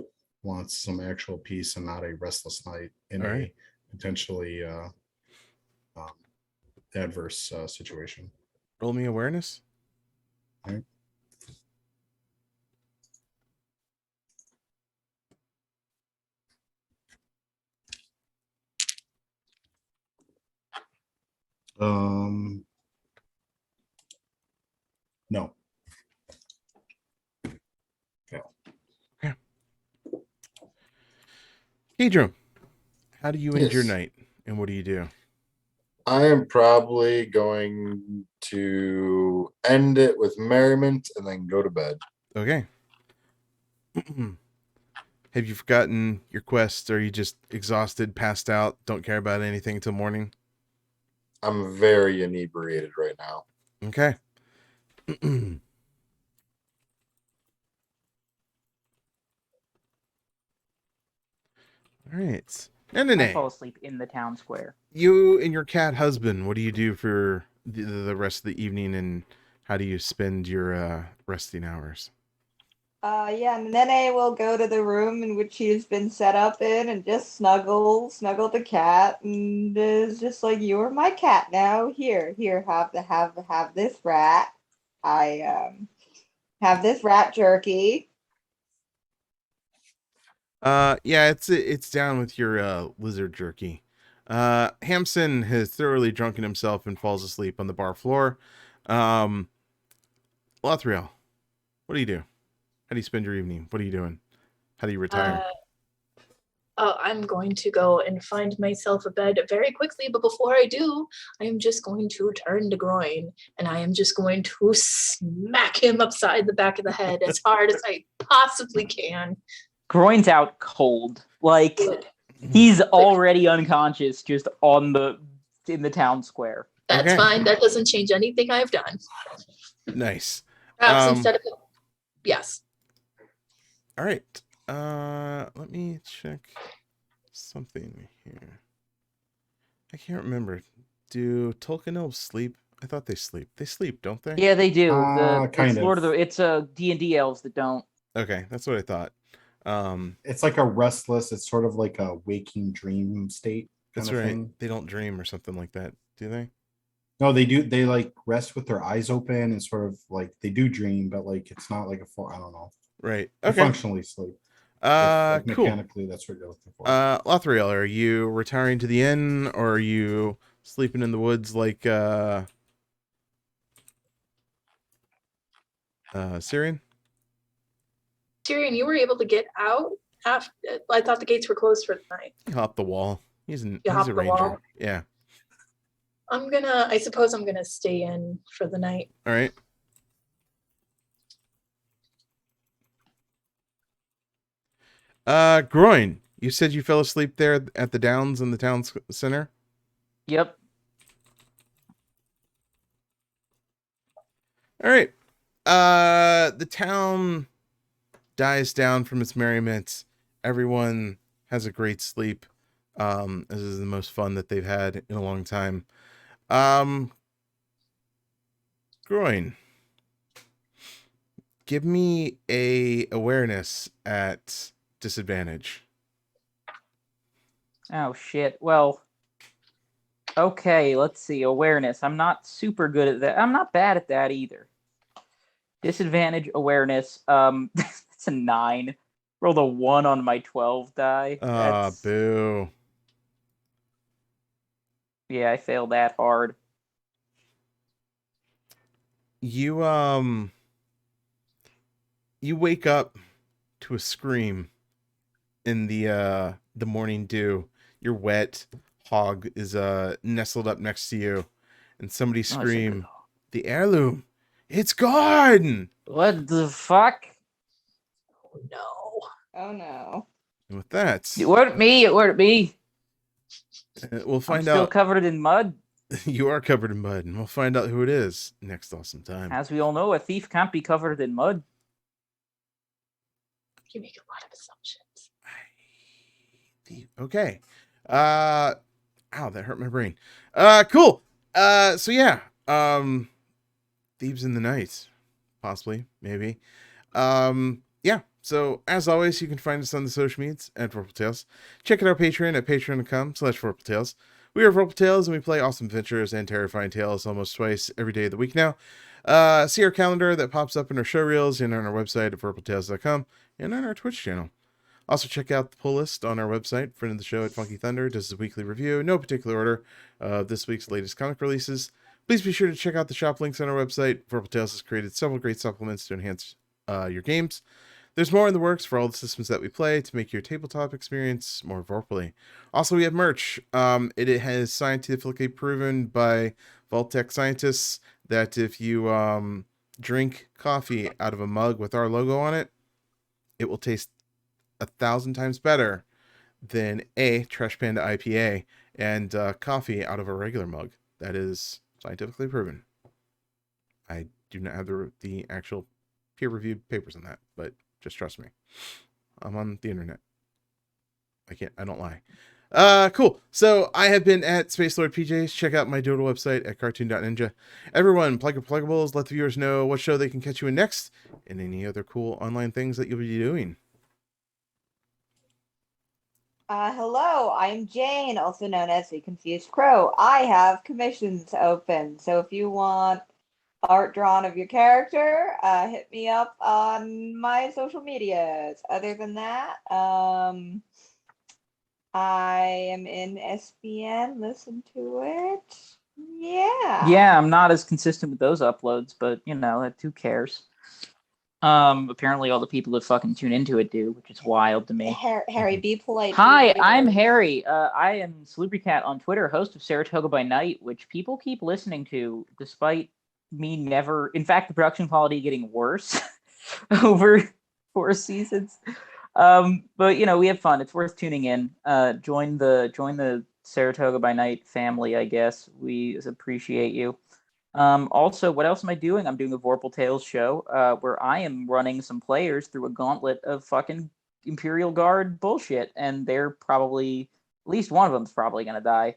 wants some actual peace and not a restless night in All a right. potentially adverse situation. Roll me awareness. All right. No. Hedro, how do you end your Yes. night, and what do you do? I am probably going to end it with merriment and then go to bed. Okay. Have you forgotten your quest? Are you just exhausted, passed out, don't care about anything until morning? I'm very inebriated right now. Okay. All right. I fall No. asleep in the town square. You and your cat husband, what do you do for the rest of the evening, and how do you spend your resting hours? Yeah, Nene will go to the room in which he has been set up in and just snuggle the cat, and is just like, "You're my cat now. Here, have this rat. I have this rat jerky." Yeah, it's down with your lizard jerky. Hamson has thoroughly drunken himself and falls asleep on the bar floor. Lothriel, what do you do? How do you spend your evening? What are you doing? How do you retire? I'm going to go and find myself a bed very quickly, but before I do, I am just going to turn to Groin and I am just going to smack him upside the back of the head as hard as I possibly can. Groin's out cold. Like Good. he's already unconscious, just in the town square. That's Okay. fine. That doesn't change anything I've done. Nice. Perhaps instead of yes. All right. Let me check something here. I can't remember. Do Tolkien elves sleep? I thought they sleep. They sleep, don't they? Yeah, they do. Kind It's of. Lord of the. It's D&D elves that don't. Okay, that's what I thought. It's like a restless. It's sort of like a waking dream state kind That's of right. thing. They don't dream or something like that, do they? No, they do. They like rest with their eyes open and sort of like they do dream, but like it's not like a full. I don't know. Right. They Okay. functionally sleep. Like Cool. mechanically, that's what you're looking for. Lothriel, are you retiring to the inn, or are you sleeping in the woods like Syrian? Tyrion, you were able to get out after I thought the gates were closed for the night. He hopped the wall. He's You a hopped the ranger. wall? Yeah. I suppose I'm gonna stay in for the night. All right. Groin, you said you fell asleep there at the Downs in the town center? Yep. All right. The town dies down from its merriment. Everyone has a great sleep. This is the most fun that they've had in a long time. Groin, give me a awareness at disadvantage. Oh shit. Well. Okay, let's see. Awareness. I'm not super good at that. I'm not bad at that either. Disadvantage awareness. It's a 9. Rolled a 1 on my 12 die. Boo. Yeah, I failed that hard. You wake up to a scream in the morning dew. You're wet. Hog is nestled up next to you, and somebody Oh, it's a good scream, hog. The heirloom. It's gone. What the fuck? Oh no. Oh no. And with that, It weren't me. It weren't me. we'll I'm find still out. covered in mud. You are covered in mud, and we'll find out who it is next awesome time. As we all know, a thief can't be covered in mud. You make a lot of assumptions. Okay. Ow, that hurt my brain. Cool. So yeah. Thieves in the Night. Possibly, maybe. Yeah. So as always, you can find us on the social medias at Vorpal Tales. Check out our Patreon at patreon.com/Vorpal Tales. We are Vorpal Tales, and we play awesome adventures and terrifying tales almost twice every day of the week now. See our calendar that pops up in our show reels and on our website at vorpaltales.com and on our Twitch channel. Also, check out the pull list on our website. Friend of the show at Funky Thunder does a weekly review, no particular order, of this week's latest comic releases. Please be sure to check out the shop links on our website. Vorpal Tales has created several great supplements to enhance your games. There's more in the works for all the systems that we play to make your tabletop experience more Vorpally. Also, we have merch. It has scientifically proven by Vault-Tec scientists that if you drink coffee out of a mug with our logo on it, it will taste 1,000 times better than a Trash Panda IPA and coffee out of a regular mug. That is scientifically proven. I do not have the actual peer-reviewed papers on that, but just trust me. I'm on the internet. I don't lie. Cool. So I have been at Space Lord PJs. Check out my doodle website at cartoon.ninja. Everyone, plug your pluggables. Let the viewers know what show they can catch you in next and any other cool online things that you'll be doing. Hello, I'm Jane, also known as the Confused Crow. I have commissions open, so if you want art drawn of your character, hit me up on my social medias. Other than that, I am in SBN. Listen to it. Yeah. Yeah, I'm not as consistent with those uploads, but you know, who cares? Apparently all the people that fucking tune into it do, which is wild to me. Harry, be polite. Hi, I'm Harry. I am Salubricat on Twitter, host of Saratoga by Night, which people keep listening to, despite me never. In fact, the production quality getting worse over 4 seasons. But you know, we have fun. It's worth tuning in. Join the Saratoga by Night family, I guess. We appreciate you. Also, what else am I doing? I'm doing a Vorpal Tales show, where I am running some players through a gauntlet of fucking Imperial Guard bullshit, and they're probably, at least one of them's probably gonna die.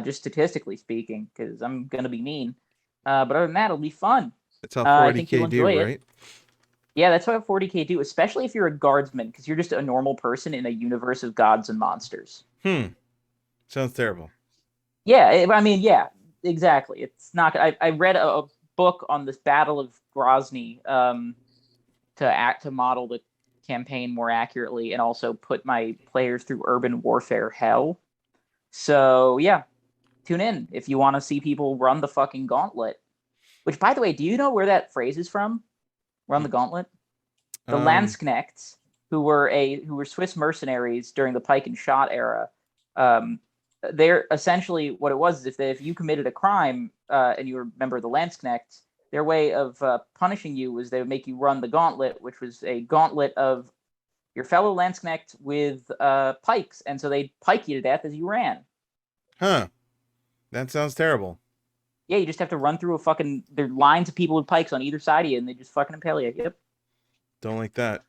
Just statistically speaking, because I'm gonna be mean. But other than that, it'll be fun. That's how I think 40K you'll enjoy do, it. right? Yeah, that's what 40K do, especially if you're a guardsman, because you're just a normal person in a universe of gods and monsters. Sounds terrible. Yeah, I mean, yeah, exactly. It's not. I read a book on this Battle of Grozny to model the campaign more accurately, and also put my players through urban warfare hell. So yeah, tune in if you want to see people run the fucking gauntlet. Which, by the way, do you know where that phrase is from? Run the gauntlet. The Landsknechts, who were Swiss mercenaries during the pike and shot era. They're essentially what it was is if you committed a crime and you were a member of the Landsknechts, their way of punishing you was they would make you run the gauntlet, which was a gauntlet of your fellow Landsknecht with pikes, and so they'd pike you to death as you ran. Huh. That sounds terrible. Yeah, you just have to run through there are lines of people with pikes on either side of you, and they just fucking impale you. Yep. Don't like that.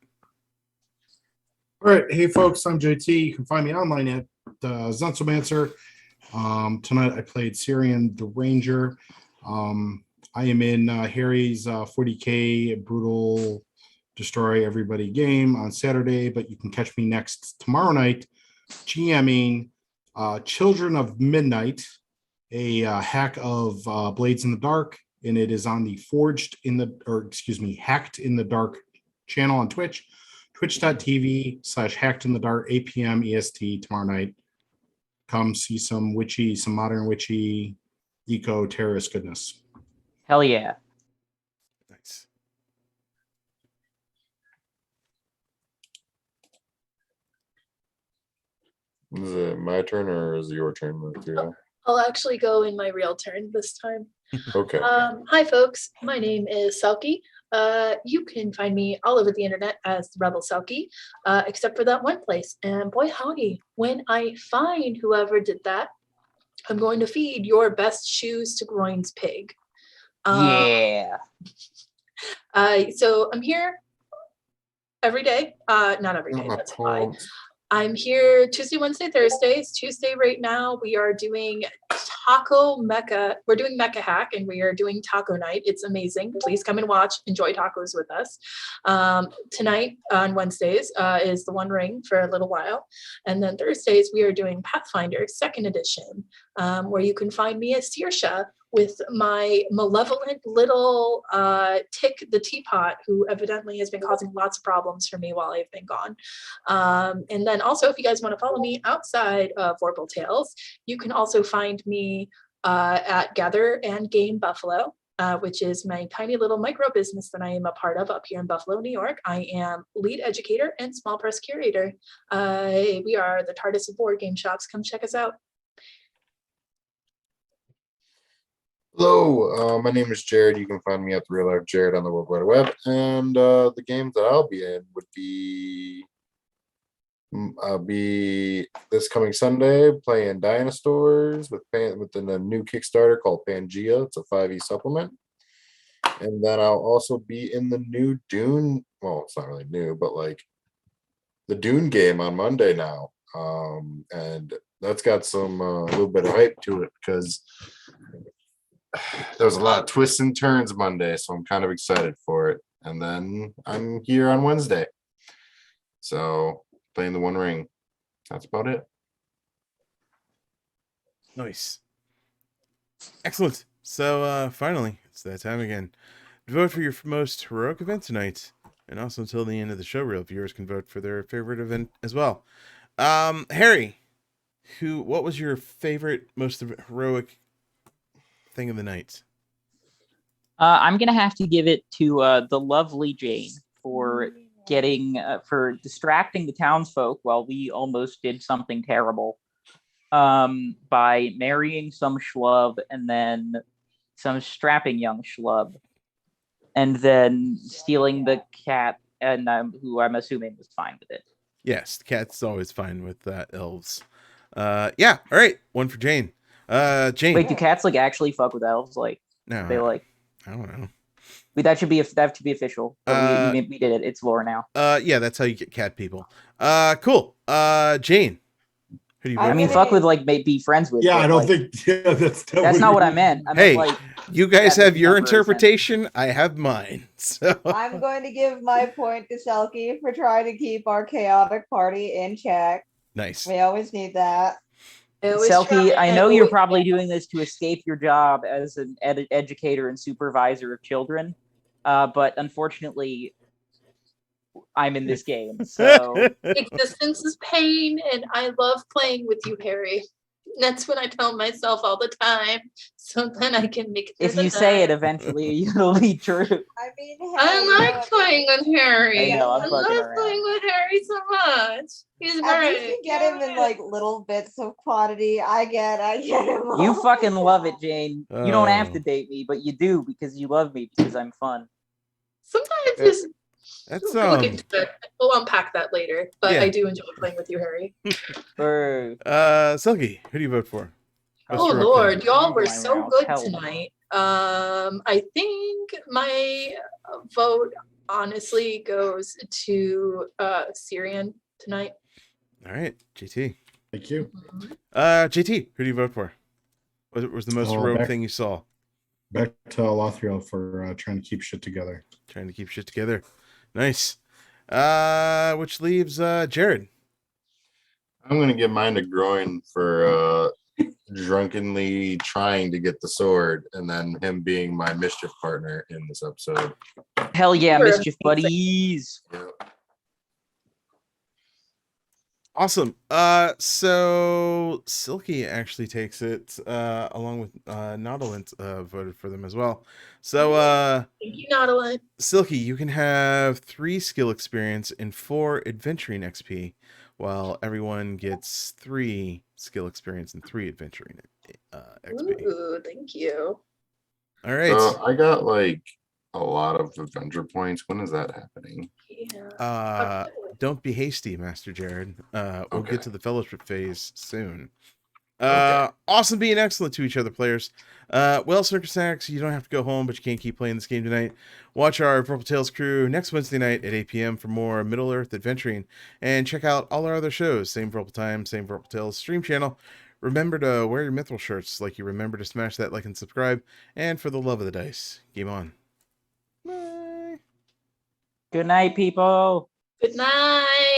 All right. Hey, folks, I'm JT. You can find me online at Zunsomancer. Tonight I played Syrian the Ranger. I am in Harry's 40K Brutal Destroy Everybody game on Saturday, but you can catch me tomorrow night GMing Children of Midnight, a hack of Blades in the Dark, and it is on the Hacked in the Dark channel on Twitch, twitch.tv/Hacked in the Dark, 8 p.m. EST tomorrow night. Come see some modern witchy, eco-terrorist goodness. Hell yeah. Nice. Is it my turn or is it your turn? I'll actually go in my real turn this time. Okay. Hi, folks. My name is Selkie. You can find me all over the internet as Rebel Selkie, except for that one place. And boy, howdy, when I find whoever did that, I'm going to feed your best shoes to Groin's pig. Yeah. So I'm here every day. Not every day, My that's a lie. palms. I'm here Tuesday, Wednesday, Thursdays. Tuesday right now, we are doing Taco Mecca. We're doing Mecca Hack and we are doing Taco Night. It's amazing. Please come and watch. Enjoy tacos with us. Tonight on Wednesdays is the One Ring for a little while. And then Thursdays, we are doing Pathfinder 2nd Edition, where you can find me as Saoirse with my malevolent little Tick the Teapot, who evidently has been causing lots of problems for me while I've been gone. And then also, if you guys want to follow me outside of Vorpal Tales, you can also find me at Gather and Game Buffalo, which is my tiny little micro business that I am a part of up here in Buffalo, New York. I am lead educator and small press curator. We are the TARDIS of board game shops. Come check us out. Hello, my name is Jared. You can find me at the Real Life Jared on the World Wide Web, and the games that I'll be in would be I'll be this coming Sunday playing Dinosaurs within a new Kickstarter called Pangea. It's a 5e supplement, and then I'll also be in the new Dune. Well, it's not really new, but like the Dune game on Monday now, and that's got some a little bit of hype to it because there was a lot of twists and turns Monday, so I'm kind of excited for it. And then I'm here on Wednesday. So playing the One Ring. That's about it. Nice. Excellent. So finally, it's that time again. Vote for your most heroic event tonight. And also until the end of the show, real viewers can vote for their favorite event as well. Harry, what was your favorite, most heroic thing of the night? I'm gonna have to give it to the lovely Jane for for distracting the townsfolk while we almost did something terrible, by marrying some schlub and then some strapping young schlub, and then stealing the cat, and who I'm assuming was fine with it. Yes, the cat's always fine with elves. Yeah, all right, one for Jane. Jane. Wait, do cats like actually fuck with elves? Like, No, they like? I don't know. That should be official. We did it. It's lore now. Yeah, that's how you get cat people. Cool. Jane. Who do you vote I mean, for? fuck with like be friends with. Yeah, but, I don't like, think. Yeah, that's not what I meant. I Hey, meant like you guys that have your number of interpretation. I have mine. So I'm going to give my point to Selkie for trying to keep our chaotic party in check. nice. We always need that. Selkie, I know you're probably doing this to escape your job as an educator and supervisor of children, but unfortunately, I'm in this game, so Existence is pain, and I love playing with you, Harry. That's what I tell myself all the time, so then I can make it. If you say it, eventually it'll be true. I mean, I like playing with Harry. I know, I'm I fucking love around. playing with Harry so much. He's At great. least you get him in like little bits of quantity. I get him. You all. fucking love it, Jane. You don't have Oh. to date me, but you do because you love me because I'm fun. Sometimes just That's look into it. We'll unpack that later. But Yeah. I do enjoy playing with you, Harry. Or Silky, who do you vote for? Oh What's your Lord, opinion? y'all were My so round. good Hell no. tonight. I think my vote honestly goes to Syrian tonight. All right, JT. Thank you. JT, who do you vote for? What was the most heroic back- thing you saw? Back to Lothriel for trying to keep shit together. Trying to keep shit together. Nice. Which leaves Jared. I'm gonna give mine to Groin for drunkenly trying to get the sword, and then him being my mischief partner in this episode. hell yeah, You're mischief amazing. buddies. Yep. Awesome. So Silky actually takes it, along with Nautilus voted for them as well. So Thank you, Nautilus. Silky, you can have 3 skill experience and 4 adventuring XP, while everyone gets 3 skill experience and 3 adventuring XP. Ooh, thank you. All right. So I got like a lot of Avenger points. When is that happening? Yeah. Don't be hasty, Master Jared. We'll Okay. get to the fellowship phase soon. Okay. Awesome being excellent to each other, players. Well, Circus Snacks, you don't have to go home, but you can't keep playing this game tonight. Watch our Purple Tales crew next Wednesday night at 8 p.m. for more Middle Earth adventuring, and check out all our other shows. Same Purple Time, same Purple Tales stream channel. Remember to wear your mithril shirts like you remember to smash that like and subscribe. And for the love of the dice, game on. Bye. Good night, people. Good night.